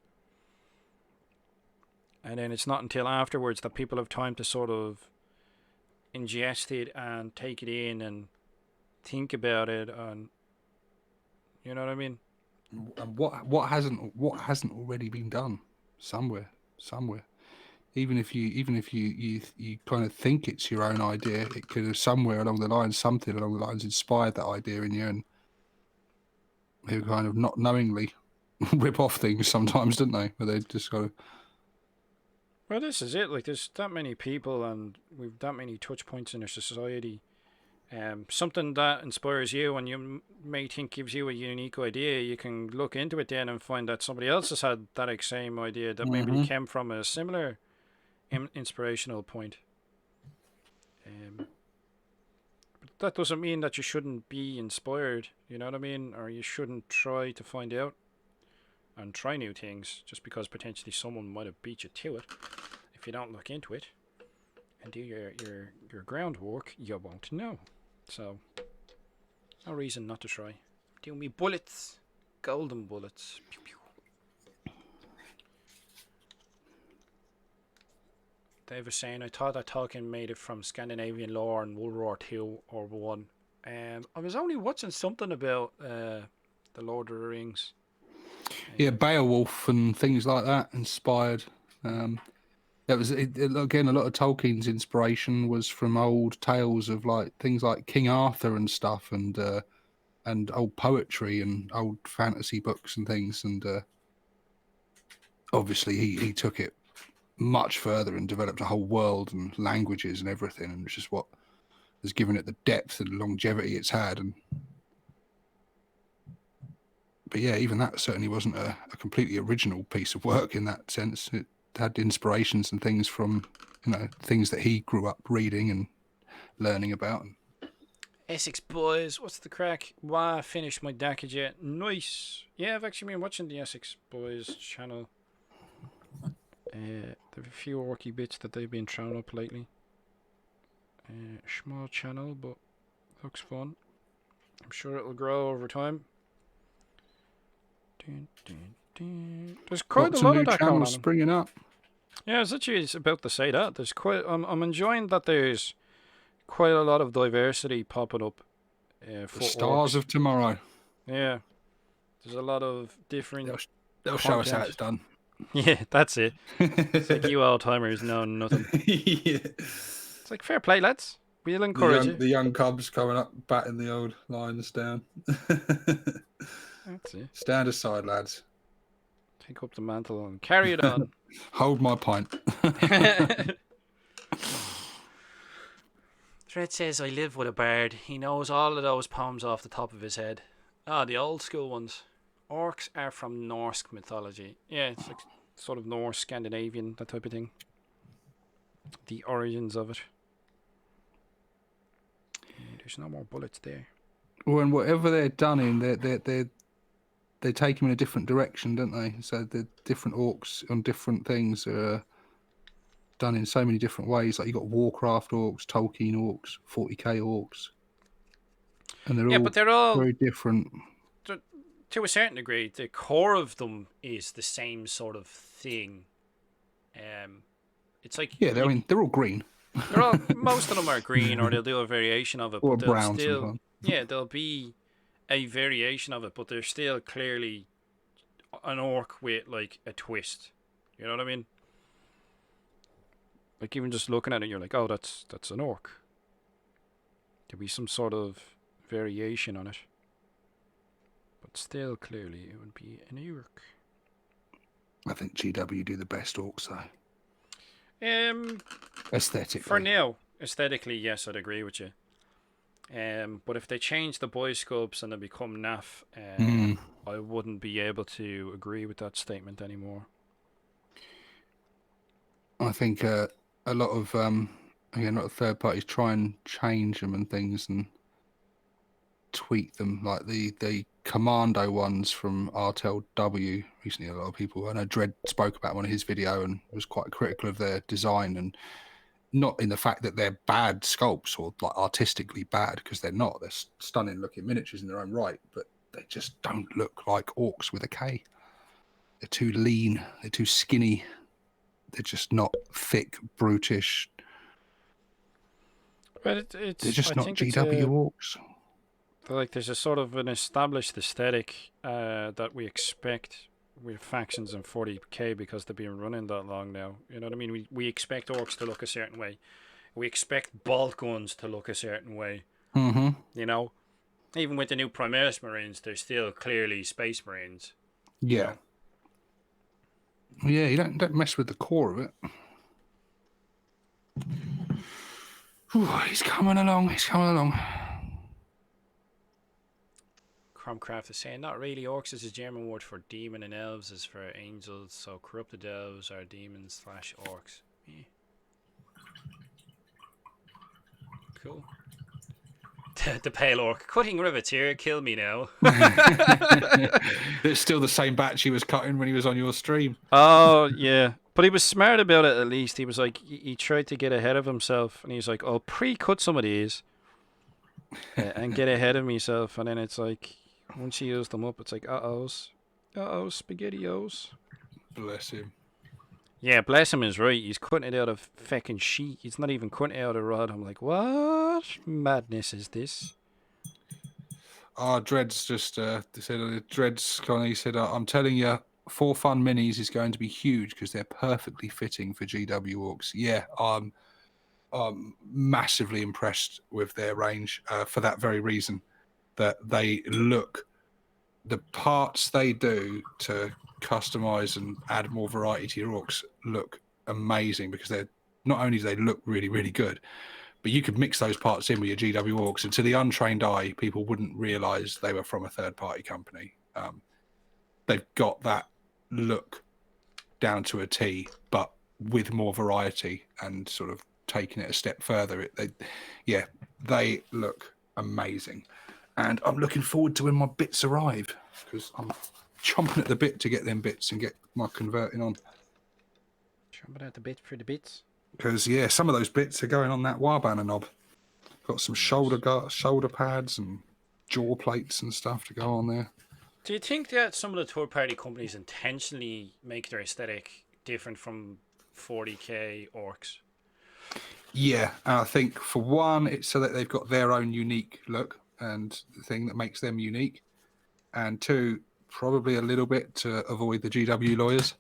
And then it's not until afterwards that people have time to sort of ingest it and take it in and think about it, and you know what I mean. And what hasn't already been done somewhere? Even if you kind of think it's your own idea, it could have somewhere along the lines, something along the lines inspired that idea in you, and who kind of not knowingly rip off things sometimes, don't they? Where they just go. Well, this is it. Like, there's that many people, and we've that many touch points in our society. Something that inspires you, and you may think gives you a unique idea, you can look into it then and find that somebody else has had that same idea that maybe came from a similar inspirational point. But that doesn't mean that you shouldn't be inspired, you know what I mean? Or you shouldn't try to find out and try new things just because potentially someone might have beat you to it. If you don't look into it and do your groundwork, you won't know. So, no reason not to try. Do me bullets. Golden bullets. Pew, pew. Dave was saying, I thought that Tolkien made it from Scandinavian lore and World War II or 1. I was only watching something about the Lord of the Rings. Yeah, Beowulf and things like that inspired. That was again a lot of Tolkien's inspiration was from old tales of like things like King Arthur and stuff, and old poetry and old fantasy books and things. And obviously he took it much further and developed a whole world and languages and everything, and which is what has given it the depth and longevity it's had. But yeah, even that certainly wasn't a completely original piece of work in that sense. It had inspirations and things from, things that he grew up reading and learning about. Essex boys, what's the crack? Why finished my Dakage yet? Nice. Yeah, I've actually been watching the Essex boys channel. There are a few orky bits that they've been throwing up lately. Small channel, but looks fun. I'm sure it'll grow over time. There's quite a lot of that going on. Springing up. Yeah, I was actually about to say that. There's quite. I'm enjoying that. There's quite a lot of diversity popping up. For the stars of tomorrow. Yeah, there's a lot of different. They'll show us how it's done. Yeah, that's it. It's like you old timers know nothing. Yeah. It's like fair play, lads. We'll encourage it. The young cubs coming up, batting the old lions down. That's it. Stand aside, lads. Take up the mantle and carry it on. Hold my pint. Fred says, I live with a bard. He knows all of those poems off the top of his head. The old school ones. Orcs are from Norse mythology. Yeah, it's like sort of Norse, Scandinavian, that type of thing. The origins of it. There's no more bullets there. Well, and whatever they're done in, they take them in a different direction, don't they? So the different orcs on different things are done in so many different ways. Like you got Warcraft orcs, Tolkien orcs, 40k orcs, and they're all very different. To a certain degree, the core of them is the same sort of thing. It's like they're all green. Most of them are green, or they'll do a variation of it, or but brown. Still, there'll be a variation of it, but they're still clearly an orc with like a twist. You know what I mean? Like even just looking at it, you're like, oh, that's an orc. There'll be some sort of variation on it, but still, clearly, it would be an orc. I think GW do the best orcs though. Aesthetically. For now, aesthetically, yes, I'd agree with you. But if they change the boy sculpts and they become naff, I wouldn't be able to agree with that statement anymore. I think a lot of again, not third parties try and change them and things and tweak them, like the commando ones from RTLW. Recently, a lot of people, I know Dredd spoke about one of his video and was quite critical of their design, and not in the fact that they're bad sculpts or like artistically bad, because they're not. They're stunning looking miniatures in their own right, but they just don't look like orcs with a K. They're too lean, they're too skinny, they're just not thick, brutish. But They're just I not think GW orcs. like there's a sort of an established aesthetic that we expect with factions in 40k because they've been running that long now. You know what I mean? We expect orcs to look a certain way. We expect bolt guns to look a certain way. Mm-hmm. You know, even with the new Primaris Marines, they're still clearly Space Marines. Yeah. Yeah, you don't mess with the core of it. Ooh, he's coming along. He's coming along. Cromcraft is saying, not really. Orcs is a German word for demon, and elves is for angels. So corrupted elves are demons / orcs. Yeah. Cool. The pale orc cutting rivets here. Kill me now. It's still the same batch he was cutting when he was on your stream. Oh yeah, but he was smart about it. At least he was like he tried to get ahead of himself, and he's like, "I'll pre-cut some of these and get ahead of myself." And then it's like once you use them up, it's like, spaghettios. Bless him. Yeah, bless him is right. He's cutting it out of fucking sheet. He's not even cutting it out of rod. I'm like, what madness is this? Dread's just said, Dread's Connie said, I'm telling you, 4 Fun Minis is going to be huge because they're perfectly fitting for GW Orcs. Yeah, I'm massively impressed with their range for that very reason, that they look, the parts they do to customize and add more variety to your orcs look amazing, because they're not only do they look really, really good, but you could mix those parts in with your GW orcs, and to the untrained eye, people wouldn't realize they were from a third-party company. They've got that look down to a T, but with more variety and sort of taking it a step further. They look amazing. And I'm looking forward to when my bits arrive, because I'm chomping at the bit to get them bits and get my converting on. Chomping at the bit for the bits. Because, yeah, some of those bits are going on that Warbanner knob. Got some shoulder pads and jaw plates and stuff to go on there. Do you think that some of the third-party companies intentionally make their aesthetic different from 40k orcs? Yeah, and I think for one, it's so that they've got their own unique look and the thing that makes them unique, and two, probably a little bit to avoid the GW lawyers.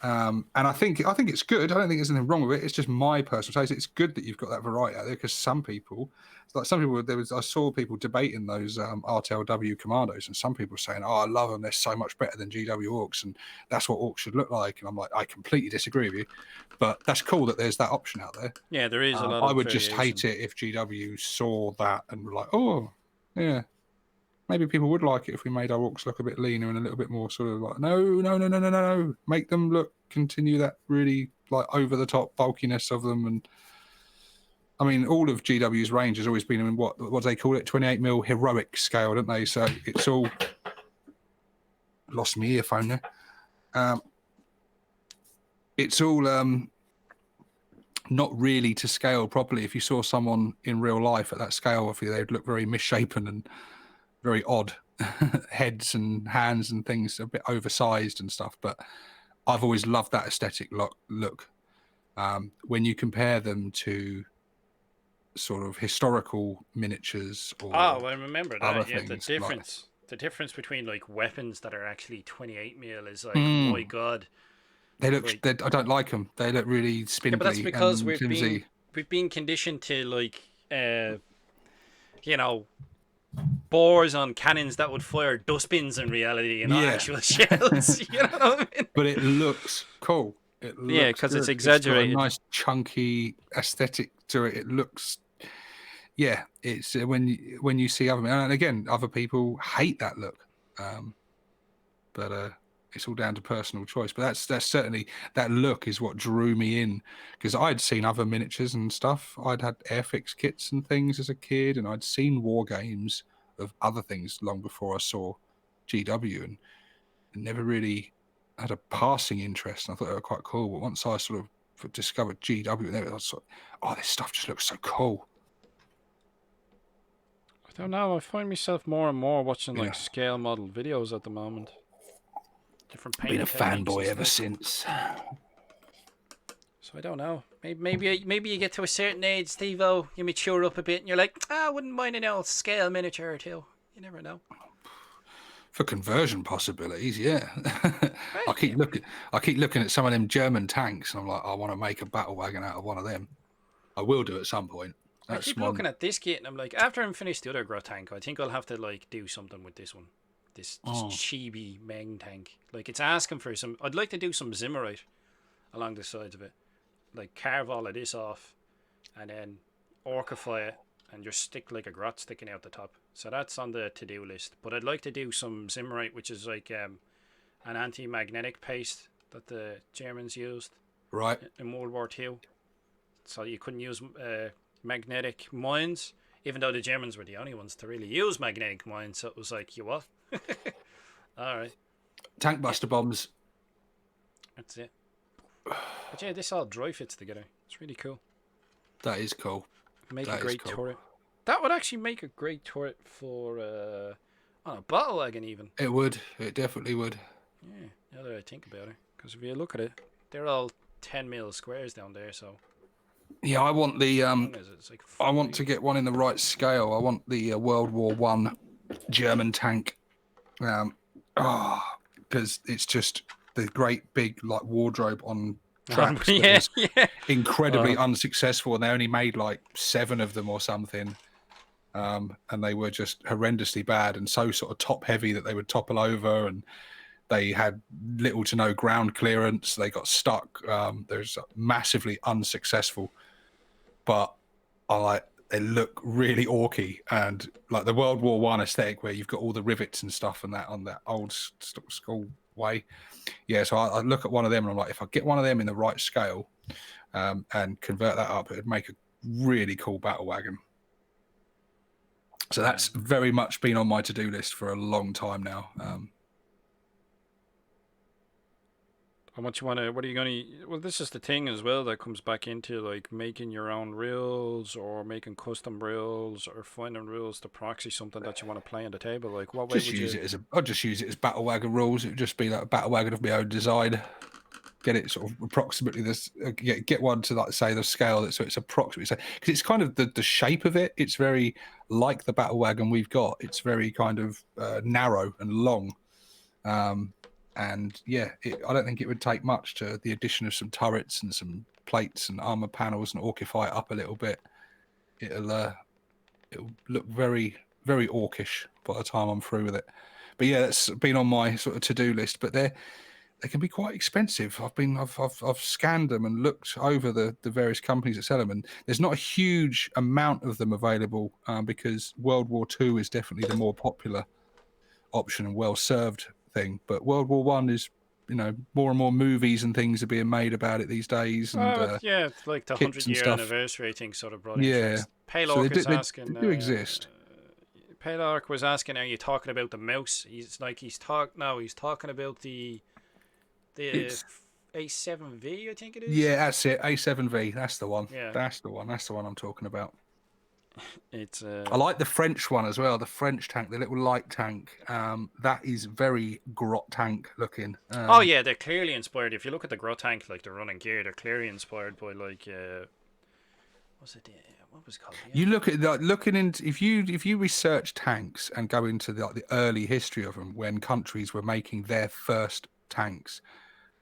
And I think it's good. I don't think there's anything wrong with it. It's just my personal taste. It's good that you've got that variety out there, because I saw people debating those RTLW commandos, and some people saying, "Oh, I love them. They're so much better than GW orcs, and that's what orcs should look like." And I'm like, I completely disagree with you, but that's cool that there's that option out there. Yeah, there is a lot of I would variation. just hate it if GW saw that and were like, "Oh, yeah, maybe people would like it if we made our orcs look a bit leaner and a little bit more sort of like, no. Make them continue that really like over the top bulkiness of them." And I mean, all of GW's range has always been in what do they call it? 28mm heroic scale, don't they? So it's all lost my earphone there. It's all not really to scale properly. If you saw someone in real life at that scale, obviously they'd look very misshapen and very odd heads and hands and things, a bit oversized and stuff. But I've always loved that aesthetic look. When you compare them to sort of historical miniatures or I remember that. Yeah, things, the difference between like weapons that are actually 28mm is like, my god. They look. I don't like them. They look really spindly. Yeah, but that's because and flimsy. we've been conditioned to like, bores on cannons that would fire dustbins in reality and not actual shells. You know what I mean? But it looks cool. Because it's exaggerated. It's got a nice chunky aesthetic to it. It looks. Yeah, it's when you see other, and again, other people hate that look. But it's all down to personal choice. But that's certainly, that look is what drew me in, because I'd seen other miniatures and stuff. I'd had Airfix kits and things as a kid, and I'd seen war games of other things long before I saw GW, and never really had a passing interest. And I thought they were quite cool. But once I sort of discovered GW, I was sort of, oh, this stuff just looks so cool. I don't know. I find myself more and more watching like scale model videos at the moment. Different painting. Been a fanboy ever since. So I don't know. Maybe you get to a certain age, Stevo, you mature up a bit, and you're like, I wouldn't mind an old scale miniature or two. You never know. For conversion possibilities, yeah. I keep looking at some of them German tanks, and I'm like, I want to make a battle wagon out of one of them. I will do at some point. I keep looking at this kit, and I'm like, after I'm finished the other Grot tank, I think I'll have to like do something with this one. This chibi Meng tank. Like, it's asking for some. I'd like to do some Zimmerite along the sides of it. Like, carve all of this off, and then orcify it, and just stick like a grot sticking out the top. So that's on the to-do list. But I'd like to do some Zimmerite, which is like an anti-magnetic paste that the Germans used in World War II. So you couldn't use magnetic mines, even though the Germans were the only ones to really use magnetic mines. So it was like, you what? All right. Tank buster bombs. That's it. But yeah, this all dry fits together. It's really cool. That is cool. Make a great turret. That would actually make a great turret for on a battle wagon even. It would. It definitely would. Yeah, now that I think about it. Because if you look at it, they're all 10 mil squares down there, so... Yeah, I want the... like I want to get one in the right scale. I want the World War I German tank. Because it's just the great big like wardrobe on tracks. Incredibly unsuccessful, and they only made like 7 of them or something. And they were just horrendously bad and so sort of top heavy that they would topple over, and they had little to no ground clearance. They got stuck. There's massively unsuccessful, but they look really orky, and like the World War I aesthetic where you've got all the rivets and stuff and that on that old school way. Yeah, so I look at one of them and I'm like, if I get one of them in the right scale and convert that up, it would make a really cool battle wagon. So that's very much been on my to-do list for a long time now. what are you going to... Well, this is the thing as well that comes back into like making your own rules or making custom rules or finding rules to proxy something that you want to play on the table. Like, what way would you... I'd just use it as battle wagon rules. It would just be like a battle wagon of my own design. Get it sort of approximately this. Get one to like say the scale so it's approximately, because it's kind of the shape of it. It's very like the battle wagon we've got. It's very kind of narrow and long, and yeah, I don't think it would take much to the addition of some turrets and some plates and armor panels and orcify it up a little bit. It'll look very very orcish by the time I'm through with it. But yeah, that's been on my sort of to-do list. But they can be quite expensive. I've scanned them and looked over the various companies that sell them, and there's not a huge amount of them available because World War II is definitely the more popular option and well-served thing. But World War I is, more and more movies and things are being made about it these days. And yeah, it's like the 100-year anniversary thing sort of brought interest. Pale so Ork is asking. They do exist. Pale Ork was asking, are you talking about the mouse? He's talking about the A7V, I think it is. Yeah, that's it. A7V. That's the one. Yeah. That's the one I'm talking about. It's I like the French one as well. The French tank, the little light tank. That is very grot tank looking. Oh yeah, they're clearly inspired. If you look at the grot tank, like the running gear, they're clearly inspired by like what was it called? You look at looking into if you research tanks and go into the early history of them when countries were making their first tanks.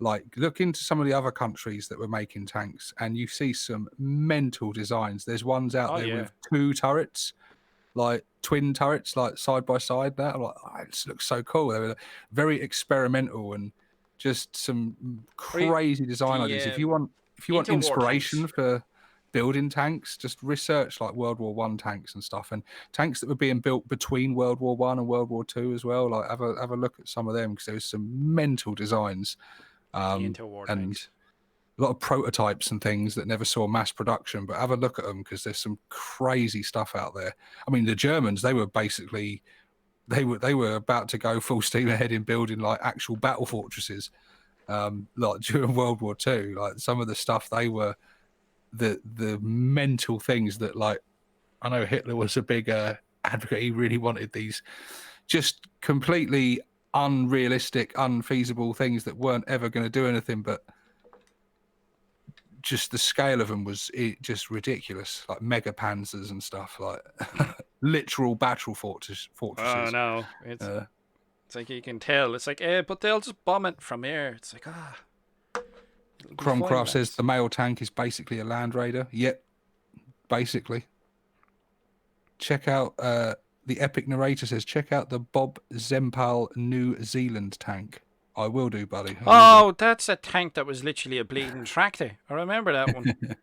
Like, look into some of the other countries that were making tanks, and you see some mental designs. There's ones out there with 2 turrets, like twin turrets, like side by side. That I'm like, this looks so cool. They were very experimental and just some crazy design ideas. If you want inspiration for building tanks. Just research like World War One tanks and stuff, and tanks that were being built between World War One and World War Two as well. Like have a look at some of them because there was some mental designs, The interwar and tanks. a lot of prototypes and things that never saw mass production. But have a look at them because there's some crazy stuff out there. I mean, the Germans, they were basically they were about to go full steam ahead in building like actual battle fortresses, like during World War Two. Like some of the stuff they were the mental things that, like, I know Hitler was a big advocate. He really wanted these just completely unrealistic, unfeasible things that weren't ever going to do anything, but just the scale of them was just ridiculous, like mega panzers and stuff, like literal battle fortresses. Oh no, it's like you can tell. It's like, but they'll just bomb it from here. It's like, Cromcraft says the male tank is basically a Land Raider. Yep, basically. Check out the epic narrator says, check out the Bob Zempal New Zealand tank. I will do, buddy. That's a tank that was literally a bleeding tractor. I remember that one.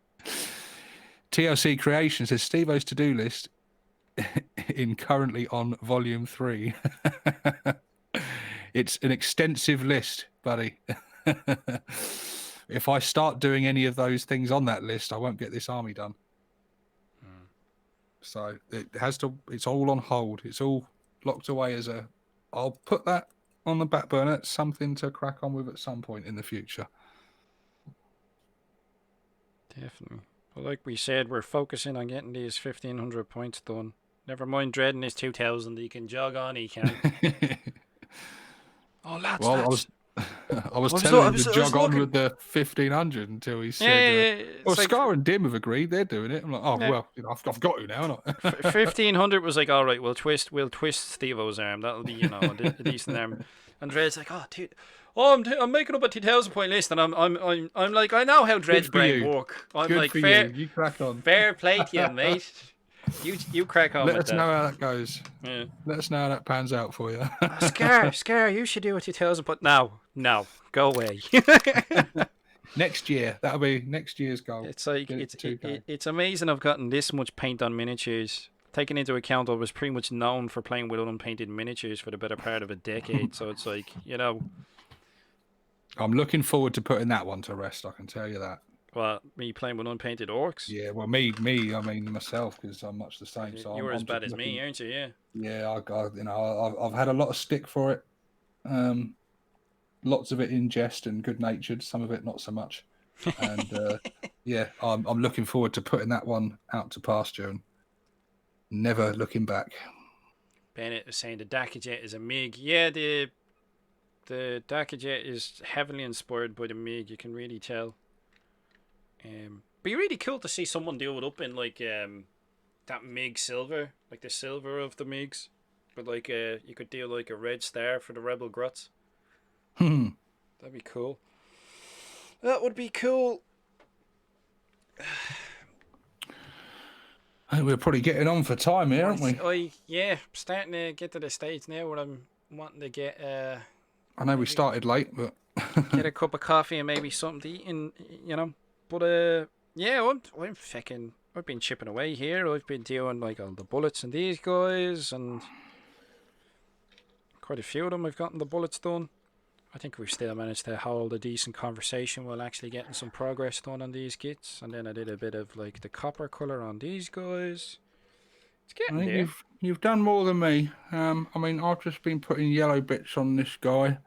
TLC Creation says Stevo's to-do list in currently on volume 3. It's an extensive list, buddy. If I start doing any of those things on that list, I won't get this army done. So it's all on hold. It's all locked away as I'll put that on the back burner. It's something to crack on with at some point in the future. Definitely. But like we said, we're focusing on getting these 1,500 points done. Never mind dreading his 2,000. He can jog on, he can. Lads. I was telling him to jog on with the 1,500 until he said, well, Scar and Dim have agreed. They're doing it. I'm like, well, I've got to now. 1,500 was like, all right, we'll twist Stevo's arm. That'll be, a decent arm. And Dread's like, dude, I'm making up a 2,000 point list, and I'm like, I know how Dread's brain work. I'm Good like, for fair, you crack on. Fair play to you, mate. You crack on. Let us know how that goes. Yeah. Let us know how that pans out for you. Scar, you should do a 2,000, but no, go away. Next year, that'll be next year's goal. It's like it's amazing I've gotten this much paint on miniatures. Taking into account I was pretty much known for playing with unpainted miniatures for the better part of a decade, so it's like, I'm looking forward to putting that one to rest, I can tell you that. Well, me playing with unpainted orcs? Yeah, well, me, I mean myself, because I'm much the same. So you're as bad as me, aren't you? Yeah. Yeah, I've had a lot of stick for it. Lots of it in jest and good natured. Some of it not so much. And yeah, I'm looking forward to putting that one out to pasture and never looking back. Bennett is saying the Dakajet is a MiG. Yeah, the Dakajet is heavily inspired by the MiG. You can really tell. Be really cool to see someone do it up in like that MiG silver, like the silver of the MiGs, but like you could do like a red star for the Rebel Grots. That'd be cool. That would be cool. I think we're probably getting on for time here, aren't we? Starting to get to the stage now where I'm wanting to get. I know we started late, but get a cup of coffee and maybe something to eat, But yeah, I've been chipping away here. I've been doing like all the bullets and these guys, and quite a few of them I've gotten the bullets done. I think we've still managed to hold a decent conversation while actually getting some progress done on these kits. And then I did a bit of like the copper color on these guys. It's getting there. You've done more than me. I mean, I've just been putting yellow bits on this guy,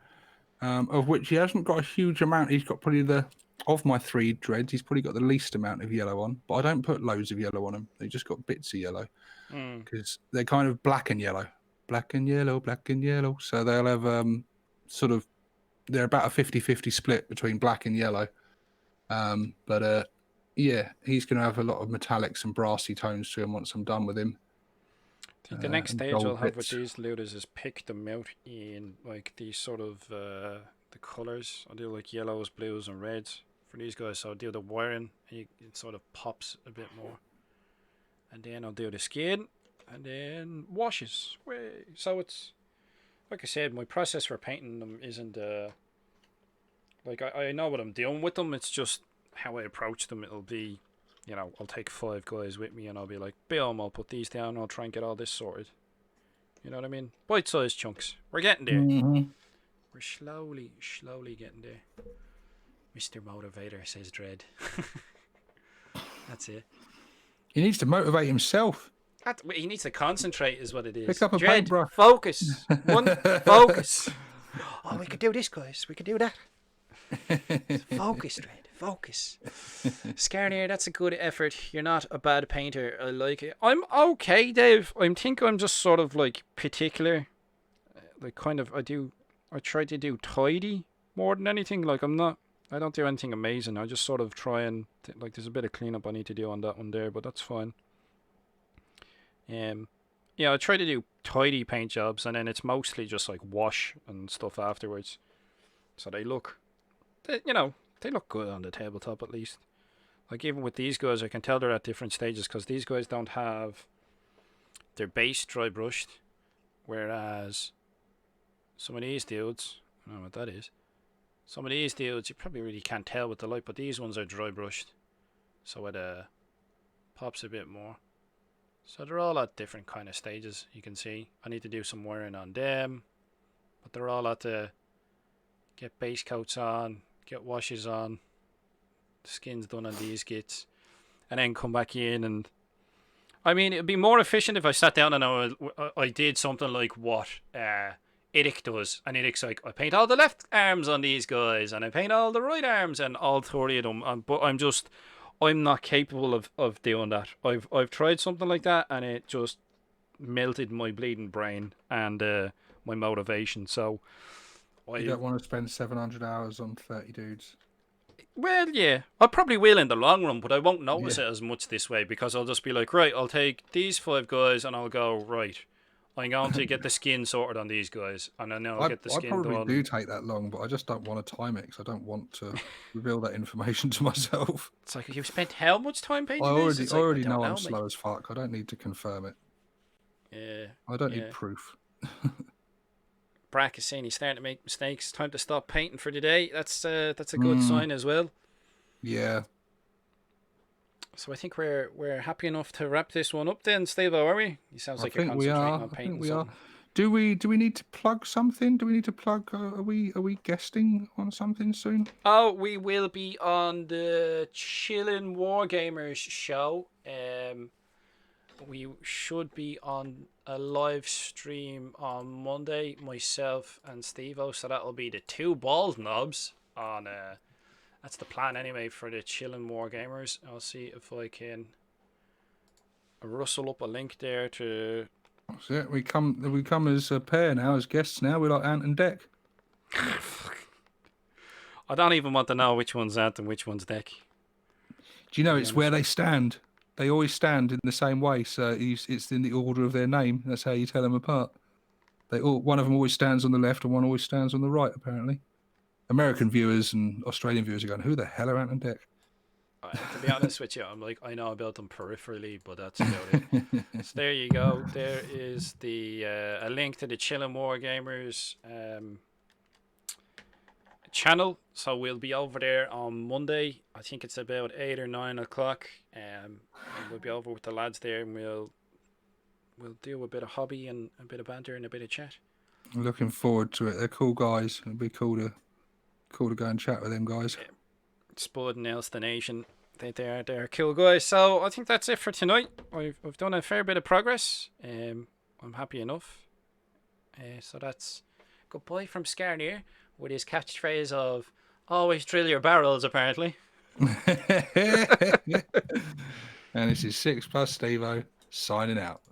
of which he hasn't got a huge amount. He's got probably of my 3 dreads, he's probably got the least amount of yellow on. But I don't put loads of yellow on them. They just got bits of yellow because they're kind of black and yellow. Black and yellow, black and yellow. So they'll have they're about a 50-50 split between black and yellow. But yeah, he's going to have a lot of metallics and brassy tones to him once I'm done with him. I think the next stage I'll have with these looters is pick them out in like these sort of the colours. I'll do like yellows, blues and reds for these guys. So I'll do the wiring and it sort of pops a bit more. And then I'll do the skin and then washes. So it's, like I said, my process for painting them isn't like I know what I'm doing with them. It's just how I approach them. It'll be you know, I'll take 5 guys with me and I'll be like, boom, I'll put these down and I'll try and get all this sorted. You know what I mean? Bite-sized chunks. We're getting there. Mm-hmm. We're slowly getting there. Mr. Motivator, says Dread. That's it. He needs to motivate himself. He needs to concentrate is what it is. Pick up a Dread, paintbrush. Focus. Focus. Oh, we could do this, guys. We could do that. Focus, Dread. Focus. Scarnier, that's a good effort. You're not a bad painter. I like it. I'm okay, Dave. I think I'm just sort of like particular. Like kind of, I try to do tidy more than anything. Like I don't do anything amazing. I just sort of try and, like there's a bit of cleanup I need to do on that one there, but that's fine. Yeah, I try to do tidy paint jobs, and then it's mostly just like wash and stuff afterwards. So they look good on the tabletop at least. Like even with these guys, I can tell they're at different stages because these guys don't have their base dry brushed, whereas some of these dudes, I don't know what that is. Some of these dudes you probably really can't tell with the light, but these ones are dry brushed, so it pops a bit more. So they're all at different kind of stages. You can see I need to do some wiring on them, but they're all at the get base coats on, get washes on, the skins done on these gits, and then come back in. And I mean, it'd be more efficient if I sat down and I did something like what Idic does. And Idic's like, I paint all the left arms on these guys, and I paint all the right arms, and all 30 of them. But I'm not capable of doing that. I've tried something like that, and it just melted my bleeding brain and my motivation. So You don't want to spend 700 hours on 30 dudes. Well, yeah, I probably will in the long run, but I won't notice it as much this way because I'll just be like, right, I'll take these 5 guys and I'll go, right, I'm going to get the skin sorted on these guys, and then I'll get the skin done. I probably do take that long, but I just don't want to time it because I don't want to reveal that information to myself. It's like, you've spent how much time painting I already know I'm slow as fuck. I don't need to confirm it. Yeah. I don't need proof. Brack is saying he's starting to make mistakes. Time to stop painting for the day. That's a good sign as well. Yeah. So I think we're happy enough to wrap this one up then, Stevo, are we? He sounds like you're concentrating on painting. I think we are. Do we need to plug something? Do we need to plug? Are we guesting on something soon? Oh, we will be on the Chillin' Wargamers show. We should be on a live stream on Monday, myself and Stevo. So that'll be the 2 bald knobs on. That's the plan anyway for the Chillin' Wargamers. I'll see if I can rustle up a link there to. That's it. We come as a pair now, as guests now. We're like Ant and Dec. I don't even want to know which one's Ant and which one's Dec. Do you know it's where they stand? They always stand in the same way, so it's in the order of their name. That's how you tell them apart. One of them always stands on the left, and one always stands on the right. Apparently, American viewers and Australian viewers are going, "Who the hell are Ant and Dec?" To be honest with you, I'm like, I know about them peripherally, but that's about it. So there you go. There is the a link to the Chillin' Wargamers channel. So we'll be over there on Monday. I think it's about 8 or 9 o'clock. And we'll be over with the lads there, and we'll do a bit of hobby and a bit of banter and a bit of chat. I'm looking forward to it. They're cool guys. It'll be cool to go and chat with them guys. Spud and Elston Nation. They're cool guys. So I think that's it for tonight. I've done a fair bit of progress. I'm happy enough. So that's goodbye from Scarnier with his catchphrase of always drill your barrels, apparently. And this is 6+ Stevo signing out.